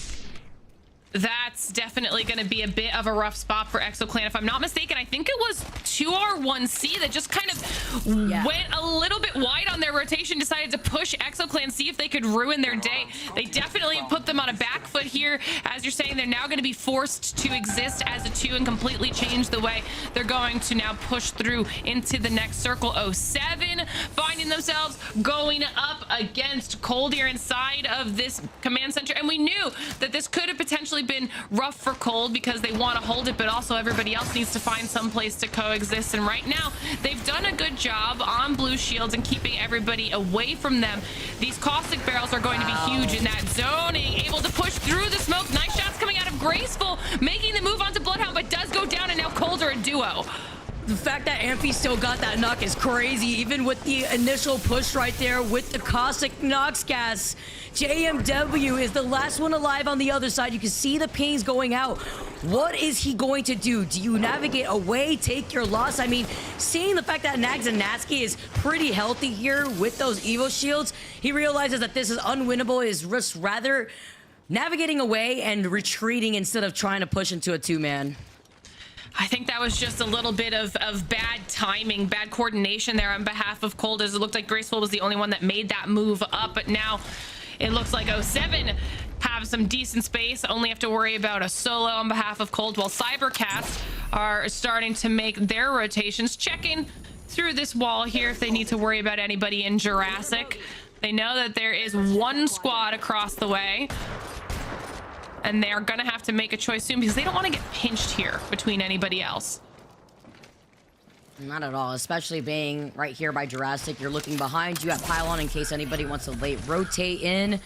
That's definitely going to be a bit of a rough spot for ExoClan. If I'm not mistaken, I think it was 2R1C that just kind of went a little bit wide on their rotation, decided to push ExoClan, see if they could ruin their day. They definitely put them on a back foot here. As you're saying, they're now going to be forced to exist as a 2 and completely change the way they're going to now push through into the next circle. 07 finding themselves going up against Cold here inside of this command center. And we knew that this could have potentially been rough for Cold because they want to hold it, but also everybody else needs to find some place to coexist. And right now they've done a good job on blue shields and keeping everybody away from them. These caustic barrels are going to be huge in that zoning, able to push through the smoke. Nice shots coming out of Graceful, making the move onto Bloodhound, but does go down, and now Cold are a duo. The fact that Amphi still got that knock is crazy, even with the initial push right there with the caustic Nox gas. JMW is the last one alive on the other side. You can see the pings going out. What is he going to do? Do you navigate away, take your loss? I mean, seeing the fact that Nags and Natsuki is pretty healthy here with those Evo shields, he realizes that this is unwinnable, is just rather navigating away and retreating instead of trying to push into a 2-man. I think that was just a little bit of bad timing, bad coordination there on behalf of Cold, as it looked like Graceful was the only one that made that move up. But now it looks like 07 have some decent space, only have to worry about a solo on behalf of Cold, while cybercats are starting to make their rotations, checking through this wall here if they need to worry about anybody in Jurassic. They know that there is one squad across the way, and they're gonna have to make a choice soon because they don't want to get pinched here between anybody else. Not at all, especially being right here by Jurassic. You're looking behind you at Pylon in case anybody wants to late rotate in.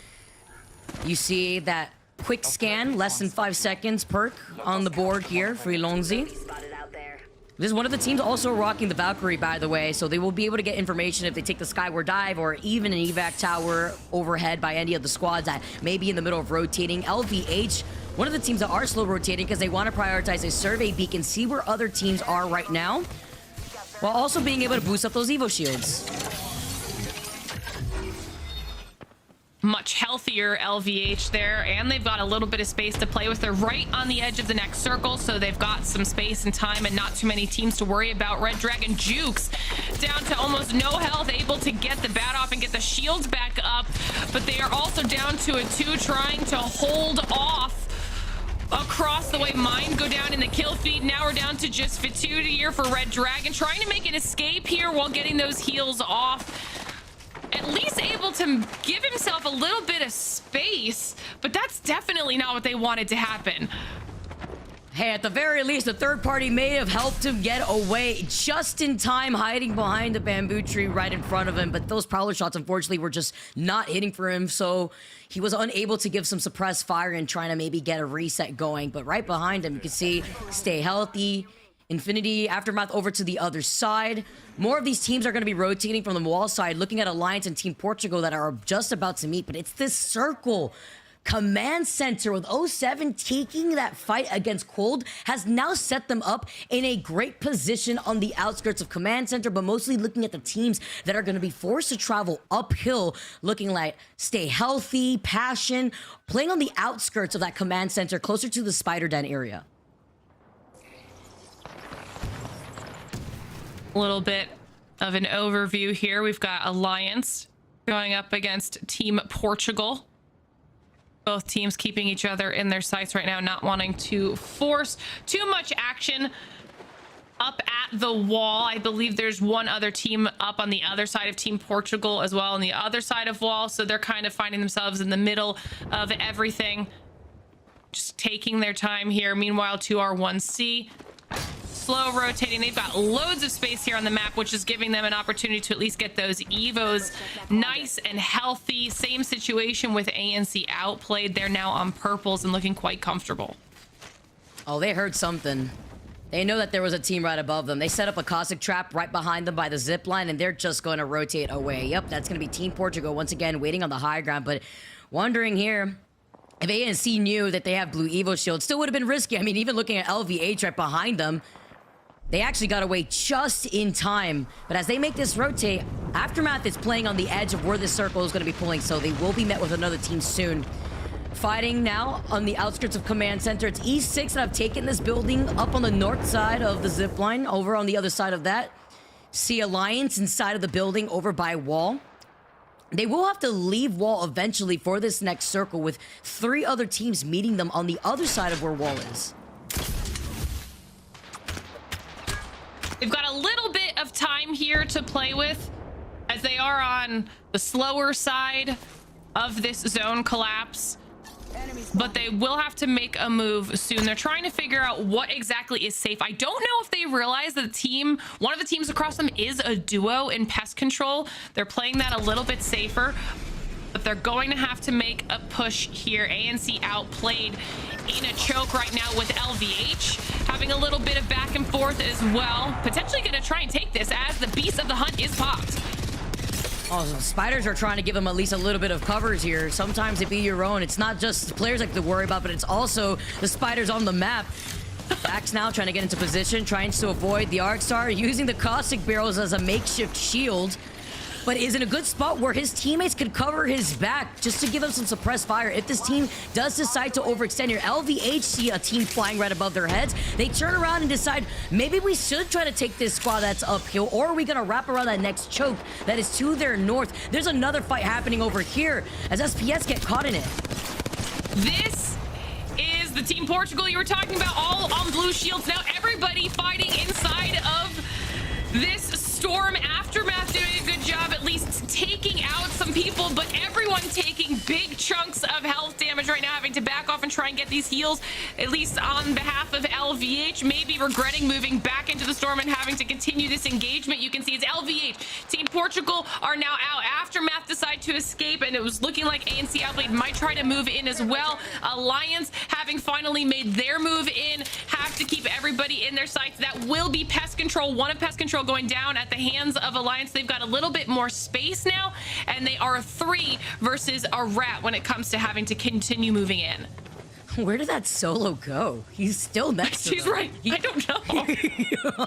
You see that quick scan, less than 5 seconds perk on the board here for Ilongzi. This is one of the teams also rocking the Valkyrie, by the way, so they will be able to get information if they take the Skyward Dive or even an evac tower overhead by any of the squads that may be in the middle of rotating. LVH, one of the teams that are slow rotating because they want to prioritize a survey beacon, see where other teams are right now, while also being able to boost up those Evo shields. Much healthier LVH there, and they've got a little bit of space to play with. They're right on the edge of the next circle, so they've got some space and time and not too many teams to worry about. Redragon jukes down to almost no health, able to get the bat off and get the shields back up, but they are also down to a 2, trying to hold off across the way. Mine go down in the kill feed. Now we're down to just Fatuda here for Redragon, trying to make an escape here while getting those heals off. At least able to give himself a little bit of space, but that's definitely not what they wanted to happen. Hey, at the very least, the third party may have helped him get away just in time, hiding behind the bamboo tree right in front of him. But those prowler shots, unfortunately, were just not hitting for him. So he was unable to give some suppressed fire and trying to maybe get a reset going. But right behind him, you can see stay healthy. Infinity, Aftermath over to the other side. More of these teams are going to be rotating from the wall side, looking at Alliance and Team Portugal that are just about to meet. But it's this circle. Command Center with 07 taking that fight against Cold has now set them up in a great position on the outskirts of Command Center, but mostly looking at the teams that are going to be forced to travel uphill, looking like Stay Healthy, Passion, playing on the outskirts of that Command Center closer to the Spider Den area. A little bit of an overview here. We've got Alliance going up against Team Portugal. Both teams keeping each other in their sights right now, not wanting to force too much action up at the wall. I believe there's one other team up on the other side of Team Portugal as well, on the other side of wall. So they're kind of finding themselves in the middle of everything, just taking their time here. Meanwhile, 2R1C slow rotating. They've got loads of space here on the map, which is giving them an opportunity to at least get those Evos nice and healthy. Same situation with ANC Outplayed. They're now on purples and looking quite comfortable. Oh, they heard something. They know that there was a team right above them. They set up a Cossack trap right behind them by the zip line, and they're just going to rotate away. Yep, that's going to be Team Portugal once again waiting on the high ground, but wondering here if ANC knew that they have blue Evo shield. Still would have been risky. I mean, even looking at LVH right behind them, they actually got away just in time. But as they make this rotate, Aftermath is playing on the edge of where this circle is going to be pulling, so they will be met with another team soon. Fighting now on the outskirts of Command Center. It's E6 that have taken this building up on the north side of the zip line. Over on the other side of that, see Alliance inside of the building over by Wall. They will have to leave Wall eventually for this next circle, with 3 other teams meeting them on the other side of where Wall is. They've got a little bit of time here to play with, as they are on the slower side of this zone collapse. But they will have to make a move soon. They're trying to figure out what exactly is safe. I don't know if they realize that one of the teams across them is a duo in pest control. They're playing that a little bit safer, but they're going to have to make a push here. ANC Outplayed in a choke right now with LVH, having a little bit of back and forth as well. Potentially going to try and take this as the Beast of the Hunt is popped. Oh, so the Spiders are trying to give them at least a little bit of covers here. Sometimes it be your own. It's not just the players like to worry about, but it's also the Spiders on the map. Vax now trying to get into position, trying to avoid the ARC-Star, using the Caustic Barrels as a makeshift shield, but is in a good spot where his teammates could cover his back just to give him some suppressed fire. If this team does decide to overextend here, LVH see a team flying right above their heads. They turn around and decide, maybe we should try to take this squad that's uphill, or are we gonna wrap around that next choke that is to their north? There's another fight happening over here as SPS get caught in it. This is the Team Portugal you were talking about, all on blue shields. Now everybody fighting inside of this storm. Aftermath doing a good job at least taking out some people, but everyone taking big chunks of health damage right now, having to back off and try and get these heals, at least on behalf of LVH, maybe regretting moving back into the storm and having to continue this engagement. You can see it's LVH. Team Portugal are now out. Aftermath decide to escape, and it was looking like ANC Outplayed might try to move in as well. Alliance, having finally made their move in, have to keep everybody in their sights. That will be Pest Control. One of Pest Control going down at the hands of Alliance. They've got a little bit more space now, and they are 3 versus a rat when it comes to having to continue moving in. Where did that solo go? He's still next to She's them. right. I don't know.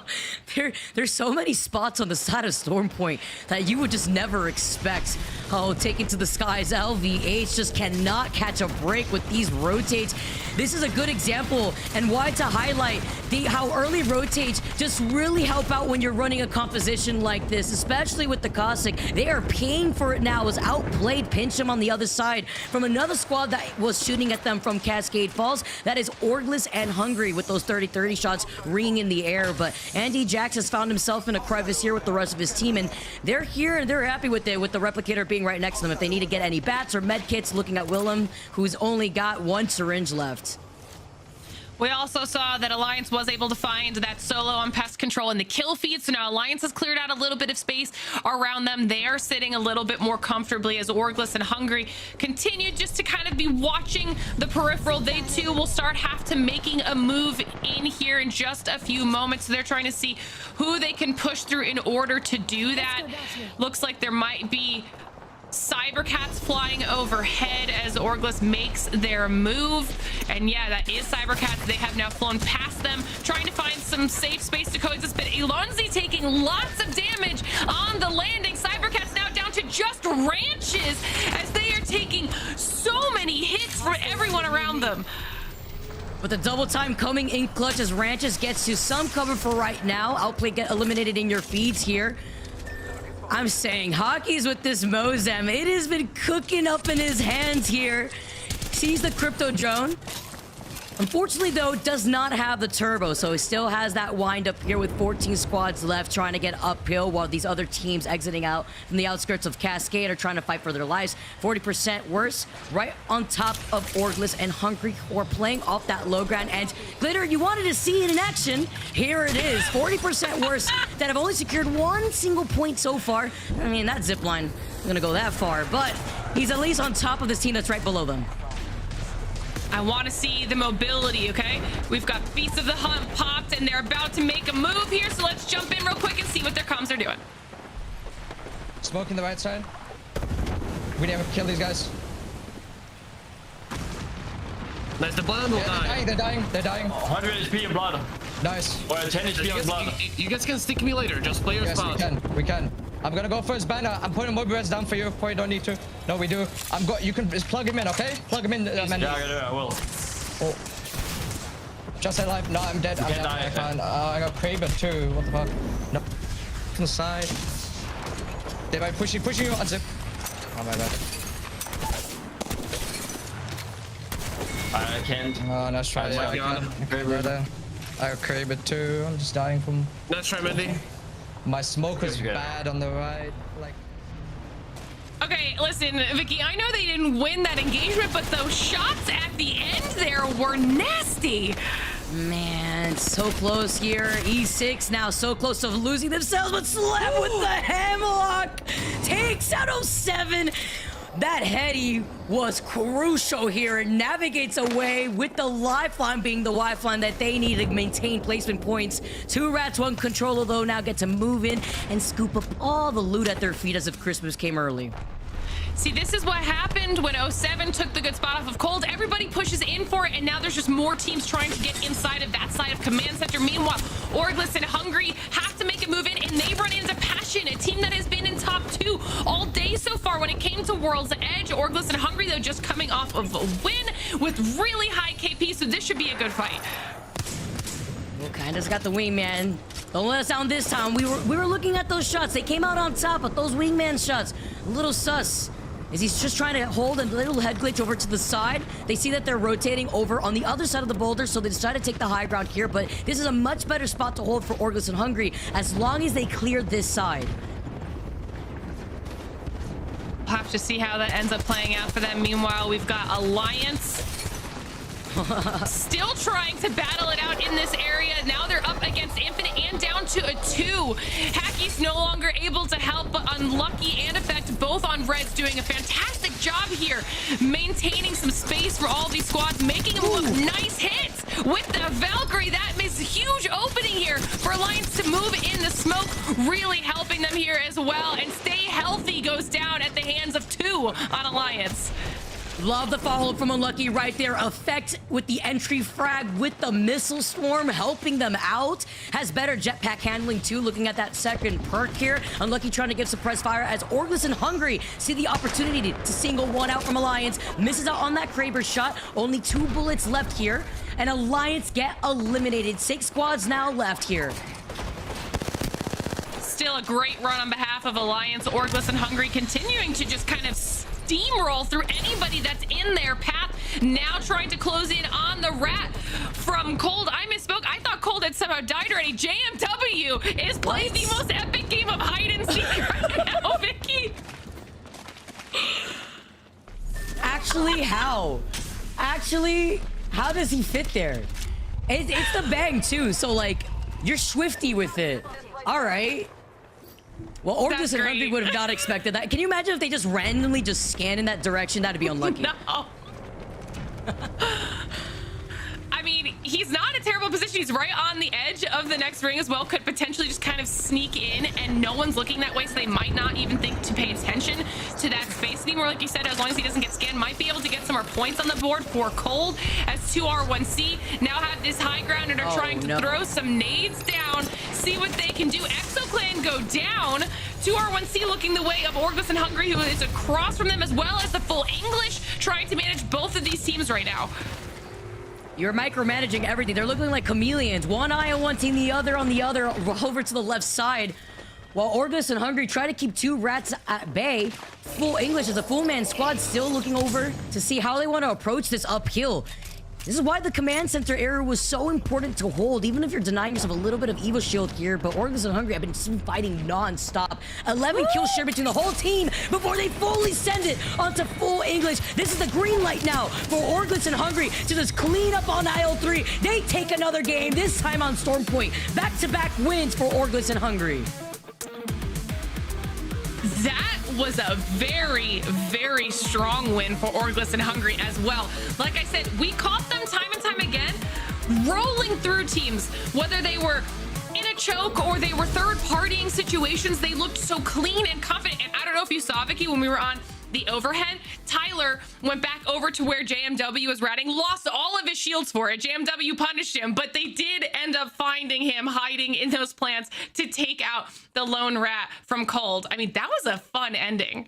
There's so many spots on the side of Storm Point that you would just never expect. Oh, taken to the skies. LVH just cannot catch a break with these rotates. This is a good example, and why to highlight how early rotates just really help out when you're running a composition like this, especially with the Cossack. They are paying for it now as Outplayed pinch him on the other side from another squad that was shooting at them from Cascade Falls. That is Orgless and Hungry with those 30-30 shots ringing in the air. But Andy Jax has found himself in a crevice here with the rest of his team, and they're here and they're happy with it, with the Replicator being right next to them. If they need to get any bats or med kits, looking at Willem, who's only got 1 syringe left. We also saw that Alliance was able to find that solo on Pest Control in the kill feed. So now Alliance has cleared out a little bit of space around them. They are sitting a little bit more comfortably as Orgless and Hungry continue just to kind of be watching the peripheral. They too will have to making a move in here in just a few moments. So they're trying to see who they can push through in order to do that. Looks like there might be cybercats flying overhead as Orgless makes their move, and yeah, that is cybercats. They have now flown past them, trying to find some safe space to coexist, but Elonzi taking lots of damage on the landing. Cybercats now down to just ranches as they are taking so many hits from everyone around them. With the double time coming in clutch as Ranches gets you some cover for right now. Outplay get eliminated in your feeds here. I'm saying Hockey's with this Mozam. It has been cooking up in his hands here. Sees the crypto drone. Unfortunately, though, does not have the turbo, so he still has that wind up here with 14 squads left trying to get uphill while these other teams exiting out from the outskirts of Cascade are trying to fight for their lives. 40% worse, right on top of Orgless and Hungry, who are playing off that low ground. And Glitter, you wanted to see it in action. Here it is, 40% worse that have only secured one single point so far. I mean, that zipline isn't gonna go that far, but he's at least on top of this team that's right below them. I want to see the mobility, okay? We've got Feast of the Hunt popped, and they're about to make a move here, so let's jump in real quick and see what their comms are doing. Smoking the right side. We never kill these guys. Nice, the blood will die. They're dying. 100 HP of blood. Nice. Or 10 HP of blood. You guys can stick me later. Just play your spot. We can. I'm gonna go first banner. I'm putting mob reds down for you. Probably don't need to. No, we do. You can just plug him in, okay? Plug him in, man. Yeah, I will. Oh. Just alive. No, I'm dead. I can't. I got Kraber too. What the fuck? No. From the side. They might pushing you on zip. Oh my bad. I can't. Oh, nice try. Oh my god. I got Kraber too. I'm just dying from. Nice try, Mendy. My smoke was bad on the right. Like. Okay, listen, Vicky, I know they didn't win that engagement, but those shots at the end there were nasty. Man, so close here. E6 now so close to losing themselves, but Slap with the hemlock takes out 07. That heady was crucial here. It navigates away with the lifeline being the lifeline that they need to maintain placement points. 2 rats, 1 controller, though, now get to move in and scoop up all the loot at their feet as if Christmas came early. See, this is what happened when 07 took the good spot off of Cold. Everybody pushes in for it, and now there's just more teams trying to get inside of that side of Command Center. Meanwhile, Orgless and Hungry have to make a move in, and they run into Passion, a team that has been in top 2 all day so far when it came to World's Edge. Orgless and Hungry, though, just coming off of a win with really high KP, so this should be a good fight. Well, Kinda's got the wingman. Don't let us down this time. We were looking at those shots. They came out on top, but those wingman shots, a little sus. Is he's just trying to hold a little head glitch over to the side. They see that they're rotating over on the other side of the boulder, so they decide to take the high ground here, but this is a much better spot to hold for Orgless and Hungry as long as they clear this side. We'll have to see how that ends up playing out for them. Meanwhile, we've got Alliance still trying to battle it out in this area. Now they're up against Infinite and down to a 2. Hacky's no longer able to help, but Unlucky and Effect both on Reds doing a fantastic job here, maintaining some space for all these squads, making them look nice hits with the Valkyrie. That is a huge opening here for Alliance to move in the smoke, really helping them here as well. And Stay Healthy goes down at the hands of 2 on Alliance. Love the follow from Unlucky right there. Effect with the entry frag with the missile storm helping them out. Has better jetpack handling too, looking at that second perk here. Unlucky trying to give suppressed fire as Orgless and Hungry see the opportunity to single one out from Alliance. Misses out on that Kraber shot. Only 2 bullets left here. And Alliance get eliminated. 6 squads now left here. Still a great run on behalf of Alliance. Orgless and Hungry continuing to just kind of steamroll through anybody that's in their path. Now trying to close in on the rat from Cold. I misspoke. I thought Cold had somehow died already. JMW is playing the most epic game of hide and seek right now, Vicky. Actually, how? Actually, how does he fit there? It's the bang too, so like, you're swifty with it. All right. Well, Orgless and Hungry would have not expected that. Can you imagine if they just randomly just scan in that direction? That'd be unlucky. No. I mean, he's not in a terrible position. He's right on the edge of the next ring as well. Could potentially just kind of sneak in, and no one's looking that way, so they might not even think to pay attention to that space anymore. Like you said, as long as he doesn't get scanned, might be able to get some more points on the board for Cold as 2R1C now have this high ground and are trying to throw some nades down, see what they can do. ExoClan go down. 2R1C looking the way of Orgless and Hungry, who is across from them, as well as the full English, trying to manage both of these teams right now. You're micromanaging everything. They're looking like chameleons. One eye on one team, the other on the other, over to the left side. While Orgless and Hungry try to keep 2 rats at bay. Full English as a full man squad still looking over to see how they want to approach this uphill. This is why the command center area was so important to hold, even if you're denying yourself a little bit of Evo Shield here. But Orglis and Hungry have been fighting non-stop. 11 kills shared between the whole team before they fully send it onto full English. This is the green light now for Orglis and Hungry to just clean up on IL3. They take another game, this time on Storm Point. Back-to-back wins for Orglis and Hungry. That was a very, very strong win for Orglis and Hungry as well. Like I said, we caught them time and time again, rolling through teams, whether they were in a choke or they were third-partying situations. They looked so clean and confident. And I don't know if you saw, Vicky, when we were on the overhead, Tyler went back over to where JMW was ratting, lost all of his shields for it. JMW punished him, but they did end up finding him hiding in those plants to take out the lone rat from Cold. I mean, that was a fun ending.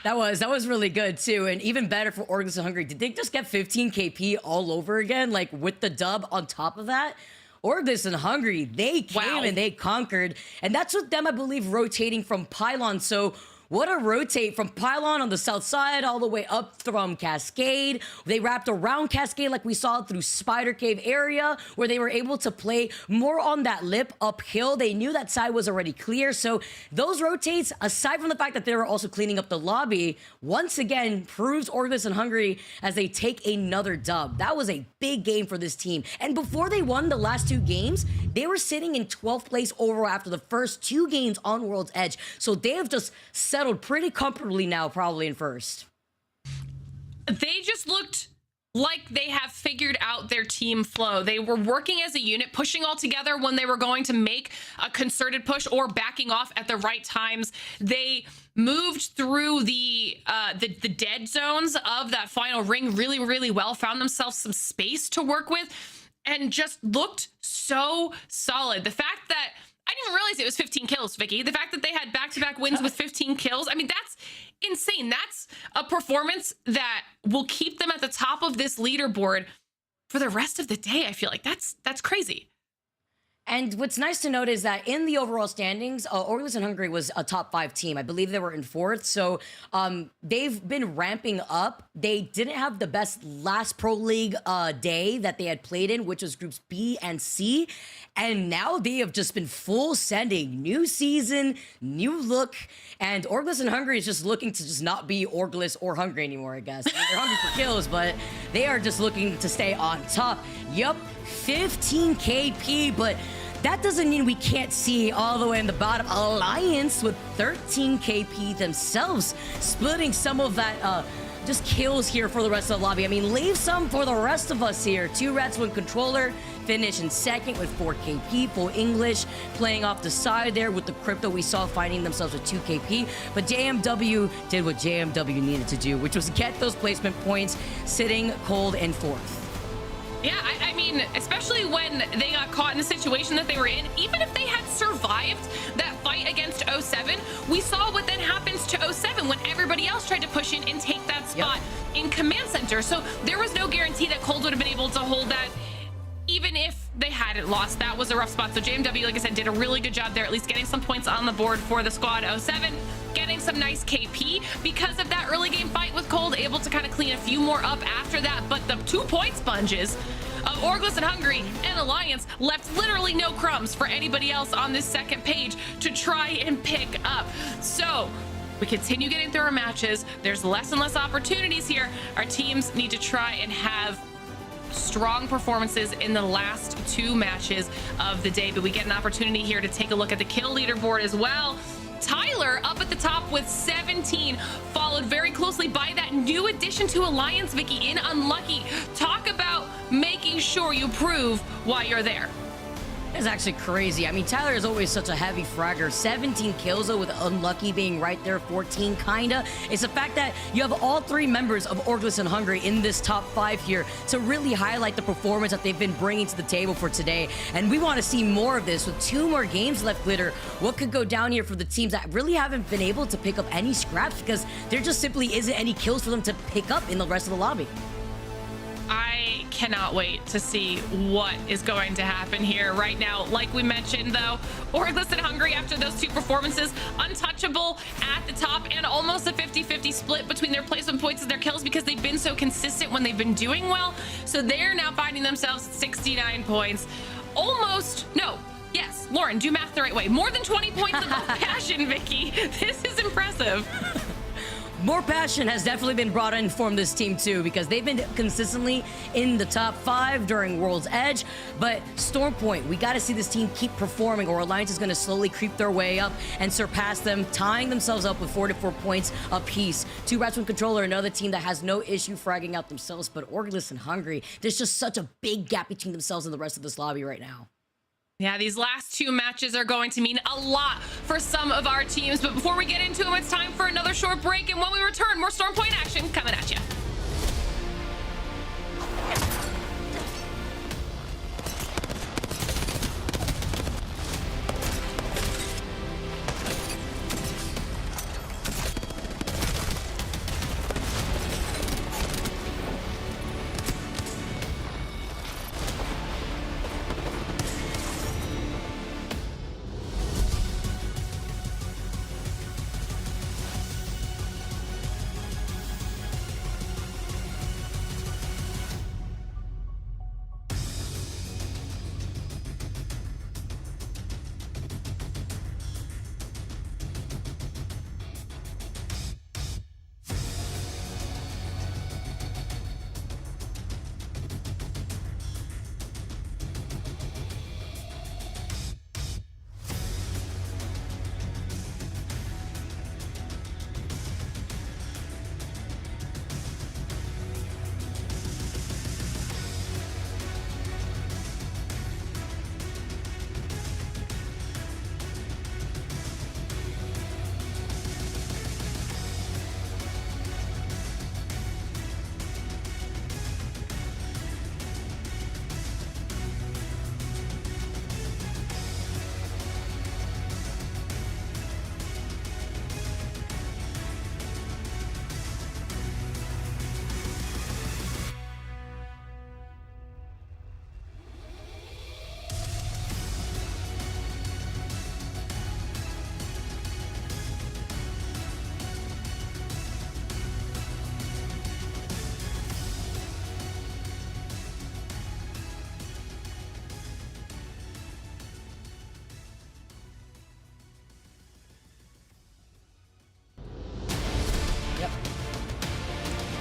That was really good too, and even better for Orglis and Hungry. Did they just get 15 KP all over again, like with the dub on top of that? Orglis and Hungry, they came and they conquered, and that's with them, I believe, rotating from Pylon. So what a rotate from Pylon on the south side all the way up from Cascade. They wrapped around Cascade like we saw through Spider Cave area, where they were able to play more on that lip uphill. They knew that side was already clear. So those rotates, aside from the fact that they were also cleaning up the lobby, once again proves Orglis and Hungry as they take another dub. That was a big game for this team. And before they won the last two games, they were sitting in 12th place overall after the first two games on World's Edge. So they have just settled pretty comfortably now, probably in first. They just looked like they have figured out their team flow. They were working as a unit, pushing all together when they were going to make a concerted push or backing off at the right times. They moved through the dead zones of that final ring really, really well, found themselves some space to work with, and just looked so solid. The fact that I didn't even realize it was 15 kills, Vicky. The fact that they had back-to-back wins with 15 kills, I mean, that's insane. That's a performance that will keep them at the top of this leaderboard for the rest of the day. I feel like that's crazy. And what's nice to note is that in the overall standings, Orglis and Hungry was a top 5 team. I believe they were in 4th. So they've been ramping up. They didn't have the best last Pro League day that they had played in, which was groups B and C. And now they have just been full sending. New season, new look. And Orglis and Hungry is just looking to just not be Orglis or Hungry anymore, I guess. I mean, they're hungry for kills, but they are just looking to stay on top. Yup, 15 KP, but that doesn't mean we can't see all the way in the bottom. Alliance with 13 KP themselves, splitting some of that just kills here for the rest of the lobby. I mean, leave some for the rest of us here. 2 rats, 1 controller, finish in second with 4 KP, full English, playing off the side there with the Crypto we saw finding themselves with 2 KP. But JMW did what JMW needed to do, which was get those placement points, sitting Cold in 4th. Yeah, I mean, especially when they got caught in the situation that they were in, even if they had survived that fight against 07, we saw what then happens to 07 when everybody else tried to push in and take that spot in Command Center. So there was no guarantee that Cold would have been able to hold that, even if they hadn't lost. That was a rough spot. So JMW, like I said, did a really good job there, at least getting some points on the board for the squad. 07 getting some nice KP because of that early game fight with Cold, able to kind of clean a few more up after that. But the 2-point sponges of Orglis and Hungry and Alliance left literally no crumbs for anybody else on this second page to try and pick up. So we continue getting through our matches. There's less and less opportunities here. Our teams need to try and have strong performances in the last 2 matches of the day, but we get an opportunity here to take a look at the kill leaderboard as well. Tyler up at the top with 17, followed very closely by that new addition to Alliance, Vicky, in Unlucky. Talk about making sure you prove why you're there. It's actually crazy. I mean, Tyler is always such a heavy fragger. 17 kills, though, with Unlucky being right there, 14, kinda. It's the fact that you have all 3 members of Orglis and Hungry in this top 5 here to really highlight the performance that they've been bringing to the table for today. And we want to see more of this with 2 more games left, Glitter. What could go down here for the teams that really haven't been able to pick up any scraps because there just simply isn't any kills for them to pick up in the rest of the lobby? I cannot wait to see what is going to happen here right now. Like we mentioned, though, ALGS and Hungry, after those two performances, untouchable at the top and almost a 50-50 split between their placement points and their kills because they've been so consistent when they've been doing well. So they're now finding themselves 69 points. Almost, no, yes, Lauren, do math the right way. More than 20 points above Passion, Vicky. This is impressive. More passion has definitely been brought in from this team too, because they've been consistently in the top 5 during World's Edge. But Stormpoint, we got to see this team keep performing, or Alliance is going to slowly creep their way up and surpass them, tying themselves up with 44 points apiece. 2 Rats with Controller, another team that has no issue fragging out themselves. But ALGS and Hungry, there's just such a big gap between themselves and the rest of this lobby right now. Yeah, these last 2 matches are going to mean a lot for some of our teams. But before we get into them, it's time for another short break. And when we return, more Stormpoint action coming at you.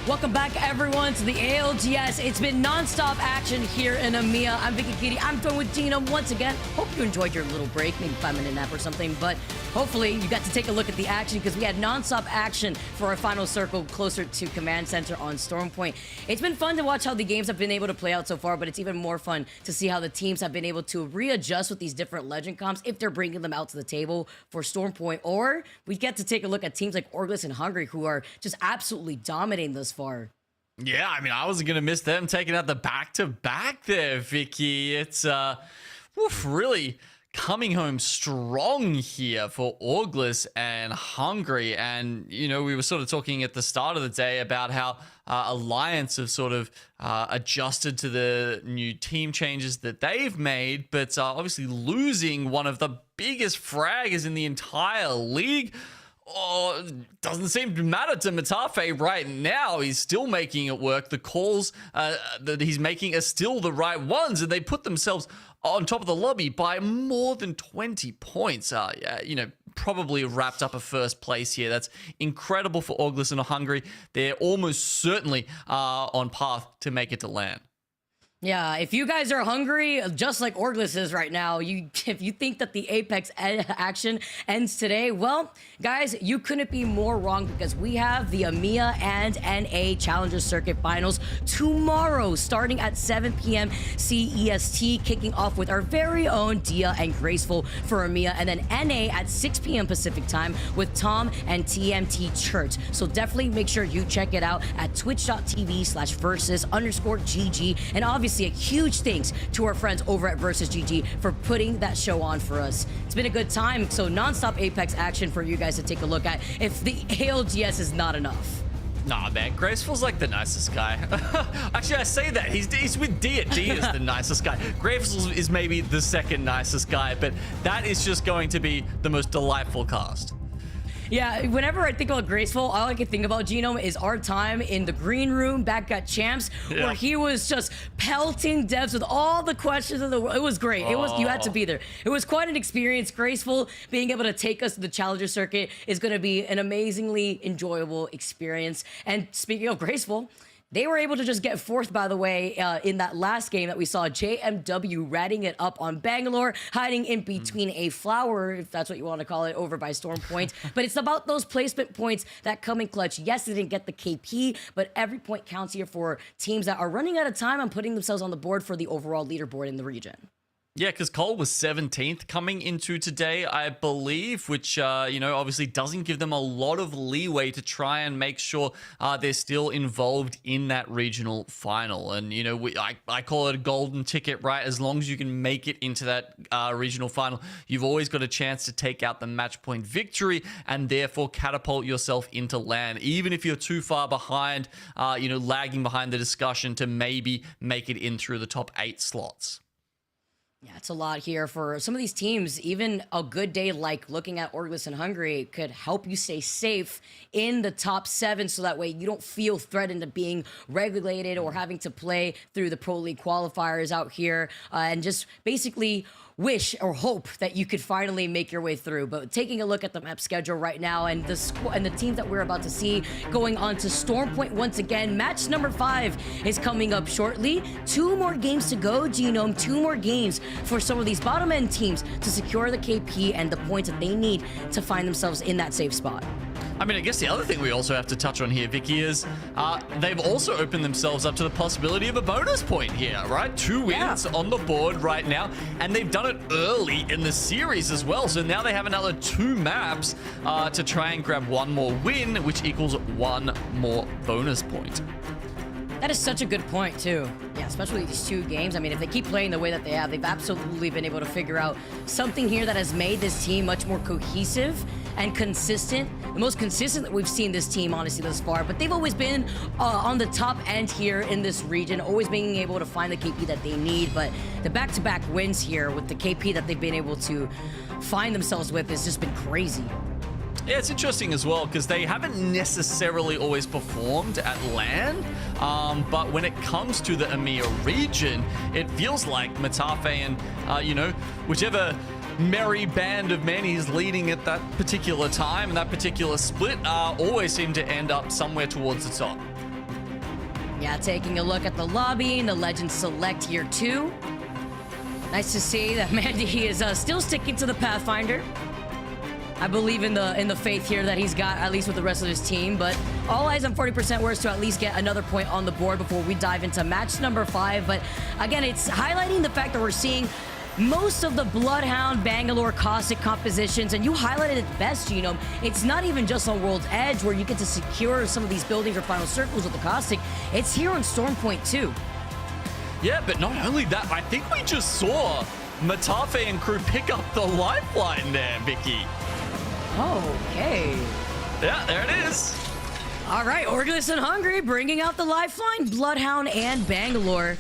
Welcome back, everyone, to the ALGS. It's been non-stop action here in EMEA. I'm Vicky Kitty. I'm joined with Gina once again. Hope you enjoyed your little break, maybe 5-minute nap or something. But hopefully you got to take a look at the action, because we had non-stop action for our final circle closer to Command Center on Stormpoint. It's been fun to watch how the games have been able to play out so far, but it's even more fun to see how the teams have been able to readjust with these different legend comps, if they're bringing them out to the table for Stormpoint. Or we get to take a look at teams like ALGS and Hungry, who are just absolutely dominating thus far. Yeah, I mean, I wasn't going to miss them taking out the back-to-back there, Vicky. It's really coming home strong here for ALGS and Hungry. And, you know, we were sort of talking at the start of the day about how Alliance have sort of adjusted to the new team changes that they've made, but obviously losing one of the biggest fraggers in the entire league. Oh, doesn't seem to matter to Matafe right now. He's still making it work. The calls that he's making are still the right ones, and they put themselves on top of the lobby by more than 20 points. You know, probably wrapped up a first place here. That's incredible for ALGS and Hungry. They're almost certainly on path to make it to LAN. Yeah, if you guys are hungry, just like ALGS is right now, if you think that the Apex action ends today, well, guys, you couldn't be more wrong, because we have the EMEA and NA Challenger Circuit Finals tomorrow, starting at 7 p.m. CEST, kicking off with our very own Dia and Graceful for EMEA, and then NA at 6 p.m. Pacific time with Tom and TMT Church. So definitely make sure you check it out at twitch.tv/versus_GG, and obviously a huge thanks to our friends over at Versus GG for putting that show on for us. It's been a good time, so non-stop Apex action for you guys to take a look at if the ALGS is not enough. Nah, man, Graceful's like the nicest guy. Actually, I say that. He's with D at D is the nicest guy. Graceful is maybe the second nicest guy, but that is just going to be the most delightful cast. Yeah, whenever I think about Graceful, all I can think about, Genome, is our time in the green room back at Champs, where he was just pelting devs with all the questions in the world. It was great. It was, you had to be there. It was quite an experience. Graceful being able to take us to the Challenger circuit is going to be an amazingly enjoyable experience. And speaking of Graceful, they were able to just get fourth, by the way, in that last game that we saw JMW ratting it up on Bangalore, hiding in between a flower, if that's what you want to call it, over by Storm Point. But it's about those placement points that come in clutch. Yes, they didn't get the KP, but every point counts here for teams that are running out of time and putting themselves on the board for the overall leaderboard in the region. Yeah, because Cole was 17th coming into today, I believe, which, you know, obviously doesn't give them a lot of leeway to try and make sure they're still involved in that regional final. And, you know, I call it a golden ticket, right? As long as you can make it into that regional final, you've always got a chance to take out the match point victory and therefore catapult yourself into LAN, even if you're too far behind, you know, lagging behind the discussion to maybe make it in through the top 8 slots. Yeah, it's a lot here for some of these teams. Even a good day like looking at Orglis and Hungary could help you stay safe in the top 7, so that way you don't feel threatened of being regulated or having to play through the Pro League qualifiers out here, and just basically wish or hope that you could finally make your way through. But taking a look at the map schedule right now and the teams that we're about to see going on to Storm Point once again, match number 5 is coming up shortly. 2 more games to go, Genome. 2 more games for some of these bottom end teams to secure the KP and the points that they need to find themselves in that safe spot. I mean, I guess the other thing we also have to touch on here, Vicky, is they've also opened themselves up to the possibility of a bonus point here, right? 2 wins on the board right now, and they've done it early in the series as well. So now they have another 2 maps to try and grab 1 more win, which equals 1 more bonus point. That is such a good point, too. Yeah, especially these 2 games. I mean, if they keep playing the way that they have, they've absolutely been able to figure out something here that has made this team much more cohesive and consistent. The most consistent that we've seen this team, honestly, thus far. But they've always been on the top end here in this region, always being able to find the KP that they need. But the back-to-back wins here with the KP that they've been able to find themselves with has just been crazy. Yeah, it's interesting as well because they haven't necessarily always performed at LAN, but when it comes to the EMEA region, it feels like Matafe and, you know, whichever merry band of men he's leading at that particular time and that particular split always seem to end up somewhere towards the top. Yeah, taking a look at the lobby and the Legends Select here too. Nice to see that Mandy is still sticking to the Pathfinder. I believe in the faith here that he's got, at least with the rest of his team. But all eyes on 40% worse to at least get another point on the board before we dive into match number 5. But again, it's highlighting the fact that we're seeing most of the Bloodhound Bangalore Caustic compositions, and you highlighted it best, Genome. It's not even just on World's Edge where you get to secure some of these buildings or final circles with the Caustic. It's here on Storm Point too. Yeah, but not only that, I think we just saw Matafe and crew pick up the lifeline there, Vicky. Okay. Yeah, there it is. All right, Orglis and Hungary bringing out the lifeline. Bloodhound and Bangalore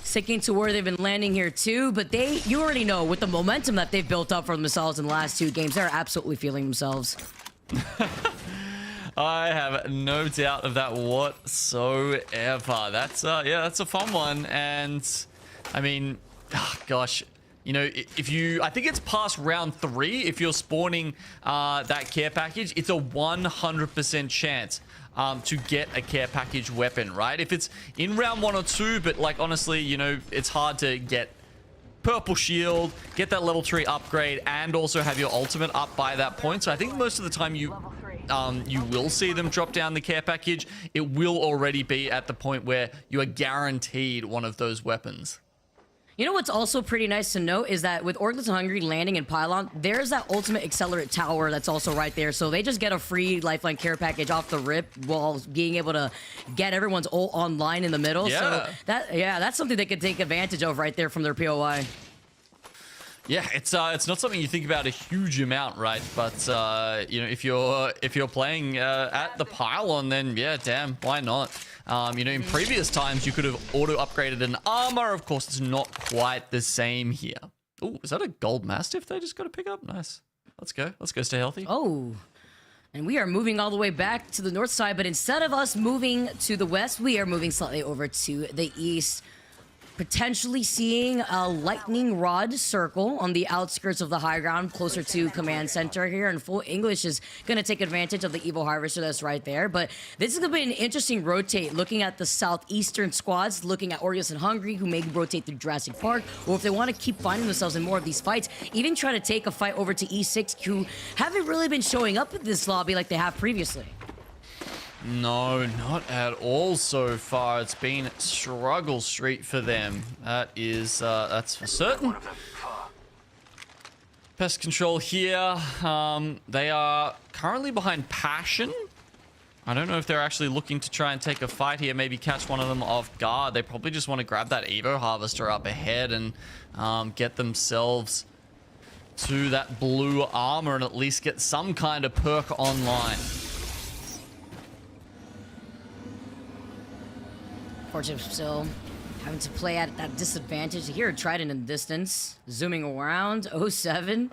sticking to where they've been landing here too. But you already know, with the momentum that they've built up for themselves in the last 2 games, they're absolutely feeling themselves. I have no doubt of that whatsoever. That's that's a fun one. And I mean, gosh. You know, I think it's past round 3, if you're spawning that care package, it's a 100% chance to get a care package weapon, right? If it's in round 1 or 2, but like, honestly, you know, it's hard to get purple shield, get that level 3 upgrade, and also have your ultimate up by that point. So I think most of the time you will see them drop down the care package. It will already be at the point where you are guaranteed one of those weapons. You know what's also pretty nice to note is that with Orglis and Hungary landing in Pylon, there's that ultimate accelerate tower that's also right there. So they just get a free lifeline care package off the rip while being able to get everyone's ult online in the middle. Yeah. So that's something they could take advantage of right there from their POI. Yeah, it's not something you think about a huge amount, right? But you know, if you're playing at the pylon, then yeah, damn, why not? You know, in previous times you could have auto upgraded an armor. Of course, it's not quite the same here. Oh, is that a gold mastiff they just got to pick up? Nice. Let's go. Let's go. Stay healthy. Oh. And we are moving all the way back to the north side, but instead of us moving to the west, we are moving slightly over to the east. Potentially seeing a lightning rod circle on the outskirts of the high ground, closer to command center here. And full English is going to take advantage of the evil harvester that's right there. But this is going to be an interesting rotate, looking at the southeastern squads, looking at Orius and Hungry, who may rotate through Jurassic Park, or if they want to keep finding themselves in more of these fights, even try to take a fight over to E6, who haven't really been showing up in this lobby like they have previously. No, not at all so far. It's been struggle street for them. That's for certain. Pest control here. They are currently behind Passion. I don't know if they're actually looking to try and take a fight here, maybe catch one of them off guard. They probably just want to grab that Evo Harvester up ahead and get themselves to that blue armor and at least get some kind of perk online. Fortunate still having to play at that disadvantage. Here, Trident in the distance, zooming around. 07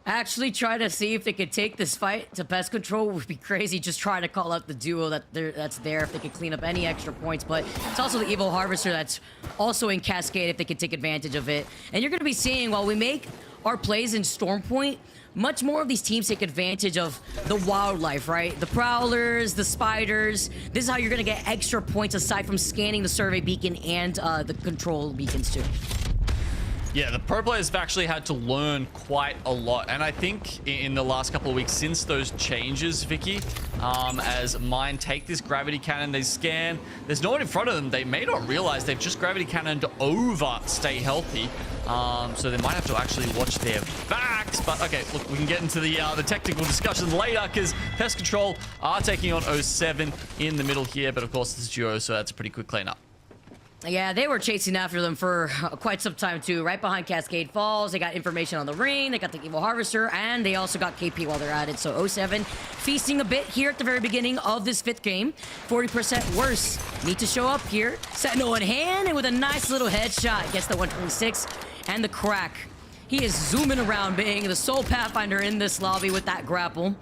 actually try to see if they could take this fight to pest control. Would be crazy. Just trying to call out the duo that's there if they could clean up any extra points. But it's also the evil harvester that's also in Cascade if they could take advantage of it. And you're going to be seeing, while we make our plays in Storm Point, much more of these teams take advantage of the wildlife, right? The prowlers, the spiders. This is how you're going to get extra points aside from scanning the survey beacon and the control beacons too. Yeah, the pro players have actually had to learn quite a lot. And I think in the last couple of weeks since those changes, Vicky, as Mine take this gravity cannon, they scan. There's no one in front of them. They may not realize they've just gravity cannoned over Stay Healthy. So they might have to actually watch their backs. But okay, look, we can get into the technical discussion later because Pest Control are taking on 07 in the middle here. But of course, it's duo, so that's a pretty quick cleanup. Yeah, they were chasing after them for quite some time too. Right behind Cascade Falls, they got information on the ring, they got the Evil Harvester, and they also got KP while they're at it. So 07 feasting a bit here at the very beginning of this 5th game. 40% worse. Need to show up here. Sentinel in hand, and with a nice little headshot, gets the 126 and the crack. He is zooming around, being the sole Pathfinder in this lobby with that grapple.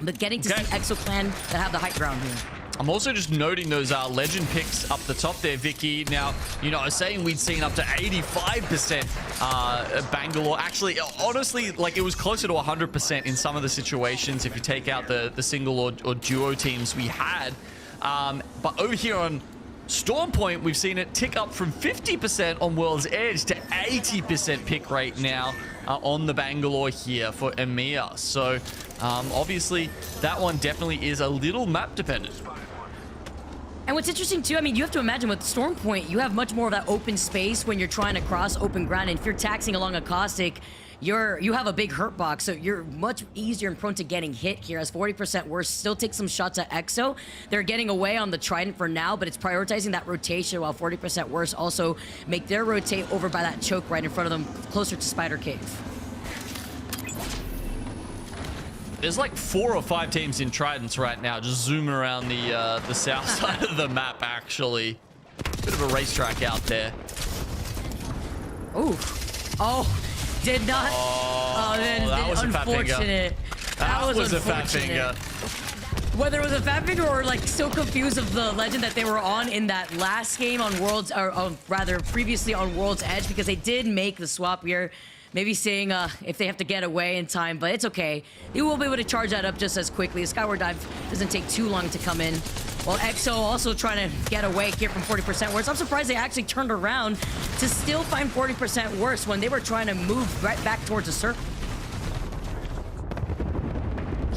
But getting to see Exoclan that have the high ground here. I'm also just noting those legend picks up the top there, Vicky. Now, you know, I was saying we'd seen up to 85% Bangalore. Actually, honestly, like it was closer to 100% in some of the situations if you take out the single or duo teams we had. But over here on Storm Point, we've seen it tick up from 50% on World's Edge to 80% pick rate now on the Bangalore here for EMEA. So, obviously, that one definitely is a little map dependent. And what's interesting too, I mean, you have to imagine with Storm Point, you have much more of that open space when you're trying to cross open ground. And if you're taxing along a caustic, you have a big hurt box, so you're much easier and prone to getting hit here. As 40% worse, still take some shots at Exo. They're getting away on the Trident for now, but it's prioritizing that rotation, while 40% worse also make their rotate over by that choke right in front of them, closer to Spider Cave. There's like 4 or 5 teams in Tridents right now, just zooming around the south side of the map, actually. Bit of a racetrack out there. Ooh. Oh, did not. Oh, that was unfortunate. That was a fat finger. Whether it was a fat finger or like so confused of the legend that they were on in that last game on Worlds, or rather previously on World's Edge, because they did make the swap here. Maybe saying if they have to get away in time, but it's okay. They will be able to charge that up just as quickly. The Skyward Dive doesn't take too long to come in. While Exo also trying to get away here from 40% worse. I'm surprised they actually turned around to still find 40% worse when they were trying to move right back towards the circle.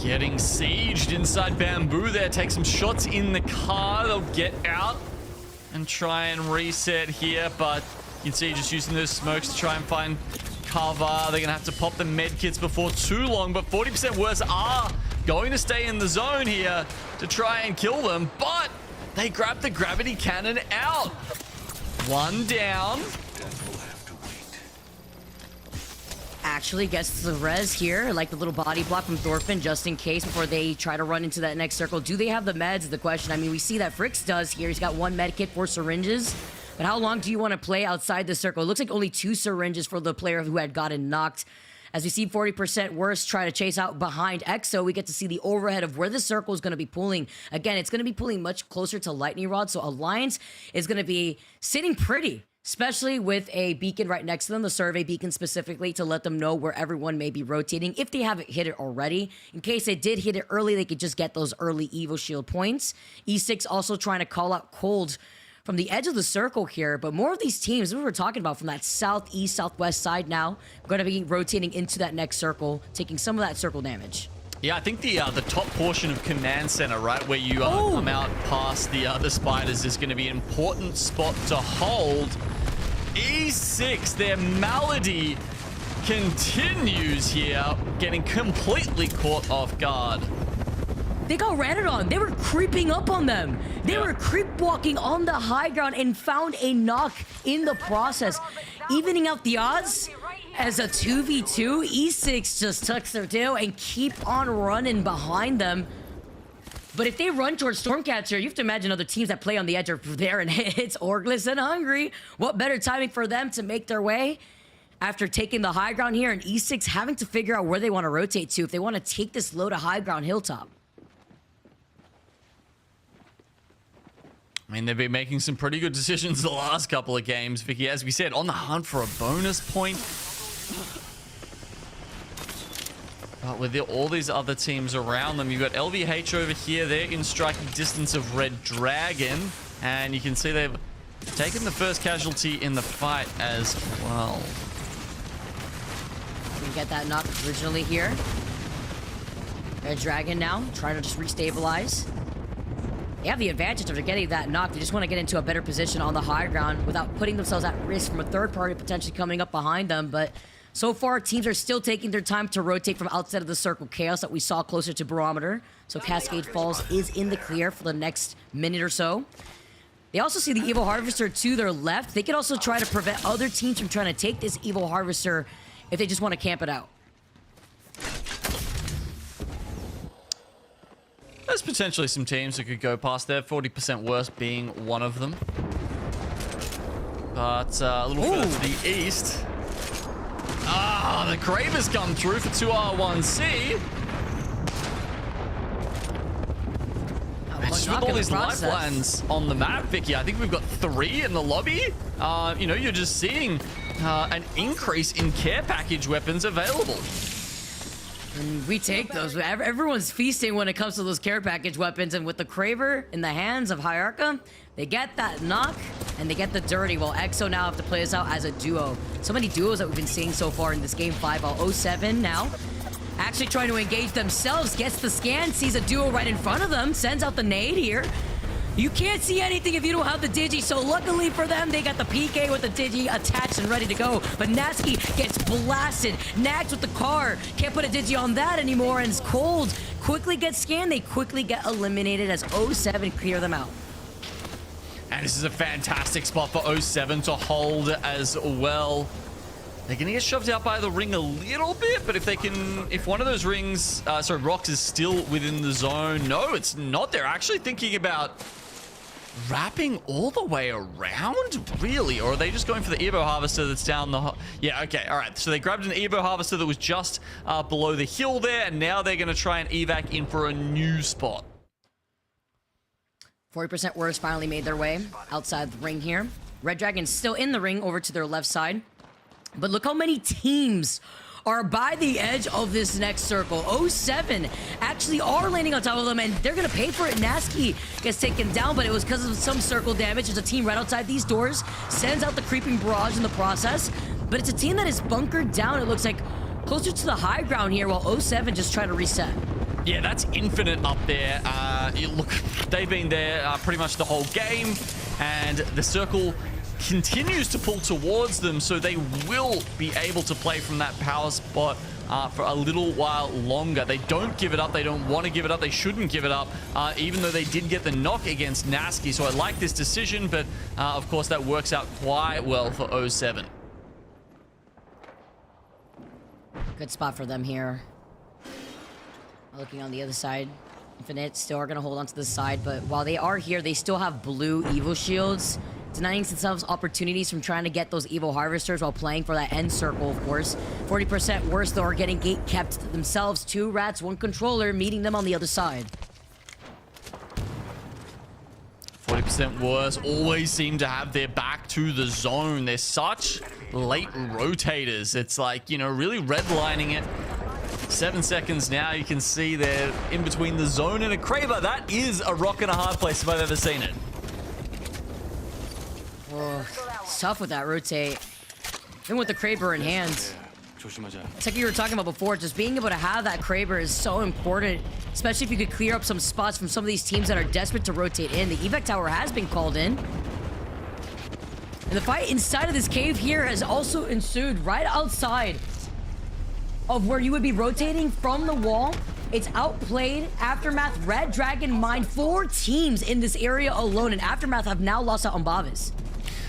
Getting sieged inside Bamboo there. Take some shots in the car. They'll get out and try and reset here, but you can see just using those smokes to try and find cover. They're gonna have to pop the med kits before too long, but 40% worse are going to stay in the zone here to try and kill them, but they grab the gravity cannon out. One down. Naturally gets the res here, like the little body block from Thorfinn, just in case before they try to run into that next circle. Do they have the meds is the question. I mean, we see that Fricks does here. He's got 1 med kit, 4 syringes. But how long do you want to play outside the circle? It looks like only 2 syringes for the player who had gotten knocked. As we see 40% worse try to chase out behind EXO, we get to see the overhead of where the circle is going to be pulling. Again, it's going to be pulling much closer to Lightning Rod, so Alliance is going to be sitting pretty, especially with a beacon right next to them, the survey beacon specifically, to let them know where everyone may be rotating if they haven't hit it already. In case they did hit it early, they could just get those early Evo Shield points. E6 also trying to call out Cold from the edge of the circle here, but more of these teams we were talking about from that southeast, southwest side now, going to be rotating into that next circle, taking some of that circle damage. Yeah, I think the top portion of Command Center, right, where you come out past the spiders, is going to be an important spot to hold. E6, their malady continues here, getting completely caught off guard. They got ran on. They were creeping up on them. They were creep walking on the high ground and found a knock in the process, evening out the odds. As a 2v2, E6 just tucks their tail and keep on running behind them. But if they run towards Stormcatcher, you have to imagine other teams that play on the edge are there, and it's Orgless and Hungry. What better timing for them to make their way after taking the high ground here, and E6 having to figure out where they want to rotate to if they want to take this low to high ground hilltop. I mean, they've been making some pretty good decisions the last couple of games, Vicky. As we said, on the hunt for a bonus point. But with all these other teams around them, you've got LVH over here. They're in striking distance of Redragon. And you can see they've taken the first casualty in the fight as well. We get that knock originally here. Redragon now trying to just restabilize. They have the advantage of getting that knock. They just want to get into a better position on the high ground without putting themselves at risk from a third party potentially coming up behind them. But so far, teams are still taking their time to rotate from outside of the circle. Chaos that we saw closer to Barometer. So Cascade Falls is in the clear for the next minute or so. They also see the Evil Harvester to their left. They could also try to prevent other teams from trying to take this Evil Harvester if they just want to camp it out. There's potentially some teams that could go past there, 40% worse being one of them. But a little further to the east. Ah, the Cravers come through for 2R1C. Just with all these lifelines on the map, Vicky, I think we've got 3 in the lobby. You know, you're just seeing an increase in care package weapons available. And we take those. Everyone's feasting when it comes to those care package weapons. And with the Craver in the hands of Hierarcha, they get that knock and they get the dirty. While EXO now have to play this out as a duo. So many duos that we've been seeing so far in this game 5. While 07 now actually trying to engage themselves. Gets the scan, sees a duo right in front of them. Sends out the nade here. You can't see anything if you don't have the Digi, so luckily for them, they got the PK with the Digi attached and ready to go. But Nasky gets blasted. Nags with the car. Can't put a Digi on that anymore, and it's Cold. Quickly gets scanned. They quickly get eliminated as 07 clear them out. And this is a fantastic spot for 07 to hold as well. They're going to get shoved out by the ring a little bit, but if they can, if one of those rings, rocks is still within the zone. No, it's not. They're actually thinking about wrapping all the way around, really? Or are they just going for the Evo Harvester that's down the... Yeah, okay, all right. So they grabbed an Evo Harvester that was just below the hill there, and now they're going to try and evac in for a new spot. 40% worse finally made their way outside the ring here. Redragon's still in the ring over to their left side. But look how many teams are by the edge of this next circle. 07 actually are landing on top of them, and they're going to pay for it. Nasky gets taken down, but it was because of some circle damage. There's a team right outside these doors. Sends out the creeping barrage in the process. But it's a team that is bunkered down, it looks like, closer to the high ground here, while 07 just try to reset. Yeah, that's Infinite up there. Look, they've been there pretty much the whole game, and the circle continues to pull towards them, so they will be able to play from that power spot for a little while longer. They don't give it up. They don't want to give it up. They shouldn't give it up, even though they did get the knock against Nasky. So I like this decision, but of course that works out quite well for 07. Good spot for them here. Looking on the other side. Infinite still are going to hold on to the side, but while they are here, they still have blue Evo shields, denying themselves opportunities from trying to get those Evo harvesters while playing for that end circle, of course. 40% worse, though, are getting gate kept themselves. 2 rats, 1 controller, meeting them on the other side. 40% worse, always seem to have their back to the zone. They're such late rotators. It's like, you know, really redlining it. 7 seconds now, you can see they're in between the zone and a Kraber. That is a rock and a hard place if I've ever seen it. Oh, it's tough with that rotate. Even with the Kraber in hand. It's like you were talking about before, just being able to have that Kraber is so important, especially if you could clear up some spots from some of these teams that are desperate to rotate in. The evac tower has been called in. And the fight inside of this cave here has also ensued right outside of where you would be rotating from the wall. It's Outplayed, Aftermath, Redragon, Mine. 4 teams in this area alone, and Aftermath have now lost out on Bavis.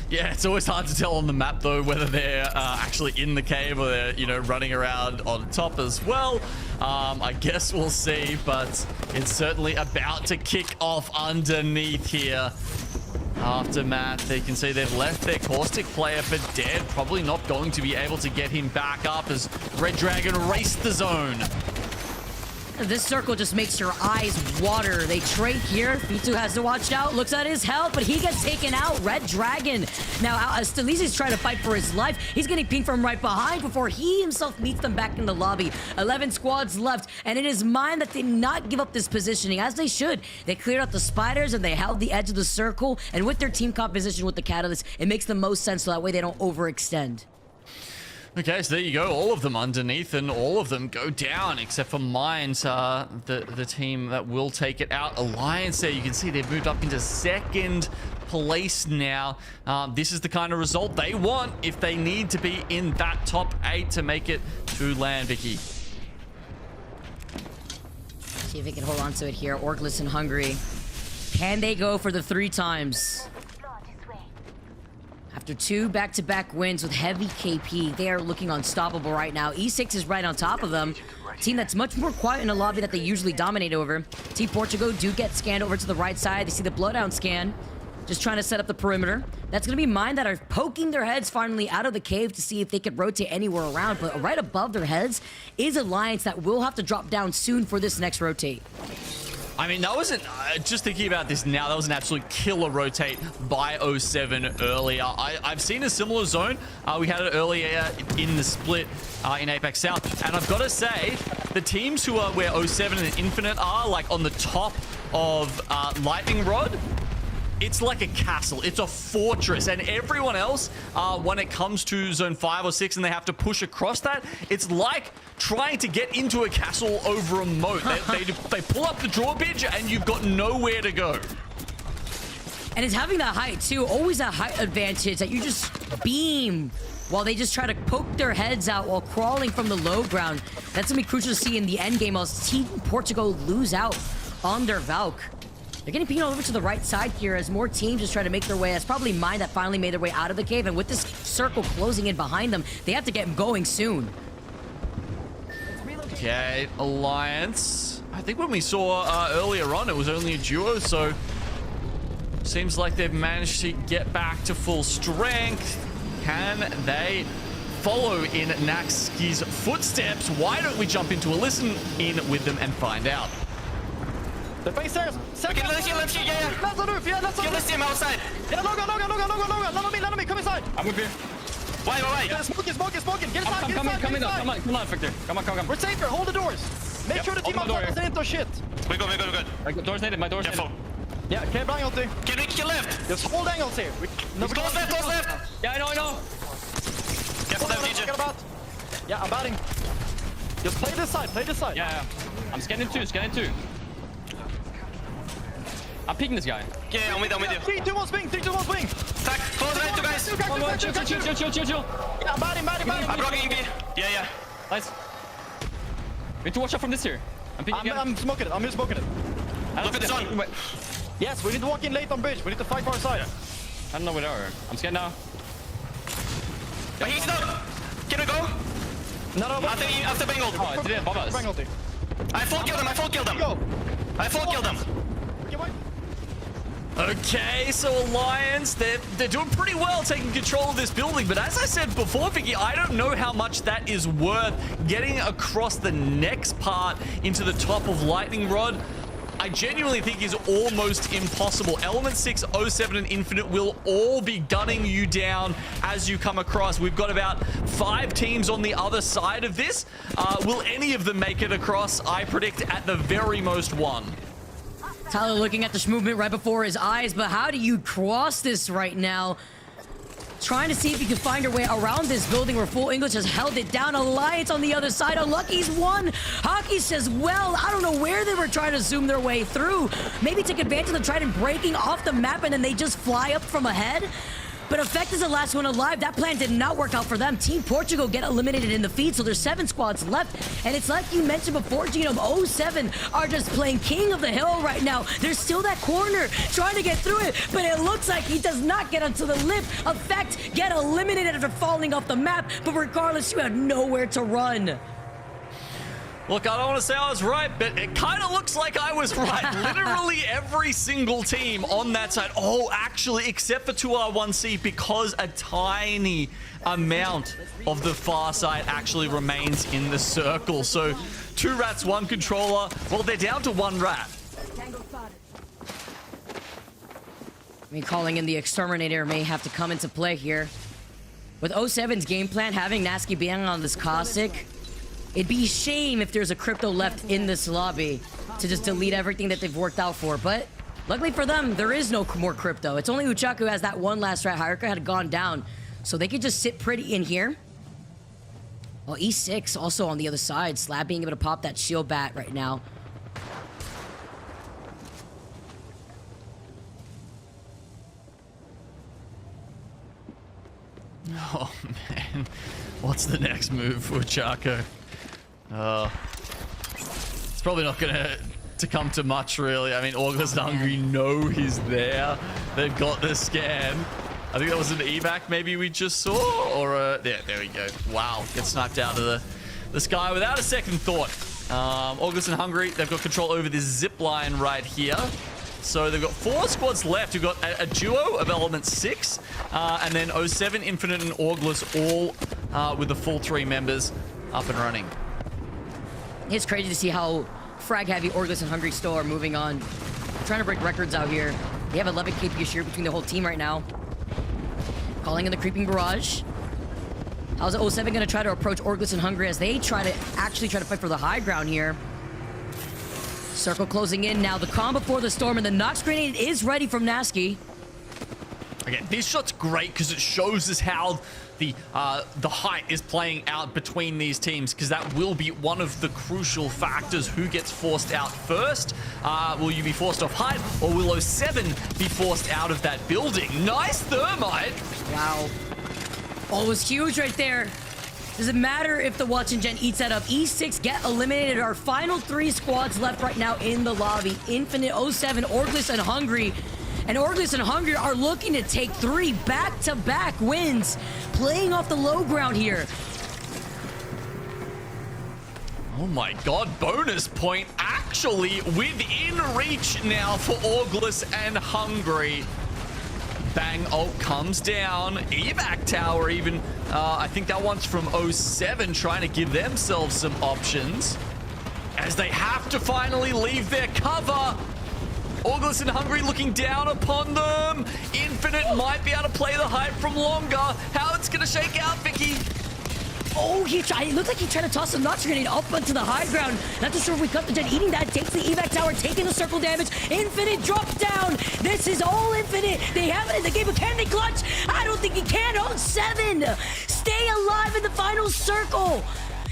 Yeah, it's always hard to tell on the map, though, whether they're actually in the cave or they're, you know, running around on top as well. I guess we'll see, but it's certainly about to kick off underneath here. Aftermath, they can see they've left their caustic player for dead. Probably not going to be able to get him back up as Redragon raced the zone. This circle just makes your eyes water. They trade here. V2 has to watch out. Looks at his health, but he gets taken out. Redragon. Now, Stelizi's trying to fight for his life. He's getting pinged from right behind before he himself meets them back in the lobby. 11 squads left, and it is Mine that did not give up this positioning, as they should. They cleared out the spiders, and they held the edge of the circle, and with their team composition with the Catalyst, it makes the most sense so that way they don't overextend. Okay, so there you go. All of them underneath, and all of them go down, except for Mines, the team that will take it out. Alliance there, you can see they've moved up into 2nd place now. This is the kind of result they want if they need to be in that top 8 to make it to land, Vicky. See if they can hold on to it here. Orgless and Hungry. Can they go for the 3 times? After 2 back-to-back wins with heavy KP, they are looking unstoppable right now. E6 is right on top of them. Team that's much more quiet in a lobby that they usually dominate over. Team Portugal do get scanned over to the right side. They see the blowdown scan. Just trying to set up the perimeter. That's going to be Mine that are poking their heads finally out of the cave to see if they could rotate anywhere around. But right above their heads is Alliance that will have to drop down soon for this next rotate. I mean, that wasn't, just thinking about this now, that was an absolute killer rotate by 07 earlier. I've seen a similar zone. We had it earlier in the split in Apex South. And I've got to say, the teams who are where 07 and Infinite are, like on the top of Lightning Rod, it's like a castle. It's a fortress. And everyone else, when it comes to zone 5 or 6 and they have to push across that, it's like trying to get into a castle over a moat. They pull up the drawbridge and you've got nowhere to go. And it's having that height too. Always that height advantage that you just beam while they just try to poke their heads out while crawling from the low ground. That's going to be crucial to see in the end game as Team Portugal lose out on their Valk. They're getting pinged over to the right side here as more teams just try to make their way. That's probably Mine that finally made their way out of the cave. And with this circle closing in behind them, they have to get going soon. Okay, Alliance. I think when we saw earlier on, it was only a duo, so seems like they've managed to get back to full strength. Can they follow in Naxki's footsteps? Why don't we jump into a listen in with them and find out? The base stairs. Okay, let's get, yeah. Let's on roof, yeah, let's on roof. Let's see him outside. Yeah, logo. Land on me, come inside. I'm with you. Why? Yeah, smoking. Get inside, come on, Victor. Come on. We're safer, hold the doors. Make sure the team outside doesn't enter shit. We're good. My door's native, Careful. Yeah, okay, angle too. Can we kill left? Just hold angles here. Close left. Yeah, I know. Careful there, DJ. Yeah, I'm batting. Just play this side. Yeah. I'm scanning two. I'm picking this guy. Yeah, I'm with you. 3, 2, 1 swing. Stack, close right, 2 guys. Chill. Yeah, I'm batting. I'm rocking in. Yeah. Nice. We need to watch out from this here. I'm smoking it. Look at the zone. Yes, we need to walk in late on bridge. We need to fight for our side. I don't know where they are. I'm scared now. But he's down. Can we go? No, after Bengal. Oh, it didn't bomb us. I full killed him. I full killed him. Okay, so Alliance, they're doing pretty well taking control of this building, but as I said before, Vicky, I don't know how much that is worth getting across the next part into the top of Lightning Rod. I genuinely think is almost impossible. Element 6, 07, and Infinite will all be gunning you down as you come across. We've got about 5 teams on the other side of this. Will any of them make it across? I predict at the very most 1. Tyler looking at this movement right before his eyes, but how do you cross this right now? Trying to see if you can find your way around this building where Full English has held it down. Alliance on the other side. Unlucky's won. Hockey says, well, I don't know where they were trying to zoom their way through. Maybe take advantage of the Trident breaking off the map and then they just fly up from ahead. But Effect is the last one alive. That plan did not work out for them. Team Portugal get eliminated in the feed, so there's 7 squads left. And it's like you mentioned before, Genome, 07 are just playing king of the hill right now. There's still that corner trying to get through it, but it looks like he does not get onto the lip. Effect get eliminated after falling off the map, but regardless, you have nowhere to run. Look, I don't want to say I was right, but it kind of looks like I was right. Literally every single team on that side. Oh, actually, except for 2R1C, because a tiny amount of the far side actually remains in the circle. So 2 rats, 1 controller. Well, they're down to 1 rat. I mean, calling in the Exterminator may have to come into play here. With 07's game plan, having Nasky being on this Caustic, it'd be a shame if there's a crypto left in this lobby to just delete everything that they've worked out for. But luckily for them, there is no more crypto. It's only Uchaku who has that one last rat. Hayaka had gone down, so they could just sit pretty in here. Well, E6 also on the other side. Slab being able to pop that shield bat right now. Oh, man. What's the next move for Chaco? It's probably not gonna to come to much, really. I mean, ALGS and Hungry know he's there. They've got the scan. I think that was an evac maybe we just saw, or yeah, there we go. Wow, gets sniped out of the sky without a second thought. ALGS and Hungry, they've got control over this zip line right here. So they've got 4 squads left. We've got a duo of Element 6, and then 07, Infinite, and ALGS all with the full 3 members up and running. It's crazy to see how frag heavy ALGS and Hungry still are moving on. Trying to break records out here. They have 11 KP share between the whole team right now. Calling in the creeping barrage. How's 07 going to try to approach ALGS and Hungry as they try to fight for the high ground here? Circle closing in now. The calm before the storm, and the Nox grenade is ready from Nasky. Again, this shot's great because it shows us how the height is playing out between these teams, because that will be one of the crucial factors. Who gets forced out first? Will you be forced off height, or will 07 be forced out of that building? Nice thermite. Wow. Oh, it was huge right there. Doesn't matter if the Watch and Gen eats that up. E6 get eliminated. Our final 3 squads left right now in the lobby. Infinite, 07, ALGS, and Hungry. And ALGS and Hungry are looking to take 3 back-to-back wins, playing off the low ground here. Oh my god, bonus point actually within reach now for ALGS and Hungry. Bang ult comes down. Evac tower even, I think that one's from 07, trying to give themselves some options as they have to finally leave their cover. ALGS and Hungry looking down upon them. Infinite might be able to play the hype from longer. How it's gonna shake out, Vicky? Oh, it looked like he tried to toss a Nox grenade up onto the high ground. Not too sure if we cut the Gen. Eating that, takes the evac tower, taking the circle damage. Infinite drops down. This is all Infinite. They have it in the game, but can they clutch? I don't think he can. 07, stay alive in the final circle.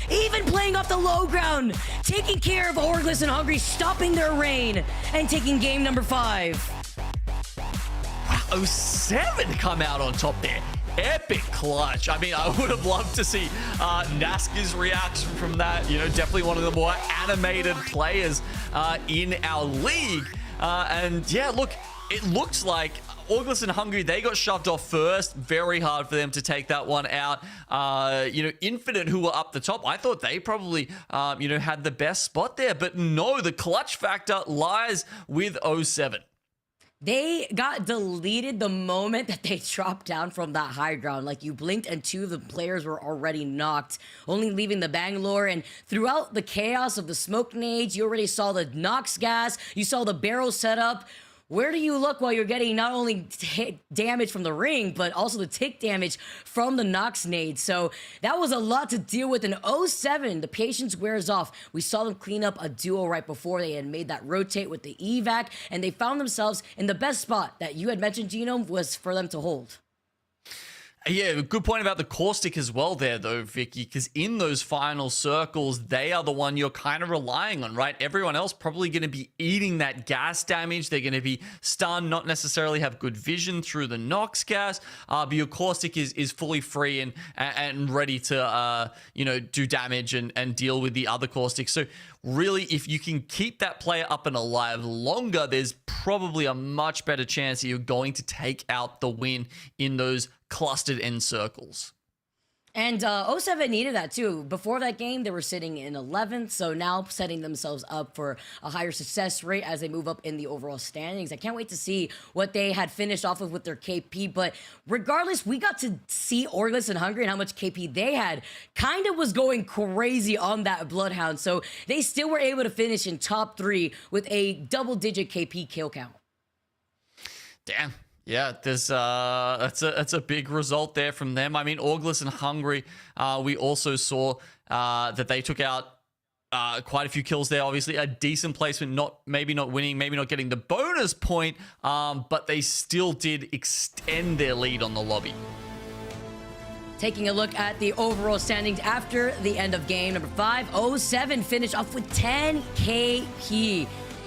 Even playing off the low ground, taking care of ALGS and Hungry, stopping their reign, and taking game number 5. Wow, 07 come out on top there. Epic clutch. I mean, I would have loved to see Nasky's reaction from that. You know, definitely one of the more animated players in our league. And yeah, look, it looks like ALGS and Hungry, they got shoved off first. Very hard for them to take that one out. You know, Infinite, who were up the top, I thought they probably, you know, had the best spot there. But no, the clutch factor lies with 07. They got deleted the moment that they dropped down from that high ground. Like, you blinked and two of the players were already knocked, only leaving the Bangalore. And throughout the chaos of the smoke nades, you already saw the Nox gas, you saw the barrel setup. Where do you look while you're getting not only damage from the ring, but also the tick damage from the Nox nade? So that was a lot to deal with. In 07, the patience wears off. We saw them clean up a duo right before they had made that rotate with the evac, and they found themselves in the best spot that you had mentioned, Genome, was for them to hold. Yeah, good point about the caustic as well there, though, Vicky, because in those final circles, they are the one you're kind of relying on, right? Everyone else probably going to be eating that gas damage. They're going to be stunned, not necessarily have good vision through the Nox gas, but your caustic is fully free and ready to, you know, do damage and deal with the other caustic. So really, if you can keep that player up and alive longer, there's probably a much better chance that you're going to take out the win in those clustered end circles. And 07 needed that too. Before that game, they were sitting in 11th, so now setting themselves up for a higher success rate as they move up in the overall standings. I can't wait to see what they had finished off with their KP, but regardless, we got to see ALGS and Hungry and how much KP they had. Kind of was going crazy on that Bloodhound, so they still were able to finish in top 3 with a double-digit KP kill count. Damn. Yeah, there's that's a big result there from them. I mean, ALGS and Hungry, we also saw that they took out quite a few kills there. Obviously, a decent placement, maybe not winning, maybe not getting the bonus point, but they still did extend their lead on the lobby. Taking a look at the overall standings after the end of game number 5, 07 finished off with 10 KP.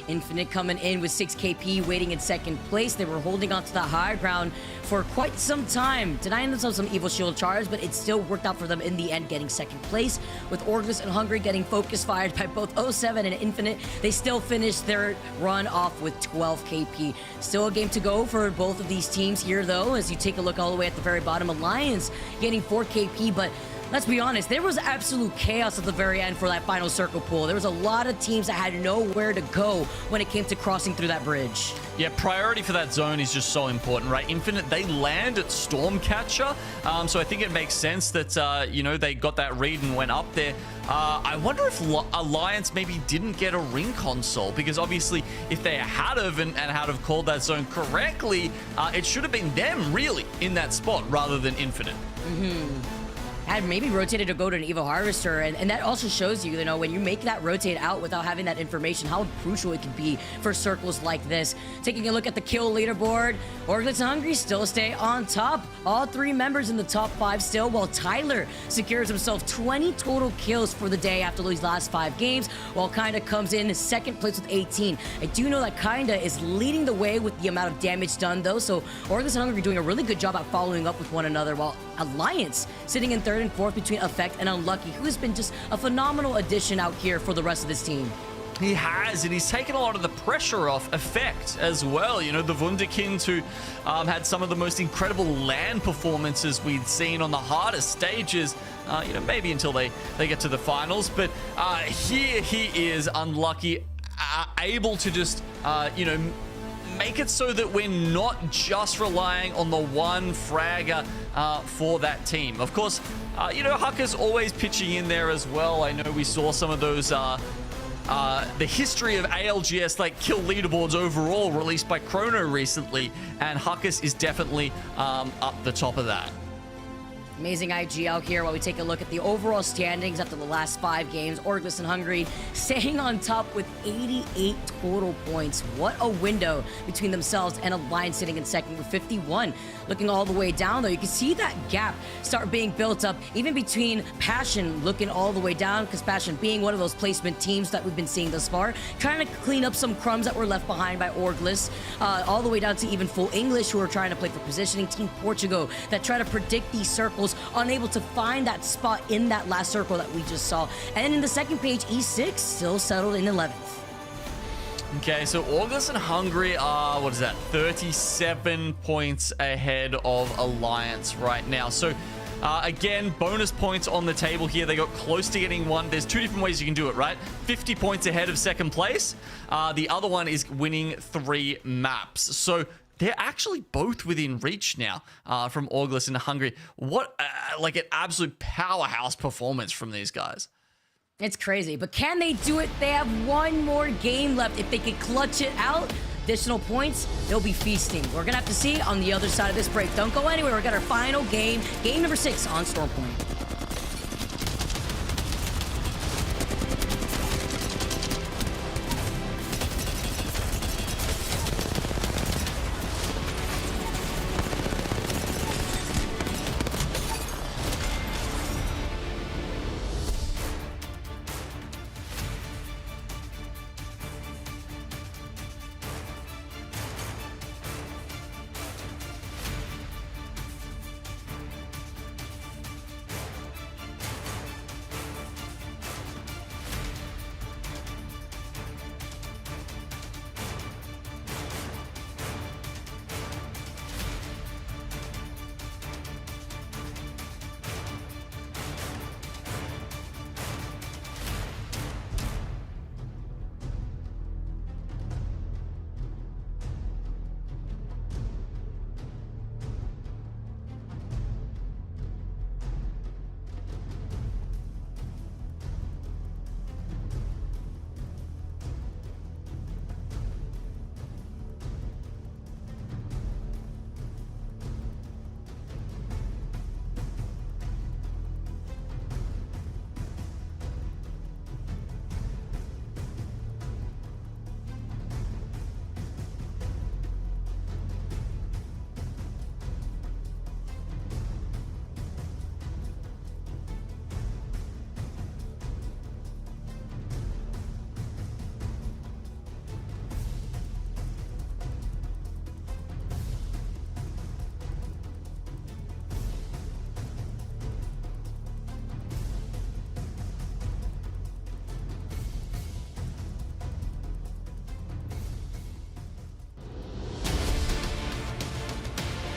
Infinite coming in with 6 KP, waiting in second place. They were holding on to the high ground for quite some time, denying themselves some evil shield charge, but it still worked out for them in the end, getting second place. With ALGS and Hungry getting focus fired by both 07 and Infinite, they still finished their run off with 12 KP. Still a game to go for both of these teams here, though, as you take a look all the way at the very bottom. Alliance getting 4 KP, but let's be honest, there was absolute chaos at the very end for that final circle pool. There was a lot of teams that had nowhere to go when it came to crossing through that bridge. Yeah, priority for that zone is just so important, right? Infinite, they land at Stormcatcher, so I think it makes sense that, you know, they got that read and went up there. I wonder if Alliance maybe didn't get a ring console, because obviously if they had have and had have called that zone correctly, it should have been them really in that spot rather than Infinite. Had maybe rotated to go to an Evo Harvester, and that also shows you, you know, when you make that rotate out without having that information, how crucial it can be for circles like this. Taking a look at the kill leaderboard, ALGS and Hungry still stay on top. All 3 members in the top 5 still, while Tyler secures himself 20 total kills for the day after these last 5 games, while Kinda comes in second place with 18. I do know that Kinda is leading the way with the amount of damage done, though, so ALGS and Hungry doing a really good job at following up with one another, while Alliance sitting in 3rd and 4th between Effect and Unlucky, who has been just a phenomenal addition out here for the rest of this team. He has, and he's taken a lot of the pressure off Effect as well. You know, the Wunderkind, who had some of the most incredible LAN performances we'd seen on the hardest stages, you know, maybe until they get to the finals. But here he is, Unlucky, able to just, you know, make it so that we're not just relying on the one fragger for that team. Of course, you know, Hucker's always pitching in there as well. I know we saw some of those, the history of ALGS like kill leaderboards overall released by Chrono recently, and Huckers is definitely up the top of that. Amazing IG out here while we take a look at the overall standings after the last 5 games. ALGS and Hungry staying on top with 88 total points. What a window between themselves and Alliance sitting in second with 51. Looking all the way down, though, you can see that gap start being built up, even between Passion looking all the way down, because Passion being one of those placement teams that we've been seeing thus far, trying to clean up some crumbs that were left behind by ALGS, all the way down to even Full English, who are trying to play for positioning. Team Portugal that try to predict these circles, unable to find that spot in that last circle that we just saw. And in the second page, E6 still settled in 11th. Okay, so August and Hungary are, what is that, 37 points ahead of Alliance right now. So, again, bonus points on the table here. They got close to getting one. There's two different ways you can do it, right? 50 points ahead of second place. The other one is winning 3 maps. So, they're actually both within reach now from August and Hungary. What, like an absolute powerhouse performance from these guys. It's crazy, but can they do it? They have one more game left. If they can clutch it out, additional points, they'll be feasting. We're gonna have to see on the other side of this break. Don't go anywhere. We got our final game, game number 6 on Stormpoint.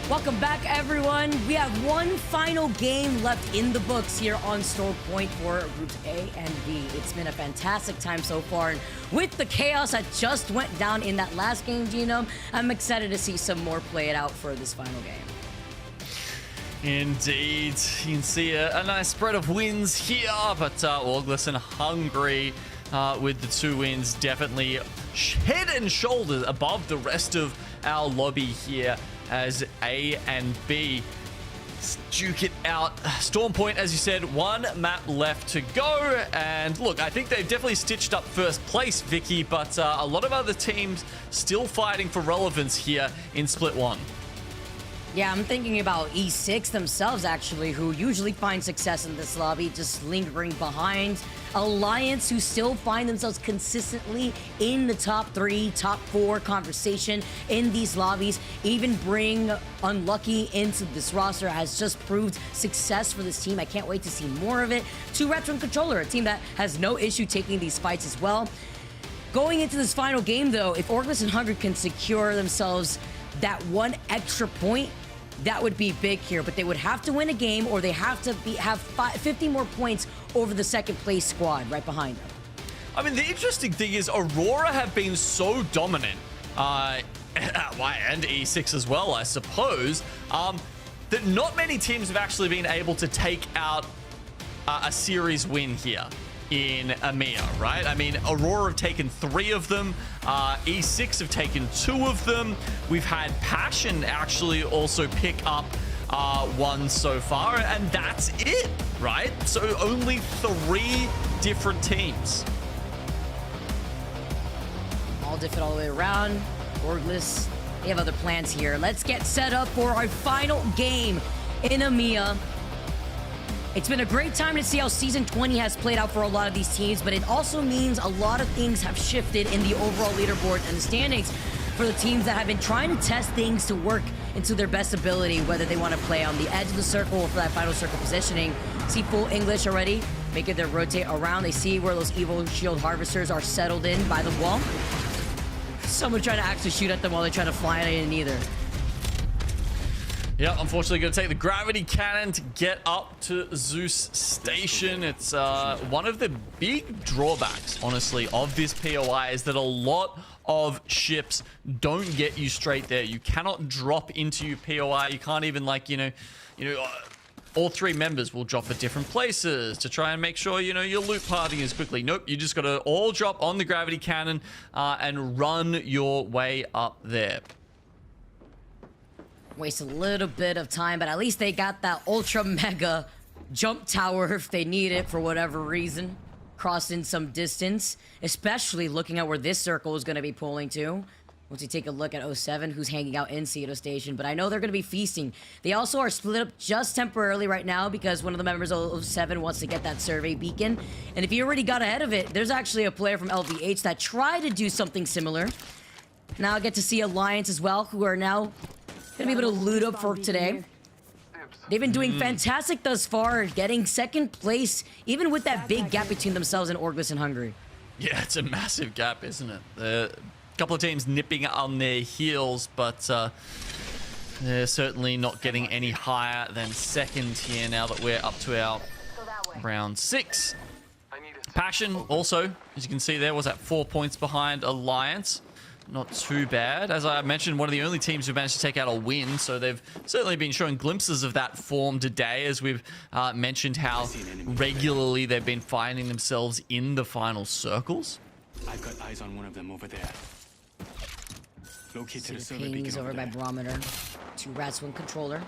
Welcome back, everyone. We have one final game left in the books here on Stormpoint for Groups A and B. It's been a fantastic time so far, and with the chaos that just went down in that last game, Genome, I'm excited to see some more play it out for this final game. Indeed. You can see a nice spread of wins here, but August and Hungary with the 2 wins definitely head and shoulders above the rest of our lobby here as A and B duke it out. Stormpoint, as you said, 1 map left to go. And look, I think they've definitely stitched up first place, Vicky, but a lot of other teams still fighting for relevance here in Split 1. Yeah, I'm thinking about E6 themselves, actually, who usually find success in this lobby, just lingering behind. Alliance, who still find themselves consistently in the top 3, top 4 conversation in these lobbies. Even bring Unlucky into this roster has just proved success for this team. I can't wait to see more of it. 2 Retro and Controller, a team that has no issue taking these fights as well. Going into this final game, though, if August and Hungary can secure themselves that 1 extra point, that would be big here, but they would have to win a game, or they have to have 50 more points over the second place squad right behind them. I mean, the interesting thing is Aurora have been so dominant, and E6 as well, I suppose, that not many teams have actually been able to take out a series win here in EMEA, right? I mean, Aurora have taken 3 of them. E6 have taken 2 of them. We've had Passion actually also pick up 1 so far, and that's it, right? So only 3 different teams. All different all the way around. Orgless, they have other plans here. Let's get set up for our final game in EMEA. It's been a great time to see how Season 20 has played out for a lot of these teams, but it also means a lot of things have shifted in the overall leaderboard and the standings for the teams that have been trying to test things to work into their best ability, whether they want to play on the edge of the circle or for that final circle positioning. See full English already, making their rotate around. They see where those Evil Shield Harvesters are settled in by the wall. someone trying to actually shoot at them while they're trying to fly in either. Yeah, unfortunately going to take the gravity cannon to get up to Zeus Station. It's one of the big drawbacks, honestly, of this POI is that a lot of ships don't get you straight there. You cannot drop into your POI. You can't even, like, all three members will drop at different places to try and make sure, you're loot partying as quickly. Nope, you just got to all drop on the gravity cannon and run your way up there. Waste a little bit of time, but at least they got that ultra mega jump tower if they need it for whatever reason. Crossing some distance, especially looking at where this circle is going to be pulling to. Once you take a look at 07, who's hanging out in Cedo Station, but I know they're going to be feasting. They also are split up just temporarily right now because one of the members of 07 wants to get that survey beacon. And if you already got ahead of it, there's actually a player from LVH that tried to do something similar. Now I get to see Alliance as well, who are now gonna be able to loot up for today. They've been doing fantastic thus far, getting second place, even with that big gap between themselves and Orglis and Hungary. Yeah, it's a massive gap, isn't it? A couple of teams nipping on their heels, but they're certainly not getting any higher than second here now that we're up to our round 6. Passion also, as you can see there, was at 4 points behind Alliance. Not too bad. As I mentioned, one of the only teams who managed to take out a win, so they've certainly been showing glimpses of that form today, as we've mentioned how regularly they've been finding themselves in the final circles. I've got eyes on one of them over there. Located a server Pings beacon over by Barometer. 2 rats, 1 controller.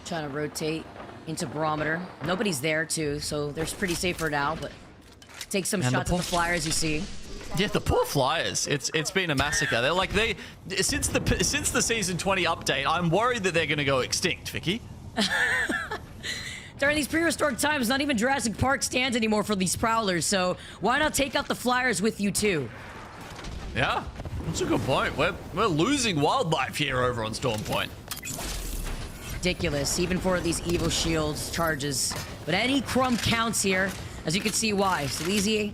Trying to rotate into Barometer. Nobody's there too, so they're pretty safe for now, but take some shots at the Flyers, you see. Yeah, the poor Flyers. It's been a massacre. They're like since the season 20 update, I'm worried that they're gonna go extinct, Vicky. During these prehistoric times, not even Jurassic Park stands anymore for these prowlers, so why not take out the Flyers with you too? Yeah, that's a good point. We're losing wildlife here over on Storm Point. Ridiculous, even for these Evo Shields charges. But any crumb counts here, as you can see why. Sleazy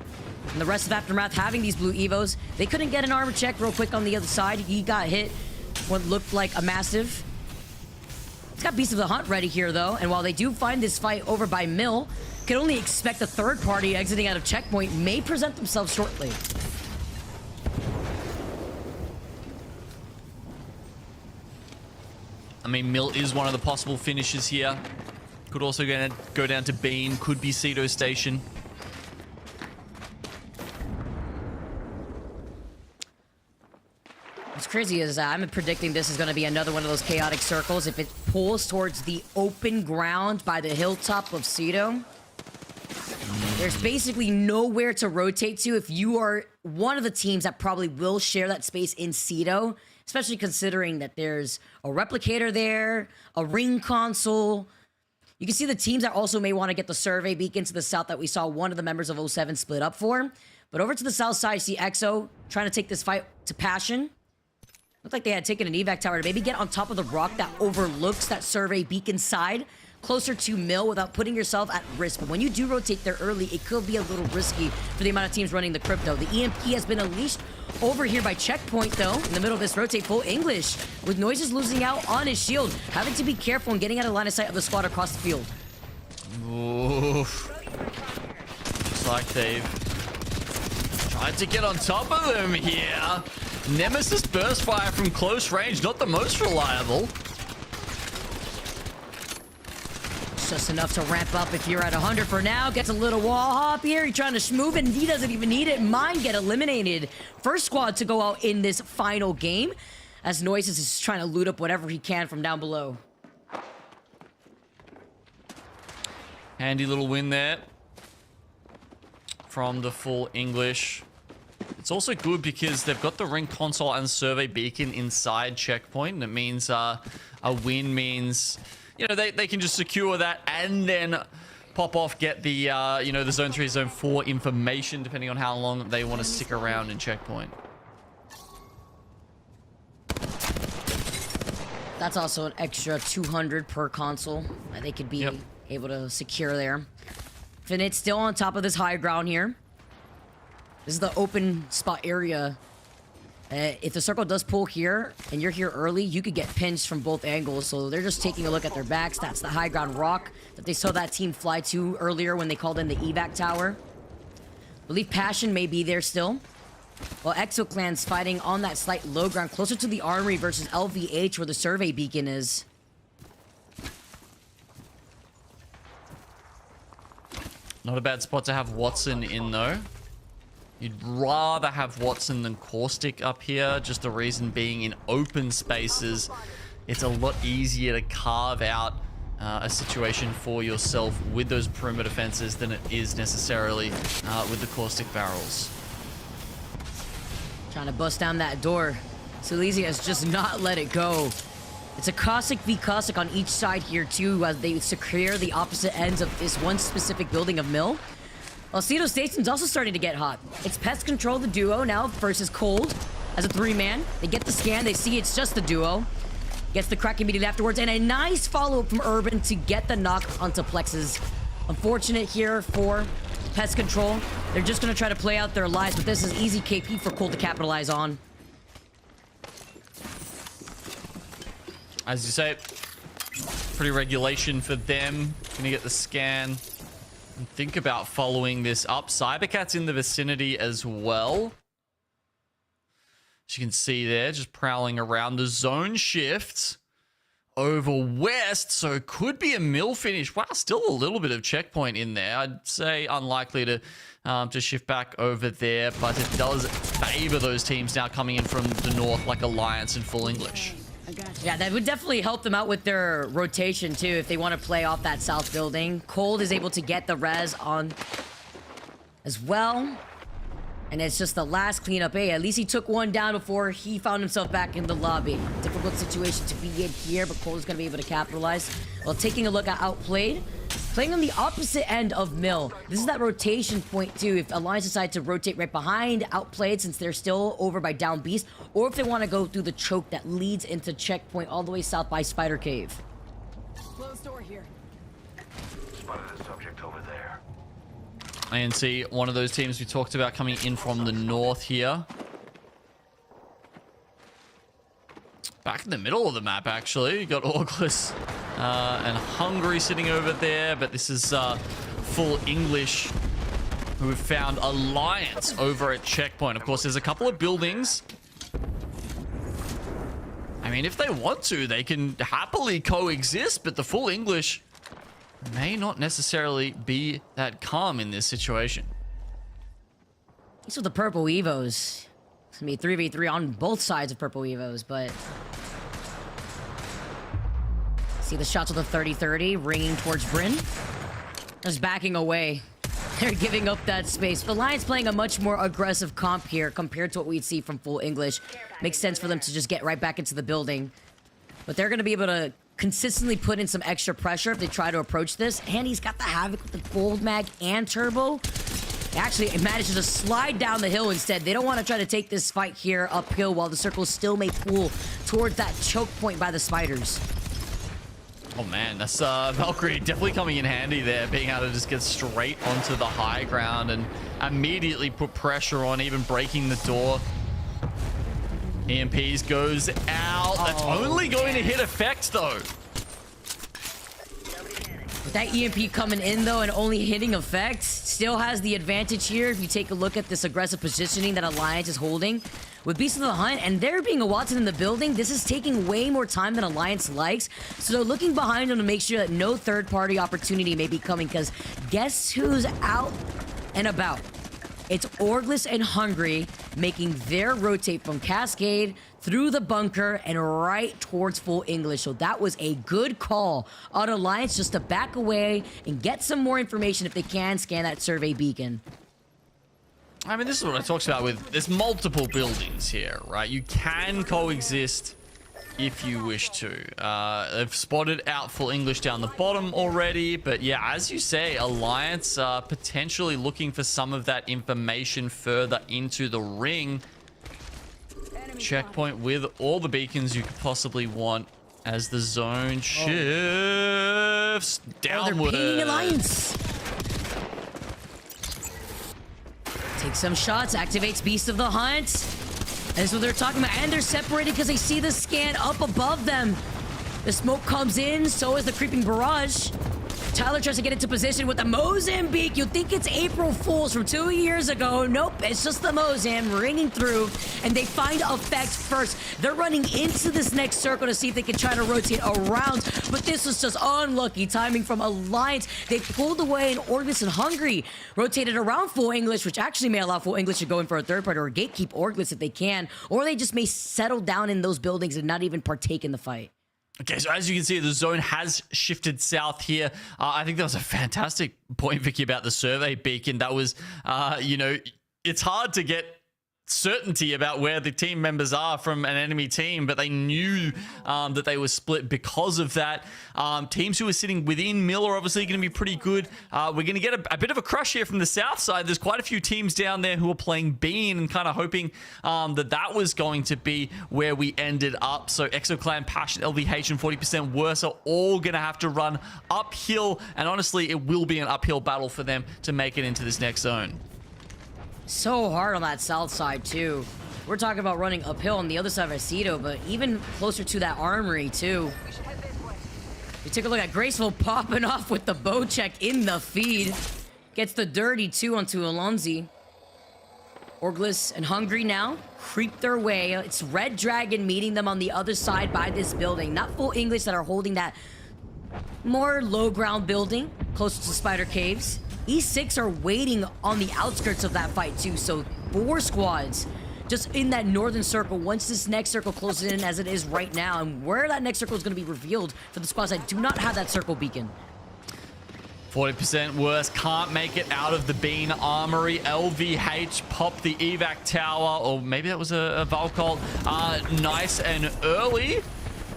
and the rest of Aftermath having these blue Evos. They couldn't get an armor check real quick on the other side. He got hit what looked like a massive. He's got Beast of the Hunt ready here, though. And while they do find this fight over by Mill, can only expect a third party exiting out of checkpoint may present themselves shortly. I mean, Mill is one of the possible finishes here. Could also go down to Bean. Could be Cedo Station. What's crazy is I'm predicting this is going to be another one of those chaotic circles. If it pulls towards the open ground by the hilltop of Cedo, there's basically nowhere to rotate to if you are one of the teams that probably will share that space in Cedo, especially considering that there's a replicator there, a ring console. You can see the teams that also may want to get the survey beacon to the south that we saw one of the members of 07 split up for. But over to the south side, you see EXO trying to take this fight to Passion. Looked like they had taken an evac tower to maybe get on top of the rock that overlooks that survey beacon side, closer to Mill without putting yourself at risk. But when you do rotate there early, it could be a little risky for the amount of teams running the crypto. The EMP has been unleashed over here by Checkpoint, though, in the middle of this rotate. Full English, with Noises losing out on his shield, having to be careful and getting out of line of sight of the squad across the field. Oof. Looks like they've tried to get on top of them here. Nemesis burst fire from close range, not the most reliable. Just enough to ramp up if you're at 100 for now. Gets a little wall hop here. He's trying to move, and he doesn't even need it. Mine get eliminated. First squad to go out in this final game, as Noises is trying to loot up whatever he can from down below. Handy little win there from the Full English. It's also good because they've got the ring console and survey beacon inside Checkpoint, and it means a win means, you know, they can just secure that and then pop off, get the you know, the zone 3, zone 4 information, depending on how long they want to stick around in Checkpoint. That's also an extra 200 per console that they could be able to secure there. Finite still on top of this high ground here. This is the open spot area If the circle does pull here, and you're here early, you could get pinched from both angles. So they're just taking a look at their backs. That's the high ground rock that they saw that team fly to earlier when they called in the evac tower. I believe Passion may be there still. While ExoClan's fighting on that slight low ground, closer to the armory versus LVH, where the survey beacon is. Not a bad spot to have Watson in, though. You'd rather have Watson than Caustic up here. Just the reason being, in open spaces, it's a lot easier to carve out a situation for yourself with those perimeter fences than it is necessarily with the Caustic barrels. Trying to bust down that door. Silesia has just not let it go. It's a Caustic v Caustic on each side here too, as they secure the opposite ends of this one specific building of Mill. Alcedo Station's also starting to get hot. It's Pest Control, the duo, now versus Cold as a 3-man. They get the scan, they see it's just the duo. Gets the crack immediately afterwards, and a nice follow-up from Urban to get the knock onto Plexes. Unfortunate here for Pest Control. They're just going to try to play out their lives, but this is easy KP for Cold to capitalize on. As you say, pretty regulation for them. Gonna get the scan. And think about following this up. Cybercats in the vicinity as well. As you can see there, just prowling around. The zone shifts over west, so it could be a Mill finish. Wow, still a little bit of checkpoint in there. I'd say unlikely to shift back over there, but it does favor those teams now coming in from the north, like Alliance and Full English. Yeah, that would definitely help them out with their rotation too if they want to play off that south building. Cold is able to get the res on as well. And it's just the last cleanup. Hey, at least he took one down before he found himself back in the lobby. Difficult situation to be in here, but Cold is going to be able to capitalize. While taking a look at Outplayed, playing on the opposite end of Mill. This is that rotation point too. If Alliance decide to rotate right behind Outplayed, since they're still over by Down Beast, or if they want to go through the choke that leads into checkpoint all the way south by Spider Cave. Closed door here. Spotted a subject over there. And see, one of those teams we talked about coming in from the north here. Back in the middle of the map, actually. You got ALGS and Hungry sitting over there, but this is Full English, who have found Alliance over at checkpoint. Of course, there's a couple of buildings. I mean, if they want to, they can happily coexist, but the Full English may not necessarily be that calm in this situation. These are the purple Evos. It's gonna be 3v3 on both sides of purple Evos, but... See the shots of the 30-30 ringing towards Bryn. Just backing away. They're giving up that space. The Lions playing a much more aggressive comp here compared to what we'd see from Full English. Makes sense for them to just get right back into the building. But they're gonna be able to consistently put in some extra pressure if they try to approach this. And he's got the Havoc with the Gold Mag and Turbo. Actually, it manages to slide down the hill instead. They don't want to try to take this fight here uphill while the circle still may pull towards that choke point by the spiders. Oh man, that's Valkyrie definitely coming in handy there, being able to just get straight onto the high ground and immediately put pressure on, even breaking the door. EMPs goes out. That's only going to hit effect though. With that EMP coming in though and only hitting effect, still has the advantage here if you take a look at this aggressive positioning that Alliance is holding. With Beast of the Hunt and there being a Watson in the building, this is taking way more time than Alliance likes. So they're looking behind them to make sure that no third-party opportunity may be coming, because guess who's out and about? It's ALGS and Hungry making their rotate from Cascade through the bunker and right towards Full English. So that was a good call on Alliance just to back away and get some more information if they can scan that survey beacon. I mean, this is what I talked about with, there's multiple buildings here, right? You can coexist if you wish to. They've spotted out Full English down the bottom already, but yeah, as you say, Alliance potentially looking for some of that information further into the ring. Checkpoint with all the beacons you could possibly want as the zone shifts downward. They're pinging Alliance. Takes some shots, activates Beast of the Hunt. That's what they're talking about. And they're separated because they see the scan up above them. The smoke comes in, so is the creeping barrage. Tyler tries to get into position with the Mozambique. You'd think it's April Fool's from 2 years ago. Nope, it's just the Mozam ringing through, and they find effect first. They're running into this next circle to see if they can try to rotate around, but this was just unlucky timing from Alliance. They pulled away, and Orglis and Hungry rotated around Full English, which actually may allow Full English to go in for a third party or gatekeep Orglis if they can, or they just may settle down in those buildings and not even partake in the fight. Okay, so as you can see, the zone has shifted south here. I think that was a fantastic point, Vicky, about the survey beacon. That was, you know, it's hard to get certainty about where the team members are from an enemy team, but they knew that they were split because of that. Teams who are sitting within Mill are obviously going to be pretty good. We're going to get a bit of a crush here from the south side. There's quite a few teams down there who are playing Bean and kind of hoping that was going to be where we ended up. So ExoClan, Passion, LVH, and 40% Worse are all going to have to run uphill, and honestly, it will be an uphill battle for them to make it into this next zone. So hard on that south side, too. We're talking about running uphill on the other side of Aceto, but even closer to that armory, too. You take a look at Graceful popping off with the bow check in the feed. Gets the dirty, too, onto Alonzi. Orglis and Hungry now creep their way. It's Redragon meeting them on the other side by this building. Not Full English that are holding that more low ground building closer to Spider Caves. E6 are waiting on the outskirts of that fight too, so 4 squads just in that northern circle once this next circle closes in as it is right now, and where that next circle is going to be revealed for the squads that do not have that circle beacon. 40% Worse can't make it out of the Bean Armory. LVH pop the evac tower, or maybe that was a Valcolt. Nice and early.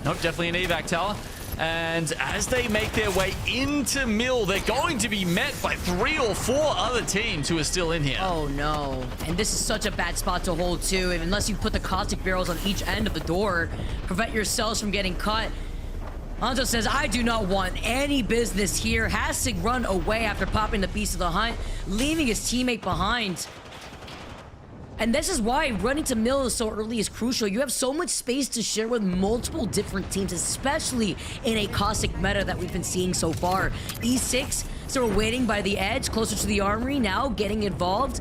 Nope, definitely an evac tower. And as they make their way into Mill, they're going to be met by 3 or 4 other teams who are still in here. Oh, no. And this is such a bad spot to hold, too. Unless you put the caustic barrels on each end of the door, prevent yourselves from getting cut. Hanzo says, I do not want any business here. Has to run away after popping the Beast of the Hunt, leaving his teammate behind. And this is why running to Mill so early is crucial. You have so much space to share with multiple different teams, especially in a caustic meta that we've been seeing so far. E6 still waiting by the edge, closer to the armory, now getting involved.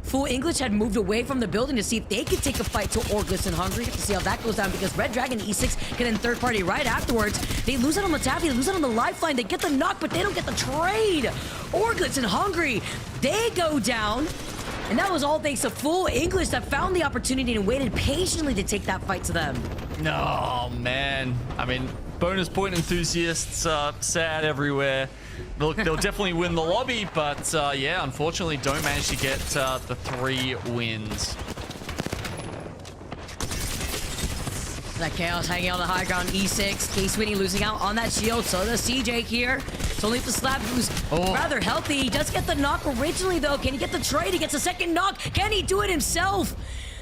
Full English had moved away from the building to see if they could take a fight to Orglis and Hungry to see how that goes down, because Redragon and E6 get in third party right afterwards. They lose it on Matavi, they lose it on the lifeline, they get the knock, but they don't get the trade. Orglis and Hungry, they go down. And that was all thanks to Full English that found the opportunity and waited patiently to take that fight to them. No, man. I mean, bonus point enthusiasts are sad everywhere. They'll definitely win the lobby, but yeah, unfortunately don't manage to get the 3 wins. That Chaos hanging on the high ground, E6. K-Sweeney losing out on that shield, so does CJ here. It's only the Slab who's rather healthy. He does get the knock originally, though. Can he get the trade? He gets a second knock. Can he do it himself?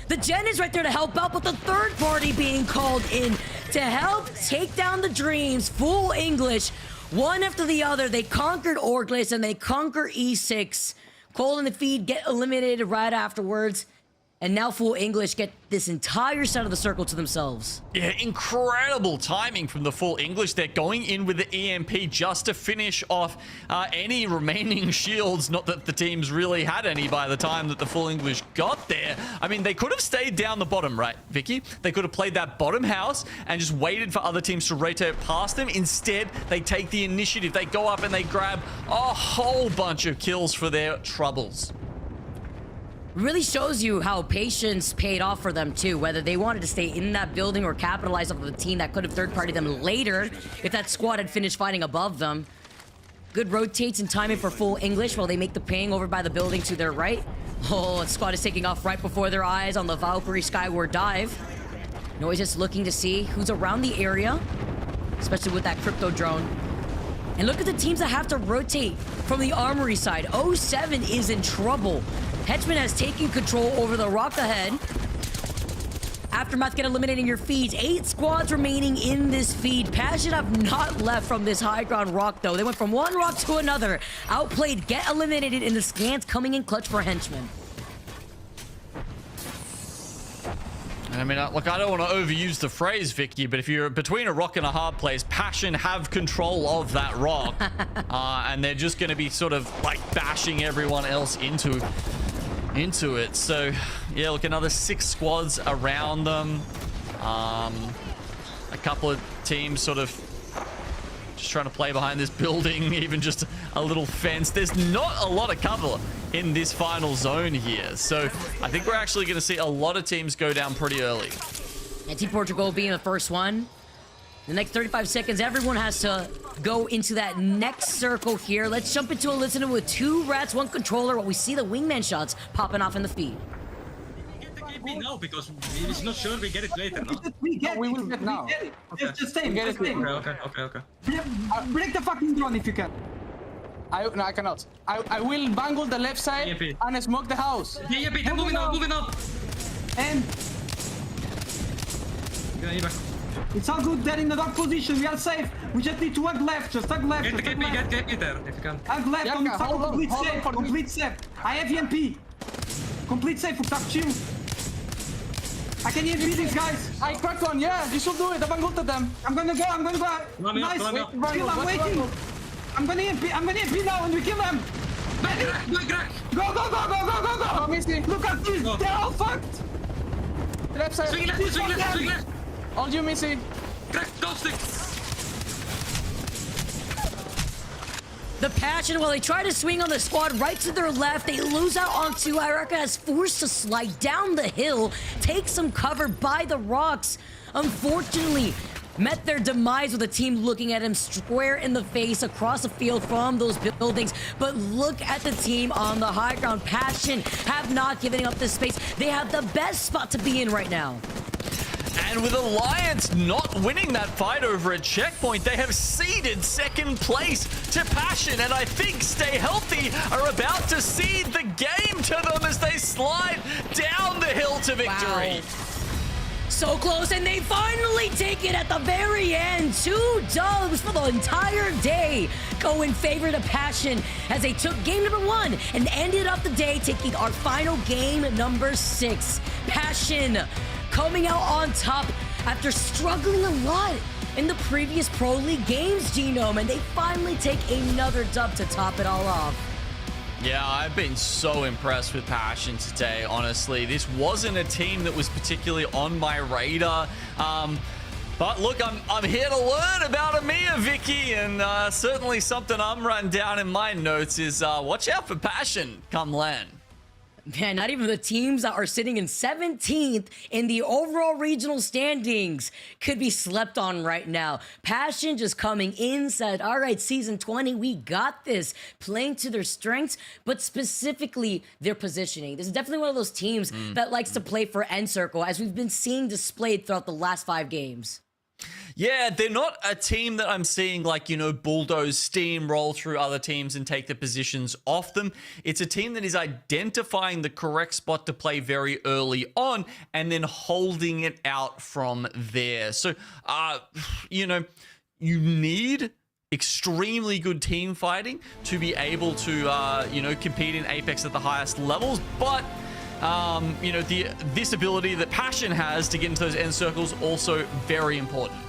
The Gen is right there to help out, but the third party being called in to help take down the Dreams. Full English, one after the other. They conquered Orglis and they conquer E6. Cole and the feed get eliminated right afterwards. And now Full English get this entire side of the circle to themselves. Yeah, incredible timing from the Full English. They're going in with the EMP just to finish off any remaining shields. Not that the teams really had any by the time that the Full English got there. I mean, they could have stayed down the bottom, right, Vicky? They could have played that bottom house and just waited for other teams to rotate past them. Instead, they take the initiative. They go up and they grab a whole bunch of kills for their troubles. Really shows you how patience paid off for them too, whether they wanted to stay in that building or capitalize off of a team that could have third-partied them later if that squad had finished fighting above them. Good rotates and timing for Full English while they make the ping over by the building to their right. Oh, the squad is taking off right before their eyes on the Valkyrie Skyward dive. Noise just looking to see who's around the area, especially with that crypto drone. And look at the teams that have to rotate from the armory side. 07 is in trouble. Henchman has taken control over the rock ahead. Aftermath get eliminating your feeds. 8 squads remaining in this feed. Passion have not left from this high ground rock, though. They went from one rock to another. Outplayed get eliminated in the scans coming in clutch for Henchman. mean, look, I don't want to overuse the phrase, Vicky, but if you're between a rock and a hard place, Passion have control of that rock. And they're just going to be sort of like bashing everyone else into it. So, yeah, look, another 6 squads around them. A couple of teams sort of just trying to play behind this building, even just a little fence. There's not a lot of cover in this final zone here. So I think we're actually going to see a lot of teams go down pretty early. And Team Portugal being the first one. The next 35 seconds, everyone has to go into that next circle here. Let's jump into a listener with 2 rats, 1 controller, while we see the wingman shots popping off in the feed. No, because it's not sure we get it later. No? We will get now. Just stay. Okay. Break the fucking drone if you can. No, I cannot. I will bangle the left side and smoke the house. Yeah, they're moving up. And it's all good. They're in the dog position. We are safe. We just need to hug left. Just hug left. Get there if you can. Hug left. Complete safe. I have EMP. Complete safe. Chill. I can EMP these guys. I cracked one. Yeah, you should do it. I bangled them. I'm gonna go. Nice. Chill, I'm waiting. I'm gonna EMP now and we kill them. Go. Oh, Missy. Look at this. They're all fucked. Left side. Swing left. All you, Missy. Crack, go stick. The Passion, while they try to swing on the squad right to their left, they lose out onto Iraka, as forced to slide down the hill, take some cover by the rocks. Unfortunately, met their demise with the team looking at him square in the face across the field from those buildings. But look at the team on the high ground. Passion have not given up this space. They have the best spot to be in right now. And with Alliance not winning that fight over a checkpoint, they have ceded second place to Passion. And I think Stay Healthy are about to cede the game to them as they slide down the hill to victory. Wow. So close, and they finally take it at the very end. 2 dubs for the entire day go in favor to Passion as they took game number 1 and ended up the day taking our final game number 6. Passion coming out on top after struggling a lot in the previous Pro League games, Genome, and they finally take another dub to top it all off. Yeah, I've been so impressed with Passion today, honestly. This wasn't a team that was particularly on my radar. But look, I'm here to learn about EMEA, Vicky, and certainly something I'm writing down in my notes is watch out for Passion come LAN. Man, not even the teams that are sitting in 17th in the overall regional standings could be slept on right now. Passion just coming in, said, all right, season 20, we got this. Playing to their strengths, but specifically their positioning. This is definitely one of those teams that likes to play for end circle, as we've been seeing displayed throughout the last 5 games. Yeah, they're not a team that I'm seeing like, you know, bulldoze, steamroll through other teams and take the positions off them. It's a team that is identifying the correct spot to play very early on and then holding it out from there. So, you know, you need extremely good team fighting to be able to, you know, compete in Apex at the highest levels, but you know, this ability that Passion has to get into those end circles also very important.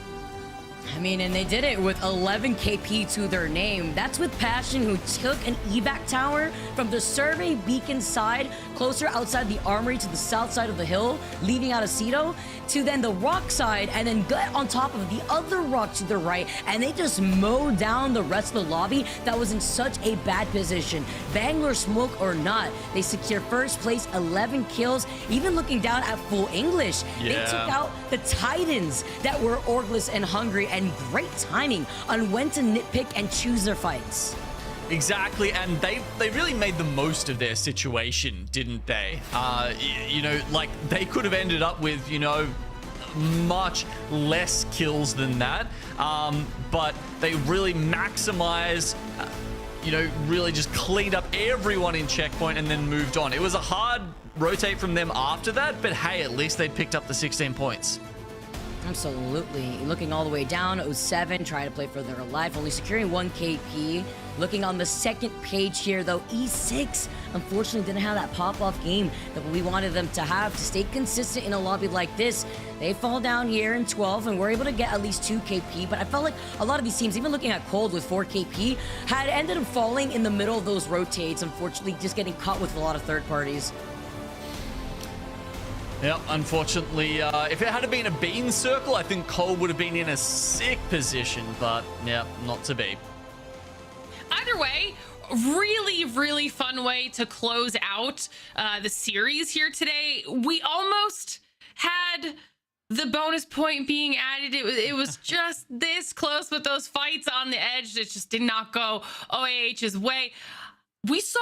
I mean, and they did it with 11 KP to their name. That's with Passion, who took an evac tower from the survey beacon side, closer outside the armory to the south side of the hill, leaving out Aceto, to then the rock side, and then get on top of the other rock to the right, and they just mowed down the rest of the lobby that was in such a bad position. Bangalore smoke or not, they secure first place, 11 kills, even looking down at full English. Yeah. They took out the Titans that were orgless and hungry, and great timing on when to nitpick and choose their fights. Exactly, and they really made the most of their situation, didn't they? You know, like, they could have ended up with, you know, much less kills than that, but they really maximized, you know, really just cleaned up everyone in checkpoint and then moved on. It was a hard rotate from them after that, but hey, at least they picked up the 16 points. Absolutely. Looking all the way down, 07, trying to play for their life, only securing 1 KP. Looking on the second page here, though, E6 unfortunately didn't have that pop-off game that we wanted them to have to stay consistent in a lobby like this. They fall down here in 12, and we're able to get at least 2 KP, but I felt like a lot of these teams, even looking at Cold with 4 KP, had ended up falling in the middle of those rotates, unfortunately just getting caught with a lot of third parties. Yeah, unfortunately, if it had been a bean circle, I think Cole would have been in a sick position, but yeah, not to be. Either way, really fun way to close out the series here today. We almost had the bonus point being added. It was just this close, but those fights on the edge that just did not go OAH's way. We saw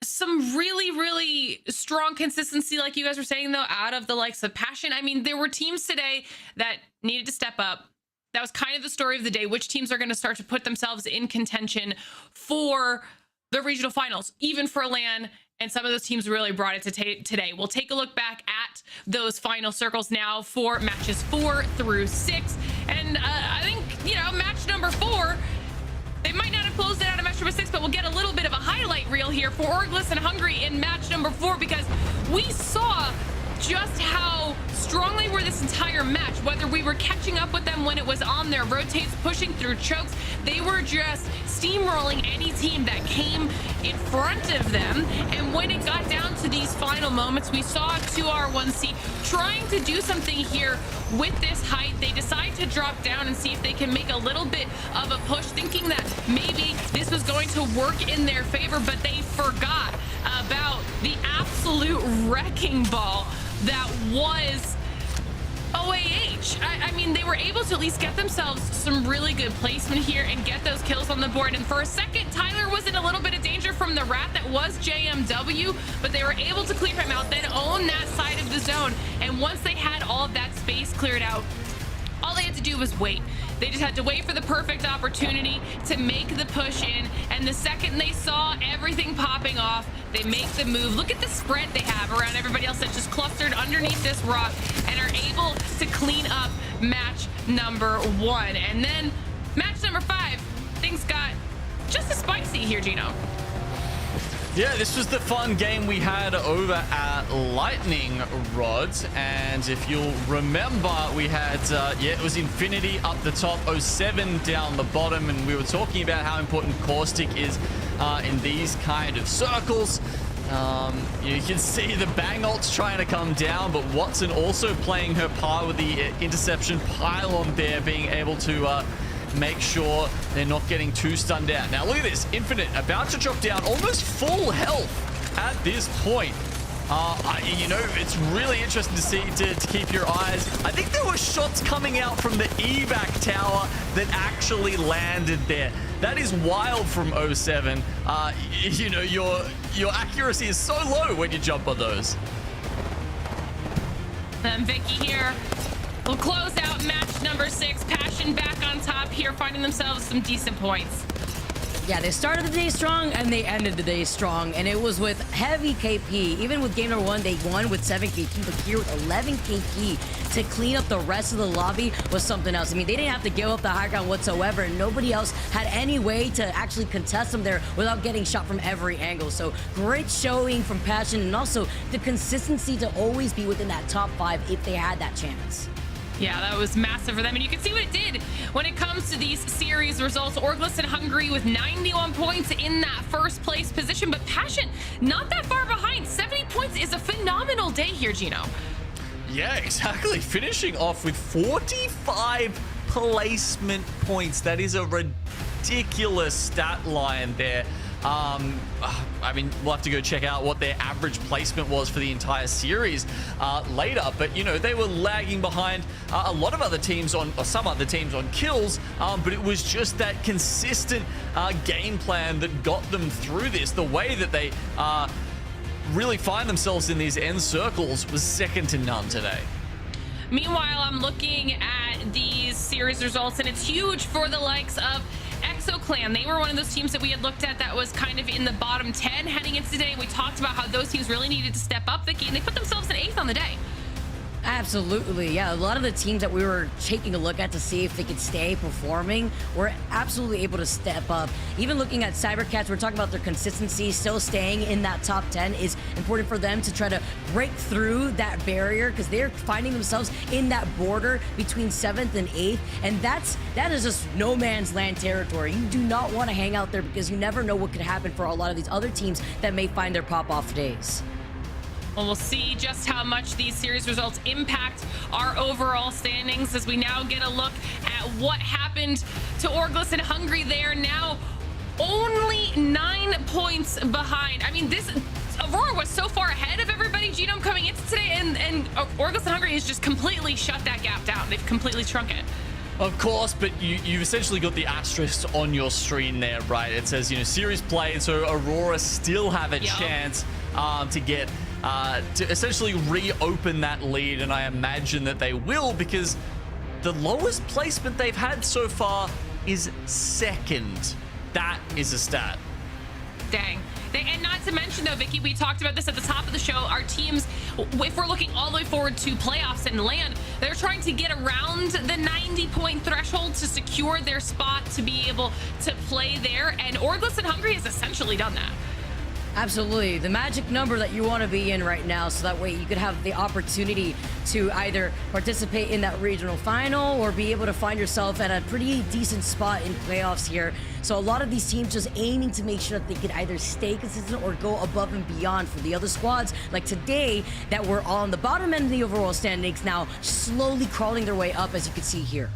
some really strong consistency, like you guys were saying, though, out of the likes of Passion. I mean, there were teams today that needed to step up. That was kind of the story of the day. Which teams are going to start to put themselves in contention for the regional finals, even for LAN, and some of those teams really brought it to today. We'll take a look back at those final circles now for matches 4 through 6. And I think, you know, match number 4, they might not have closed it out of match number 6, but we'll get a little bit of a highlight reel here for ALGS and Hungry in match number 4, because we saw just how strongly were this entire match, whether we were catching up with them when it was on their rotates, pushing through chokes, they were just steamrolling any team that came in front of them. And when it got down to these final moments, we saw 2R1C trying to do something here with this height. They decide to drop down and see if they can make a little bit of a push, thinking that maybe this was going to work in their favor, but they forgot about the absolute wrecking ball that was OAH. I mean, they were able to at least get themselves some really good placement here and get those kills on the board. And for a second, Tyler was in a little bit of danger from the rat that was JMW, but they were able to clear him out, then own that side of the zone. And once they had all of that space cleared out, all they had to do was wait. They just had to wait for the perfect opportunity to make the push in. And the second they saw everything popping off, they make the move. Look at the spread they have around everybody else that's just clustered underneath this rock and are able to clean up match number 1. And then match number 5, things got just as spicy here, Gino. Yeah, this was the fun game we had over at Lightning Rods, and if you'll remember, we had, it was Infinity up the top, 07 down the bottom, and we were talking about how important Caustic is in these kind of circles. You can see the bang ults trying to come down, but Watson also playing her part with the interception pylon there, being able to make sure they're not getting too stunned out. Now look at this, Infinite about to drop down, almost full health at this point. You know, it's really interesting to see, to keep your eyes. I think there were shots coming out from the evac tower that actually landed there. That is wild from 07. You know, your accuracy is so low when you jump on those. And Vicky here will close out match number 6. Passion back on top here, finding themselves some decent points. Yeah, they started the day strong and they ended the day strong, and it was with heavy KP. Even with game number 1, they won with 7 KP, but here with 11 KP to clean up the rest of the lobby was something else. I mean, they didn't have to give up the high ground whatsoever, and nobody else had any way to actually contest them there without getting shot from every angle. So great showing from Passion, and also the consistency to always be within that top 5 if they had that chance. Yeah, that was massive for them, and you can see what it did when it comes to these series results. ALGS and Hungry with 91 points in that first place position, but Passion not that far behind. 70 points is a phenomenal day here, Gino. Yeah, exactly. Finishing off with 45 placement points. That is a ridiculous stat line there. I mean, we'll have to go check out what their average placement was for the entire series later, but you know, they were lagging behind a lot of other teams on, or some other teams on kills, but it was just that consistent game plan that got them through this. The way that they really find themselves in these end circles was second to none today. Meanwhile, I'm looking at these series results, and it's huge for the likes of ExoClan. They were one of those teams that we had looked at that was kind of in the bottom 10 heading into today. We talked about how those teams really needed to step up, Vicky, and they put themselves in 8th on the day. Absolutely, yeah. A lot of the teams that we were taking a look at to see if they could stay performing were absolutely able to step up. Even looking at cybercats, we're talking about their consistency, still staying in that top 10 is important for them to try to break through that barrier because they're finding themselves in that border between 7th and 8th, and that is just no man's land territory. You do not want to hang out there because you never know what could happen for a lot of these other teams that may find their pop-off days. Well, we'll see just how much these series results impact our overall standings as we now get a look at what happened to Orglis and Hungry. There now only 9 points behind. I mean, this Aurora was so far ahead of everybody, Genome, coming into today, and Orglis and Hungry has just completely shut that gap down. They've completely shrunk it. Of course, but you've essentially got the asterisk on your screen there, right? It says, series played, so Aurora still have a chance to get to essentially reopen that lead, and I imagine that they will because the lowest placement they've had so far is 2nd. That is a stat. Dang. And not to mention, though, Vicky, we talked about this at the top of the show. Our teams, if we're looking all the way forward to playoffs and LAN, they're trying to get around the 90-point threshold to secure their spot to be able to play there. And Orglis and Hungry has essentially done that. Absolutely. The magic number that you want to be in right now, so that way you could have the opportunity to either participate in that regional final or be able to find yourself at a pretty decent spot in playoffs here. So a lot of these teams just aiming to make sure that they could either stay consistent or go above and beyond for the other squads. Like today, that were on the bottom end of the overall standings, now slowly crawling their way up, as you can see here.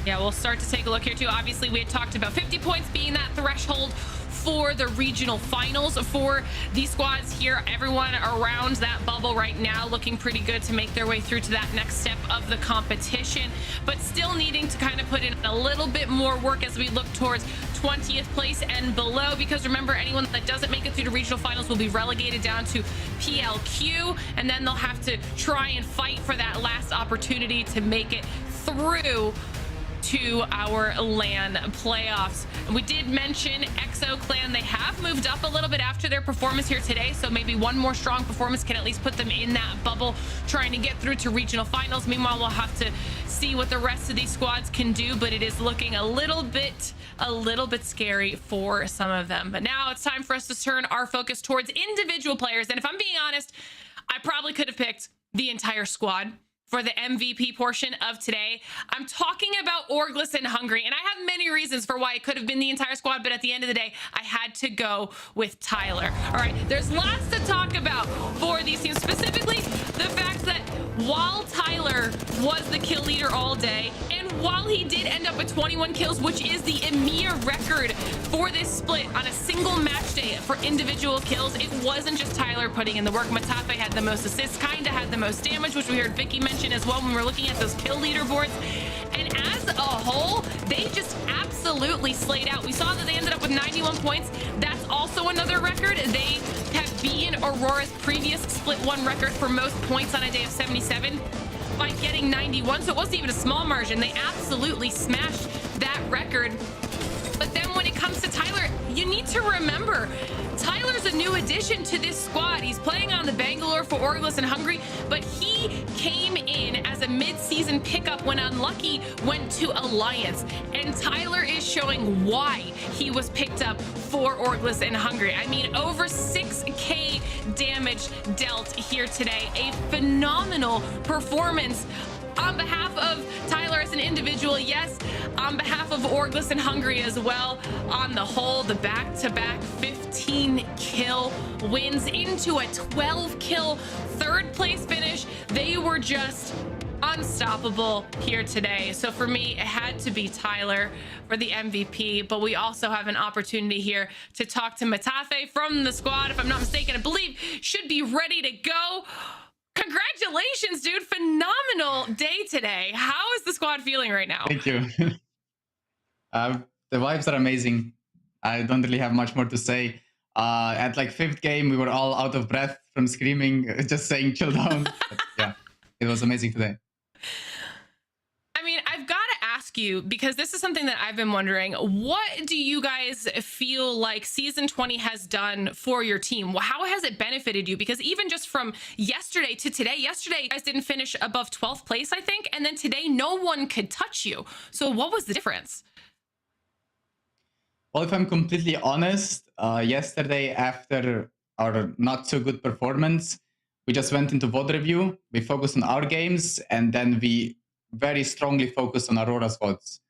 Yeah, we'll start to take a look here too. Obviously, we had talked about 50 points being that threshold for the regional finals for these squads here. Everyone around that bubble right now looking pretty good to make their way through to that next step of the competition, but still needing to kind of put in a little bit more work as we look towards 20th place and below, because remember, anyone that doesn't make it through to regional finals will be relegated down to PLQ, and then they'll have to try and fight for that last opportunity to make it through to our LAN playoffs. And we did mention EXO Clan. They have moved up a little bit after their performance here today, so maybe one more strong performance can at least put them in that bubble trying to get through to regional finals. Meanwhile, we'll have to see what the rest of these squads can do, but it is looking a little bit scary for some of them. But now it's time for us to turn our focus towards individual players, and if I'm being honest, I probably could have picked the entire squad for the MVP portion of today. I'm talking about Orglis and Hungry, and I have many reasons for why it could have been the entire squad, but at the end of the day, I had to go with Tyler. All right, there's lots to talk about for these teams, specifically the fact that while Tyler was the kill leader all day, and while he did end up with 21 kills, which is the EMEA record for this split on a single match day for individual kills, it wasn't just Tyler putting in the work. Matafe had the most assists, kinda had the most damage, which we heard Vicky mention as well when we were looking at those kill leaderboards. And as a whole, they just absolutely slayed out. We saw that they ended up with 91 points. That's also another record. They have beaten Aurora's previous split 1 record for most points on a day of 77 by getting 91, so it wasn't even a small margin. They absolutely smashed that record. But then when it comes to Tyler, you need to remember, Tyler's a new addition to this squad. He's playing on the Bangalore for Orglis and Hungry, but he came in as a mid-season pickup when Unlucky went to Alliance. And Tyler is showing why he was picked up for Orglis and Hungry. I mean, over 6K damage dealt here today. A phenomenal performance on behalf of Tyler as an individual, yes, on behalf of Orglis and Hungry as well. On the whole, the back-to-back 15 kill wins into a 12 kill third place finish. They were just unstoppable here today. So for me, it had to be Tyler for the MVP, but we also have an opportunity here to talk to Matafe from the squad. If I'm not mistaken, I believe should be ready to go. Congratulations, dude. Phenomenal day today. How is the squad feeling right now? Thank you. The vibes are amazing. I don't really have much more to say. At like 5th game, we were all out of breath from screaming, just saying chill down. But yeah, it was amazing today. I mean, I've got to ask ask you, because this is something that I've been wondering, what do you guys feel like season 20 has done for your team? How has it benefited you? Because even just from yesterday to today, yesterday you guys didn't finish above 12th place, I think, and then today no one could touch you. So what was the difference? Well, if I'm completely honest, yesterday after our not so good performance, we just went into VOD review. We focused on our games, and then we very strongly focused on Aurora's VODs.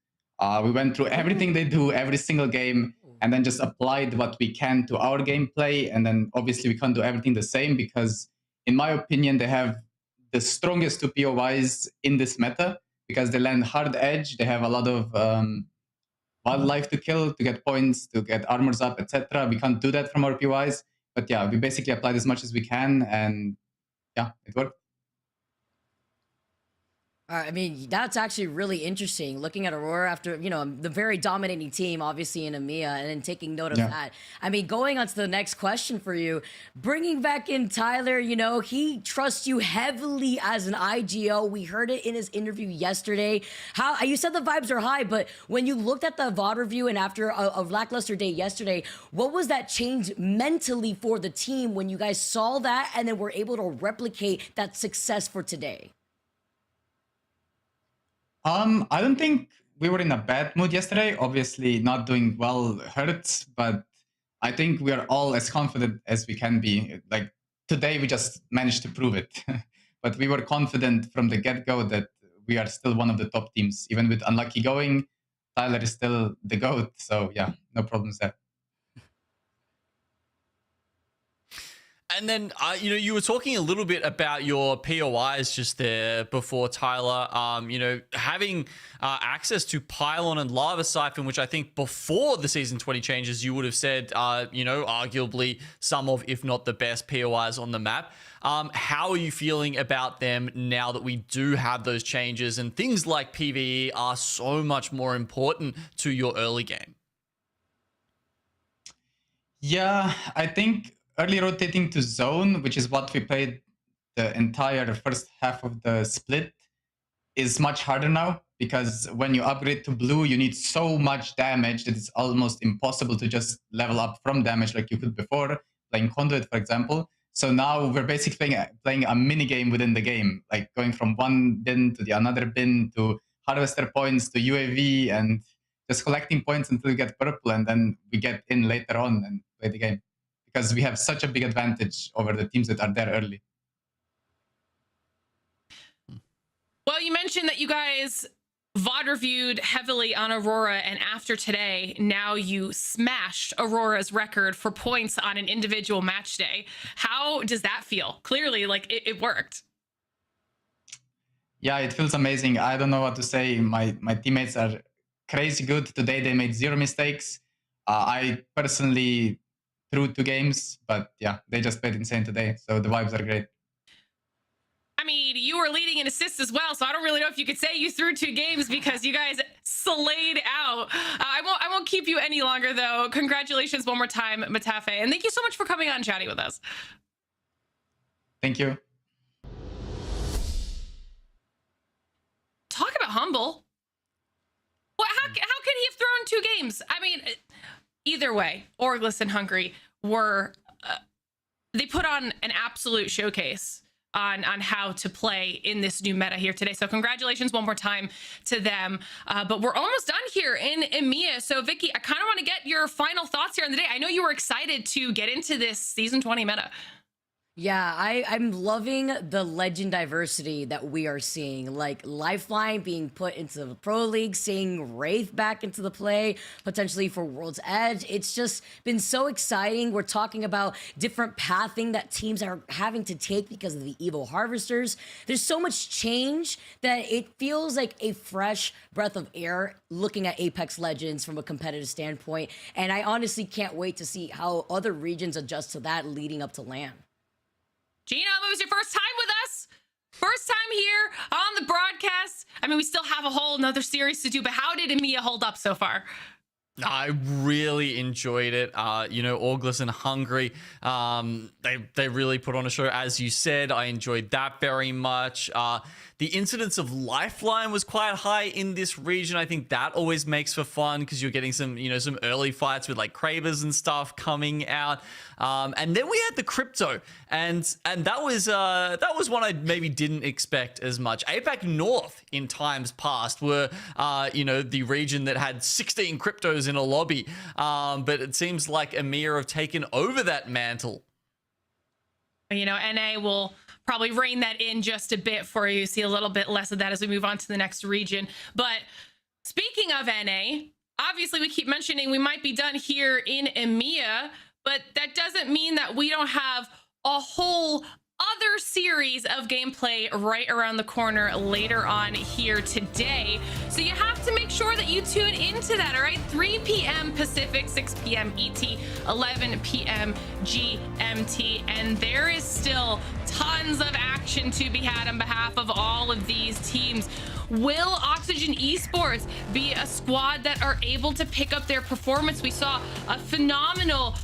We went through everything they do, every single game, and then just applied what we can to our gameplay. And then obviously we can't do everything the same because, in my opinion, they have the strongest 2 POIs in this meta because they land hard edge. They have a lot of wildlife to kill, to get points, to get armors up, etc. We can't do that from our POIs. But yeah, we basically applied as much as we can, and yeah, it worked. I mean, that's actually really interesting. Looking at Aurora after, you know, the very dominating team, obviously in EMEA, and then taking note of that. I mean, going on to the next question for you, bringing back in Tyler, you know, he trusts you heavily as an IGO. We heard it in his interview yesterday. How you said the vibes are high, but when you looked at the VOD review and after a lackluster day yesterday, what was that change mentally for the team when you guys saw that and then were able to replicate that success for today? I don't think we were in a bad mood yesterday. Obviously, not doing well hurts, but I think we are all as confident as we can be. Like today, we just managed to prove it. But we were confident from the get-go that we are still one of the top teams. Even with unlucky going, Tyler is still the GOAT. So yeah, no problems there. And then, you know, you were talking a little bit about your POIs just there before, Tyler. You know, having access to Pylon and Lava Siphon, which I think before the Season 20 changes, you would have said, you know, arguably some of, if not the best POIs on the map. How are you feeling about them now that we do have those changes and things like PvE are so much more important to your early game? Yeah, I think early rotating to zone, which is what we played the entire first half of the split, is much harder now because when you upgrade to blue, you need so much damage that it's almost impossible to just level up from damage like you could before, playing Conduit, for example. So now we're basically playing a mini game within the game, like going from one bin to the another bin to harvester points to UAV and just collecting points until you get purple, and then we get in later on and play the game. Because we have such a big advantage over the teams that are there early. Well, you mentioned that you guys VOD reviewed heavily on Aurora, and after today, now you smashed Aurora's record for points on an individual match day. How does that feel? Clearly, like, it worked. Yeah, it feels amazing. I don't know what to say. My teammates are crazy good. Today, they made 0 mistakes. I personally threw 2 games, but yeah, they just played insane today. So the vibes are great. I mean, you were leading in assists as well, so I don't really know if you could say you threw 2 games because you guys slayed out. I won't keep you any longer, though. Congratulations one more time, Matafe, and thank you so much for coming on and chatting with us. Thank you. Talk about humble. Well, how can he have thrown 2 games? I mean, either way, ALGS and Hungary were they put on an absolute showcase on how to play in this new meta here today. So congratulations one more time to them. But we're almost done here in EMEA. So Vicky, I kind of want to get your final thoughts here on the day. I know you were excited to get into this Season 20 meta. Yeah, I'm loving the legend diversity that we are seeing, like Lifeline being put into the Pro League, seeing Wraith back into the play, potentially for World's Edge. It's just been so exciting. We're talking about different pathing that teams are having to take because of the Evo Harvesters. There's so much change that it feels like a fresh breath of air looking at Apex Legends from a competitive standpoint. And I honestly can't wait to see how other regions adjust to that leading up to LAN. Gina, it was your first time with us. First time here on the broadcast. I mean, we still have a whole another series to do, but how did EMEA hold up so far? I really enjoyed it. You know, ALGS and Hungary, they really put on a show. As you said, I enjoyed that very much. The The incidence of lifeline was quite high in this region. I think that always makes for fun because you're getting some, you know, some early fights with like Kravers and stuff coming out. And then we had the crypto, and that was one I maybe didn't expect as much. APAC North in times past were, you know, the region that had 16 cryptos in a lobby, but it seems like EMEA have taken over that mantle. You know, NA will probably rein that in just a bit for you. See a little bit less of that as we move on to the next region. But speaking of NA, obviously we keep mentioning we might be done here in EMEA, but that doesn't mean that we don't have a whole other series of gameplay right around the corner later on here today. So you have to make sure that you tune into that, all right? 3 p.m. Pacific, 6 p.m. ET, 11 p.m. GMT. And there is still tons of action to be had on behalf of all of these teams. Will Oxygen Esports be a squad that are able to pick up their performance? We saw a phenomenal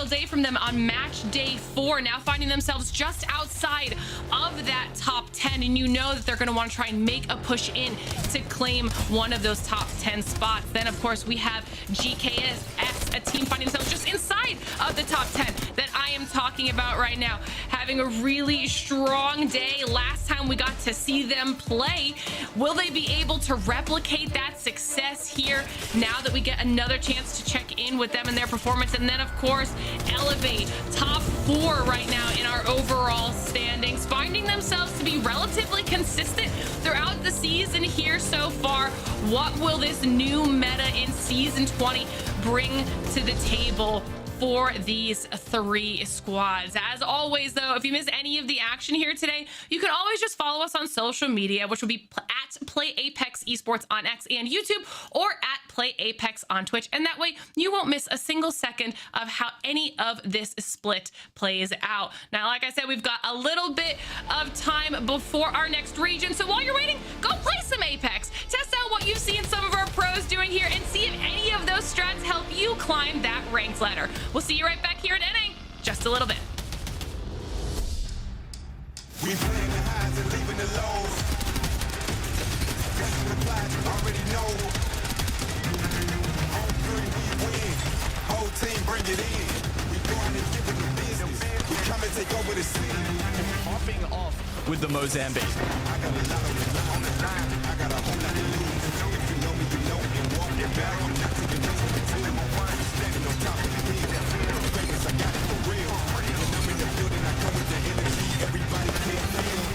day from them on match day 4, now finding themselves just outside of that top 10. And you know that they're going to want to try and make a push in to claim one of those top 10 spots. Then, of course, we have GKS, a team finding themselves just inside of the top 10 that I am talking about right now. Having a really strong day. Last time we got to see them play. Will they be able to replicate that success here now that we get another chance to check in with them and their performance? And then, of course, Elevate, top 4 right now in our overall standings, finding themselves to be relatively consistent throughout the season here so far. What will this new meta in Season 20 bring to the table for these 3 squads? As always, though, if you miss any of the action here today, you can always just follow us on social media, which will be at Play Apex Esports on X and YouTube, or at Play Apex on Twitch. And that way you won't miss a single second of how any of this split plays out. Now, like I said, we've got a little bit of time before our next region. So while you're waiting, go play some Apex. Test out what you've seen some of our pros doing here and see if any of those strats help you climb that ranked ladder. We'll see you right back here at NA just a little bit. We playing the highs and leaving the lows. Guessing the flash, already know. On 3 we win. Whole team bring it in. We going and giving the business. We come and take over the scene. Popping off with the Mozambique. I got a lot on the line. I got a whole lot to lose. If you know me, you know, and walk it back. I'm not taking no until I'm on fire. Standing on top of the hill. I got it for real. And I'm in the building. I come with the energy. Everybody can feel.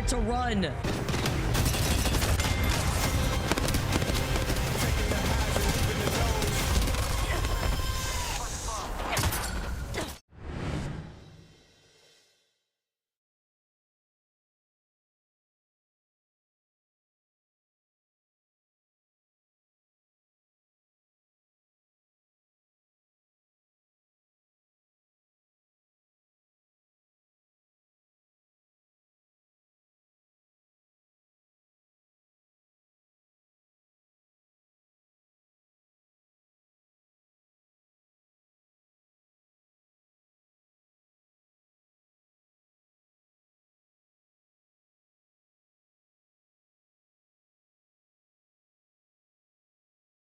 To run.